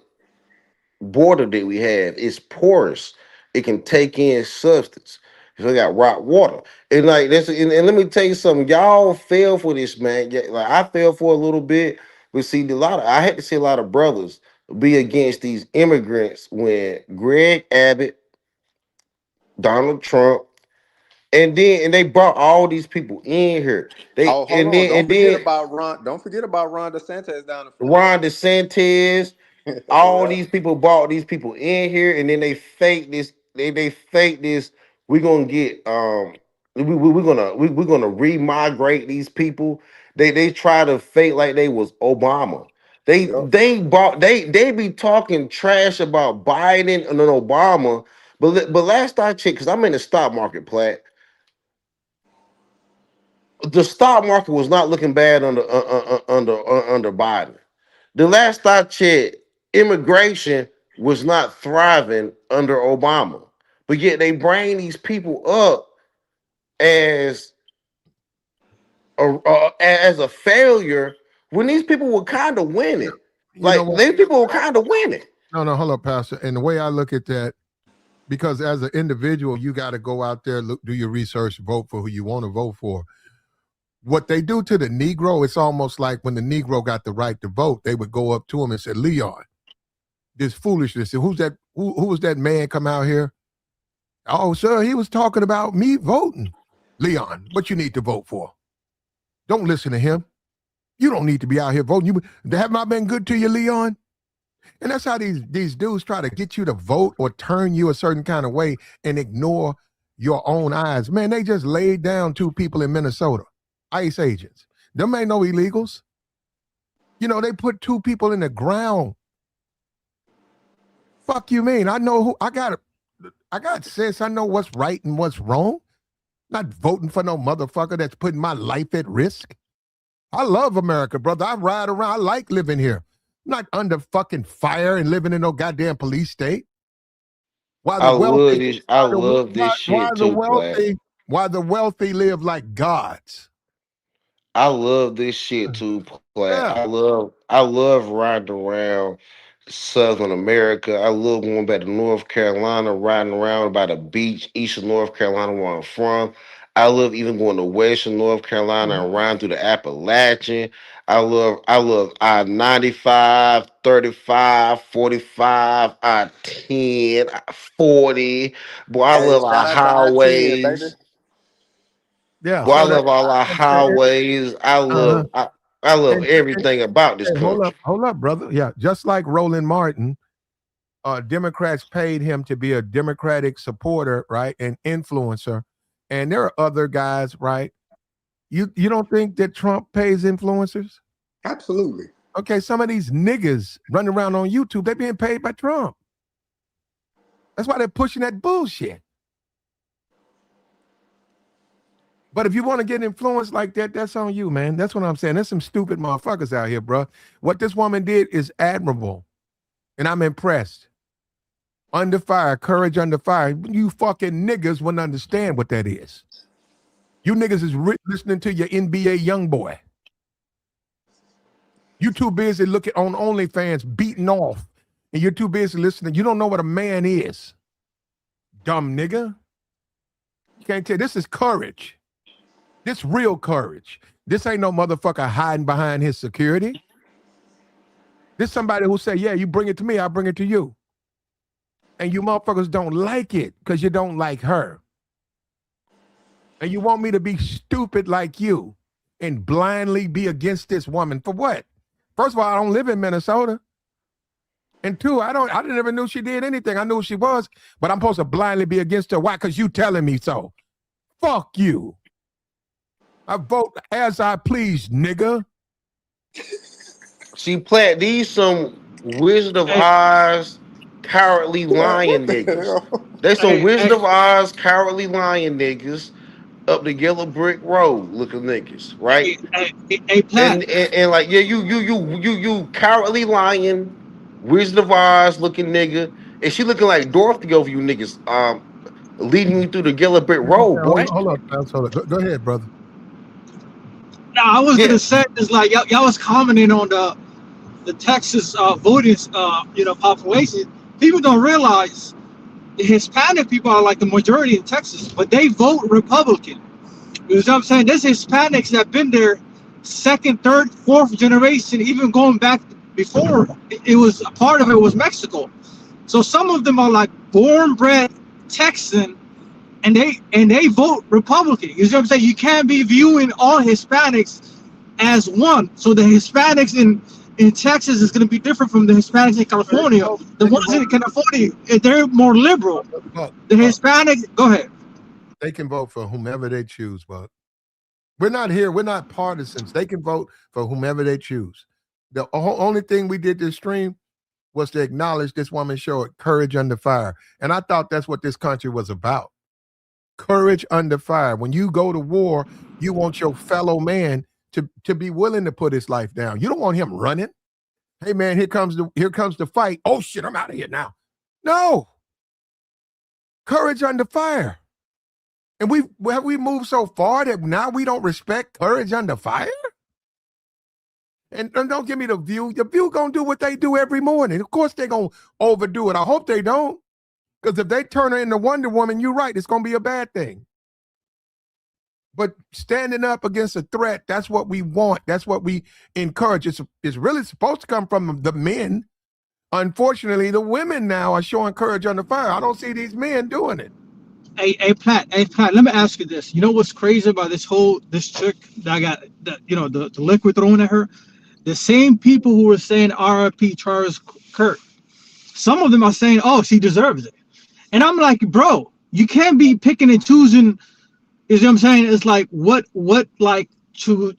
border that we have is porous. It can take in substance. So we got rock water. And like this, and let me tell you something. Y'all fell for this, man. Yeah, like I fell for a little bit, but see, I had to see a lot of brothers be against these immigrants when Greg Abbott, Donald Trump, and they brought all these people in here. They Oh, hold on. and then Don't forget about Ron DeSantis down in Florida. Ron DeSantis, all Yeah. these people brought these people in here, and then they fake this. They fake this. We're gonna get we're gonna remigrate these people. They try to fake like they was Obama. Yep. They be talking trash about Biden and then Obama. But last I checked, because I'm in the stock market, Plat, the stock market was not looking bad under Biden. The last I checked, immigration was not thriving under Obama, but yet they bring these people up as as a failure when these people were kind of winning. You know Like what? these people were kind of winning. No, hold up, Pastor. And the way I look at that, because as an individual, you got to go out there, look, do your research, vote for who you want to vote for. What they do to the Negro, it's almost like when the Negro got the right to vote, they would go up to him and say, Leon, this foolishness. And who's that? Who was that man come out here? Oh, sir, he was talking about me voting. Leon, what you need to vote for? Don't listen to him. You don't need to be out here voting. You have not been good to you, Leon. And that's how these dudes try to get you to vote or turn you a certain kind of way and ignore your own eyes. Man, they just laid down 2 people in Minnesota, ICE agents. Them ain't no illegals. You know, they put 2 people in the ground. Fuck you mean? I know who I got sense. I know what's right and what's wrong. Not voting for no motherfucker that's putting my life at risk. I love America, brother. I ride around. I like living here. I'm not under fucking fire and living in no goddamn police state. While the wealthy, I love this shit too, Plat. why the wealthy live like gods. I love this shit too, Plat. Yeah. I love riding around Southern America. I love going back to North Carolina, riding around by the beach, eastern North Carolina, where I'm from. I love even going to western North Carolina and riding through the Appalachian. I love I 95, 35, 45, I 10, I 40. Boy, I Hey, love shout our out to I-10, baby. highways. Yeah. Boy, I So that love all our highways. uh, I love and everything about this hey, country. hold up, brother. Yeah, just like Roland Martin, Democrats paid him to be a Democratic supporter, right, and influencer. And there are other guys, right? You don't think that Trump pays influencers? Absolutely. Okay, some of these niggas running around on YouTube, they're being paid by Trump. That's why they're pushing that bullshit. But if you want to get influenced like that, that's on you, man. That's what I'm saying. There's some stupid motherfuckers out here, bro. What this woman did is admirable, and I'm impressed. Under fire, courage under fire. You fucking niggas wouldn't understand what that is. You niggas is listening to your NBA young boy. You too busy looking on OnlyFans beating off, and you're too busy listening. You don't know what a man is. Dumb nigga. You can't tell. This is courage. This real courage. This ain't no motherfucker hiding behind his security. This somebody who say, yeah, you bring it to me, I bring it to you. And you motherfuckers don't like it because you don't like her. And you want me to be stupid like you and blindly be against this woman for what? First of all, I don't live in Minnesota. And 2, I didn't ever knew she did anything. I knew who she was, but I'm supposed to blindly be against her. Why? Because you telling me so. Fuck you. I vote as I please, nigga. See, Plat, these some Wizard of Oz cowardly What lion the niggas. hell? They some Wizard of Oz cowardly lion niggas up the yellow brick road looking niggas, right? Hey, Pat. And like, yeah, you cowardly lion. Wizard of Oz looking nigga, and she looking like Dorothy over you niggas. Leading you through the yellow brick road, boy. Hold up, Travis, hold up. Go ahead, brother. Now I was Yeah, gonna say is like y'all was commenting on the Texas voting population. People don't realize the Hispanic people are like the majority in Texas, but they vote Republican. You know what I'm saying? There's Hispanics that have been there second, third, fourth generation, even going back before it was a part of it was Mexico. So some of them are like born bred Texan and they vote Republican. You know what I'm saying? You can't be viewing all Hispanics as one. So the Hispanics in Texas is going to be different from the Hispanics in California. The ones in California, they're more liberal. The Hispanics, go ahead. They can vote for whomever they choose, but we're not here. We're not partisans. They can vote for whomever they choose. The only thing we did this stream was to acknowledge this woman showed courage under fire. And I thought that's what this country was about. Courage under fire. When you go to war, you want your fellow man to be willing to put his life down. You don't want him running. Hey man, here comes the fight. Oh shit, I'm out of here now. No. Courage under fire. And we moved so far that now we don't respect courage under fire? And don't give me the View. The View gonna do what they do every morning. Of course they're gonna overdo it. I hope they don't. Because if they turn her into Wonder Woman, you're right, it's gonna be a bad thing. But standing up against a threat, that's what we want. That's what we encourage. It's really supposed to come from the men. Unfortunately, the women now are showing courage under fire. I don't see these men doing it. Hey, Platt, let me ask you this. You know what's crazy about this chick that I got, the liquid thrown at her? The same people who were saying RIP Charles Kirk, some of them are saying, oh, she deserves it. And I'm like, bro, you can't be picking and choosing. You know what I'm saying? It's like what like to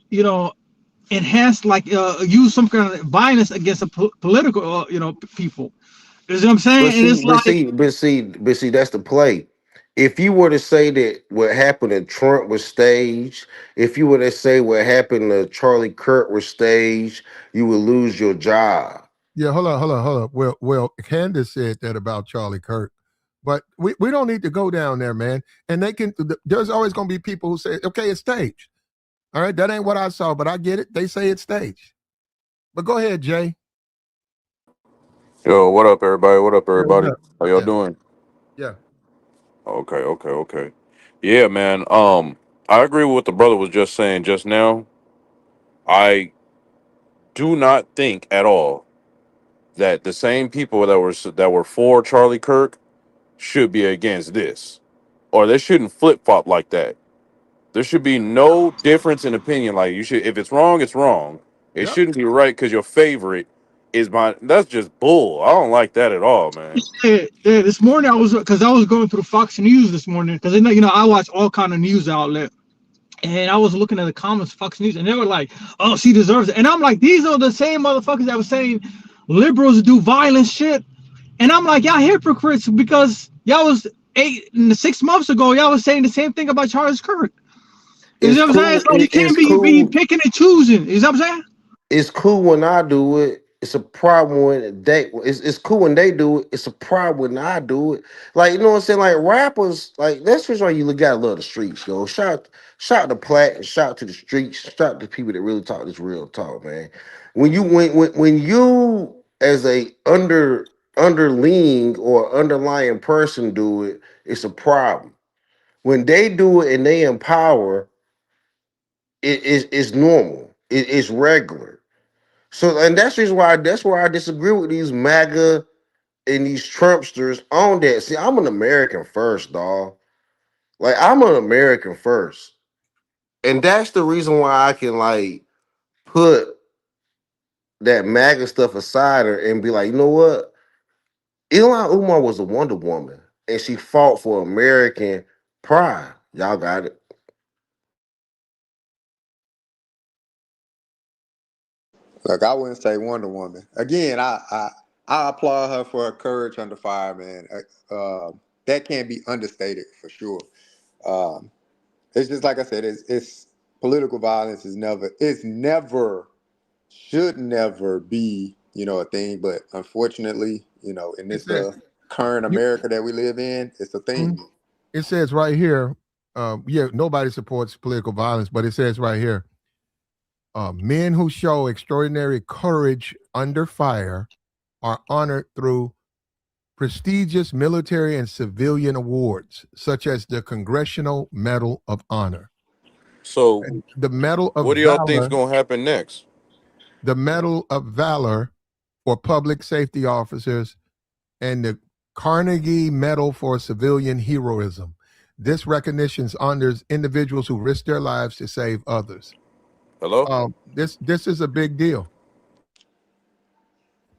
enhance use some kind of violence against a political people. You know what I'm but saying? And see, it's but like, see, but see, but see, that's the play. If you were to say that what happened to Trump was staged, if you were to say what happened to Charlie Kirk was staged, you would lose your job. Yeah, hold on. Well, Candace said that about Charlie Kirk. But we don't need to go down there, man. And there's always going to be people who say, okay, it's staged. All right, that ain't what I saw, but I get it. They say it's staged. But go ahead, Jay. Yo, what up, everybody? What up, Yeah, what's everybody? up? How y'all Yeah, doing? yeah. Okay. Yeah, man. I agree with what the brother was just saying just now. I do not think at all that the same people that were for Charlie Kirk should be against this, or they shouldn't flip flop like that. There should be no difference in opinion. Like you should, if it's wrong, it's wrong. It Yep. shouldn't be right because your favorite is my. That's just bull. I don't like that at all, man. this morning I was going through Fox News this morning because I watch all kind of news outlet. And I was looking at the comments, Fox News, and they were like, "Oh, she deserves it." And I'm like, "These are the same motherfuckers that were saying liberals do violent shit." And I'm like, "Y'all hypocrites because y'all was 6 months ago, y'all was saying the same thing about Charles Kirk." You It's know what I'm saying? cool. It's like you It's can't be cool. picking and choosing. You know what I'm saying? It's cool when I do it. It's a problem when they. It's cool when they do it. It's a problem when I do it. Like you know what I'm saying. Like rappers, like that's just why you gotta love the streets, yo. Shout to Platt and shout to the streets. Shout to people that really talk this real talk, man. When you as a underling or underlying person do it, it's a problem. When they do it and they empower, it's normal. It's regular. So, and that's why I disagree with these MAGA and these Trumpsters on that. See, I'm an American first, dog. Like I'm an American first, and that's the reason why I can like put that MAGA stuff aside and be like, you know what? Ilhan Omar was a Wonder Woman, and she fought for American pride. Y'all got it. Look, I wouldn't say Wonder Woman. Again, I applaud her for her courage under fire, man. That can't be understated for sure. Um, it's just like I said, it's political violence is never, should never be a thing. But unfortunately, in It this says current you. America that we live in, it's a Mhm. thing. It says right here. Yeah, nobody supports political violence, but it says right here, men who show extraordinary courage under fire are honored through prestigious military and civilian awards, such as the Congressional Medal of Honor, So, and the Medal of what do y'all think's Valor, gonna happen next? the Medal of Valor for public safety officers, and the Carnegie Medal for Civilian Heroism. This recognition honors individuals who risk their lives to save others. Hello? This is a big deal.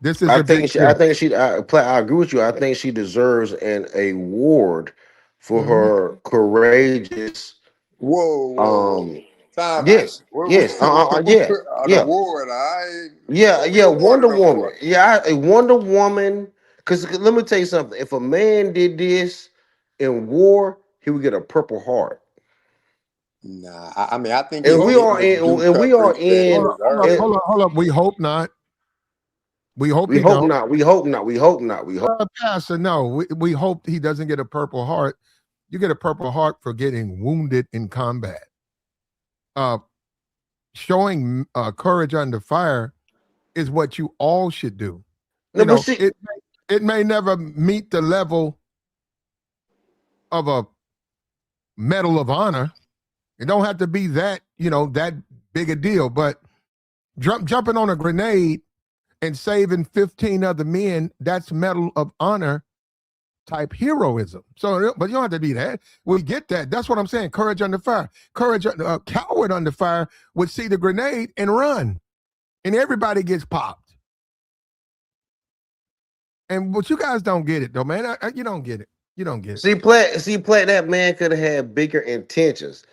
This is I a big think she. I deal. think she. I agree with you. I think she deserves an award for Mhm. her courageous. Whoa, whoa. Um. Time out. Yes. Yes. Yeah. An Yeah. award. I Yeah. what we Yeah. awarded Wonder her Woman. for? Yeah. A Wonder Woman. Because let me tell you something. If a man did this in war, he would get a Purple Heart. Nah, I mean, I think And it's we Hold, are getting the in. due And we are coverage that it in. deserves. hold up. We hope not. We hope We he hope don't. not. We hope not. We hope not. We hope. Pastor, no. We hope he doesn't get a Purple Heart. You get a Purple Heart for getting wounded in combat. Uh, Showing courage under fire is what you all should do. No, You but know, see. it may never meet the level of a Medal of Honor. It don't have to be that, that big a deal. But jumping on a grenade and saving 15 other men, that's Medal of Honor type heroism. So, but you don't have to be that. We get that. That's what I'm saying. Courage under fire. Courage, coward under fire would see the grenade and run, and everybody gets popped. And but you guys don't get it though, man. You don't get it. You don't get it. See, that man could have had bigger intentions.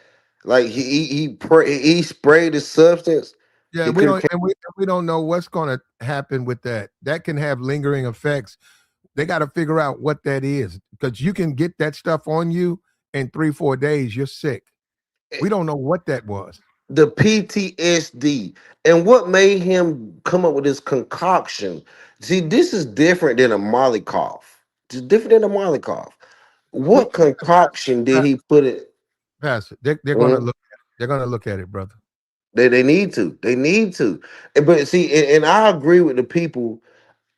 Like he sprayed the substance. Yeah, He we could have. don't, and we don't know what's going to happen with that. That can have lingering effects. They got to figure out what that is because you can get that stuff on you in 3-4 days. You're sick. We don't know what that was. The PTSD and what made him come up with this concoction. See, this is different than a Molly cough. It's different than a Molly cough. Well, What concoction did he put it? Pastor, they're going to Mhm. look. They're going to look at it, brother. They need to. They need to. But see, and I agree with the people.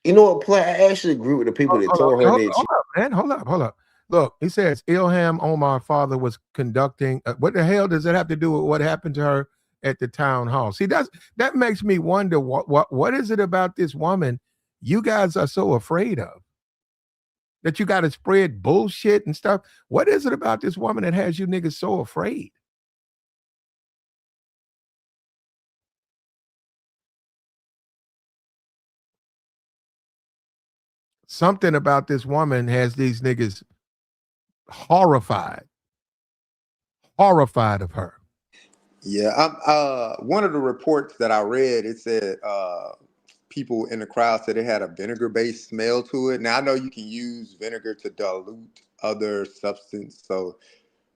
You know what? I actually agree with the people that Hold up, told her that hold up, man. Hold up. Look, he says Ilhan Omar father was conducting. What the hell does that have to do with what happened to her at the town hall? See, that makes me wonder what is it about this woman you guys are so afraid of that you got to spread bullshit and stuff. What is it about this woman that has you niggas so afraid? Something about this woman has these niggas horrified, horrified of her. Yeah, one of the reports that I read, it said people in the crowd said it had a vinegar-based smell to it. Now I know you can use vinegar to dilute other substance, so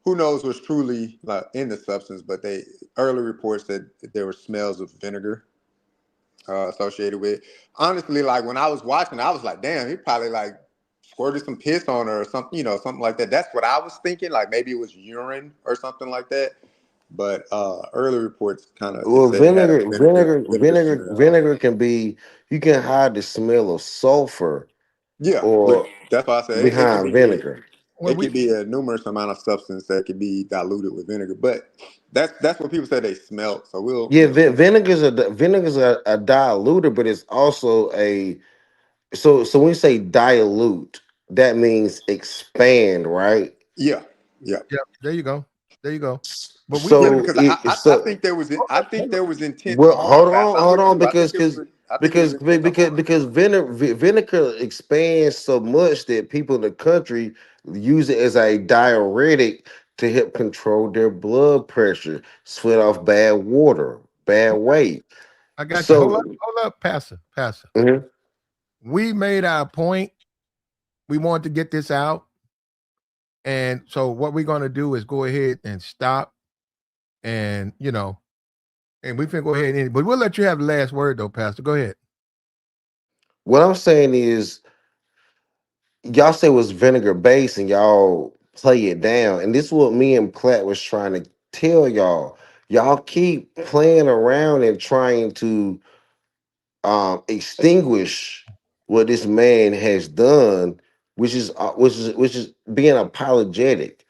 who knows what's truly like in the substance? But they early reports said there were smells of vinegar associated with it. Honestly, like when I was watching, I was like, damn, he probably like squirted some piss on her or something, something like that. That's what I was thinking. Like maybe it was urine or something like that. But early reports kind of it well, said it had a vinegar smell. vinegar can be. You can hide the smell of sulfur Yeah, but or that's why I said it could behind be vinegar. Well, it we could be a numerous amount of substance that could be diluted with vinegar. But that's what people say they smelt. So we'll Yeah, see. vinegar's a diluter, but it's also a so when you say dilute, that means expand, right? Yeah, yeah. yeah, there you go. There you go. But we Yeah, we So because it I so think there was hold I up, think hold up. there was intent to well, harm. Pastor, I'm hold with on, you. I think it was intent to harm. because vinegar expands so much that people in the country use it as a diuretic to help control their blood pressure, sweat off bad water, bad weight. I got you. So Hold up, Pastor. Pastor. mhm. We made our point. We want to get this out. And so what we're gonna do is go ahead and stop and and we can go ahead and but we'll let you have the last word though, Pastor. Go ahead. what I'm saying is, y'all say it was vinegar based and y'all play it down. And this is what me and Platt was trying to tell y'all. Y'all keep playing around and trying to extinguish what this man has done, which is being apologetic.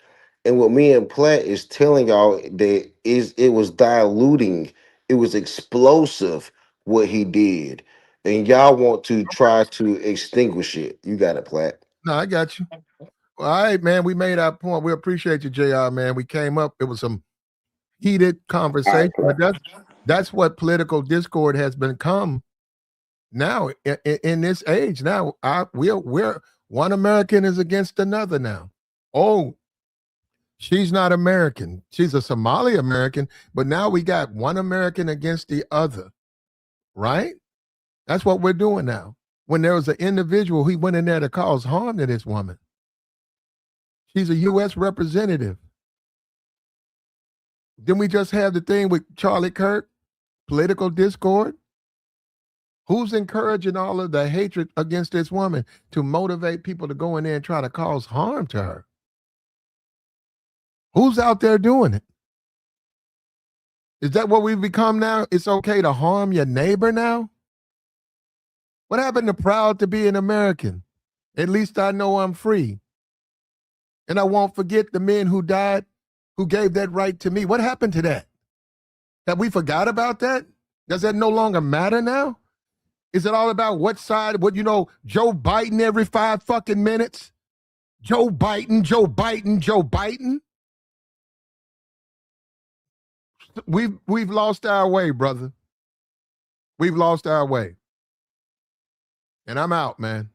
And what me and Platt is telling y'all that is it was diluting, it was explosive what he did. And y'all want to try to extinguish it. You got it, Platt. No, I got you. All right, man. We made our point. We appreciate you, JR, man. We came up. It was some heated All right, conversation, but that's what political discord has become now in this age. Now, we're one American is against another now. Oh, she's not American. She's a Somali American, but now we got one American against the other, right? That's what we're doing now. When there was an individual, he went in there to cause harm to this woman. She's a U.S. representative. Then we just have the thing with Charlie Kirk, political discord. Who's encouraging all of the hatred against this woman to motivate people to go in there and try to cause harm to her? Who's out there doing it? Is that what we've become now? It's okay to harm your neighbor now? What happened to proud to be an American? At least I know I'm free. And I won't forget the men who died, who gave that right to me. What happened to that? Have we forgot about that? Does that no longer matter now? Is it all about what side, Joe Biden every 5 fucking minutes? Joe Biden, Joe Biden, Joe Biden? We've lost our way, brother. We've lost our way. And I'm out, man.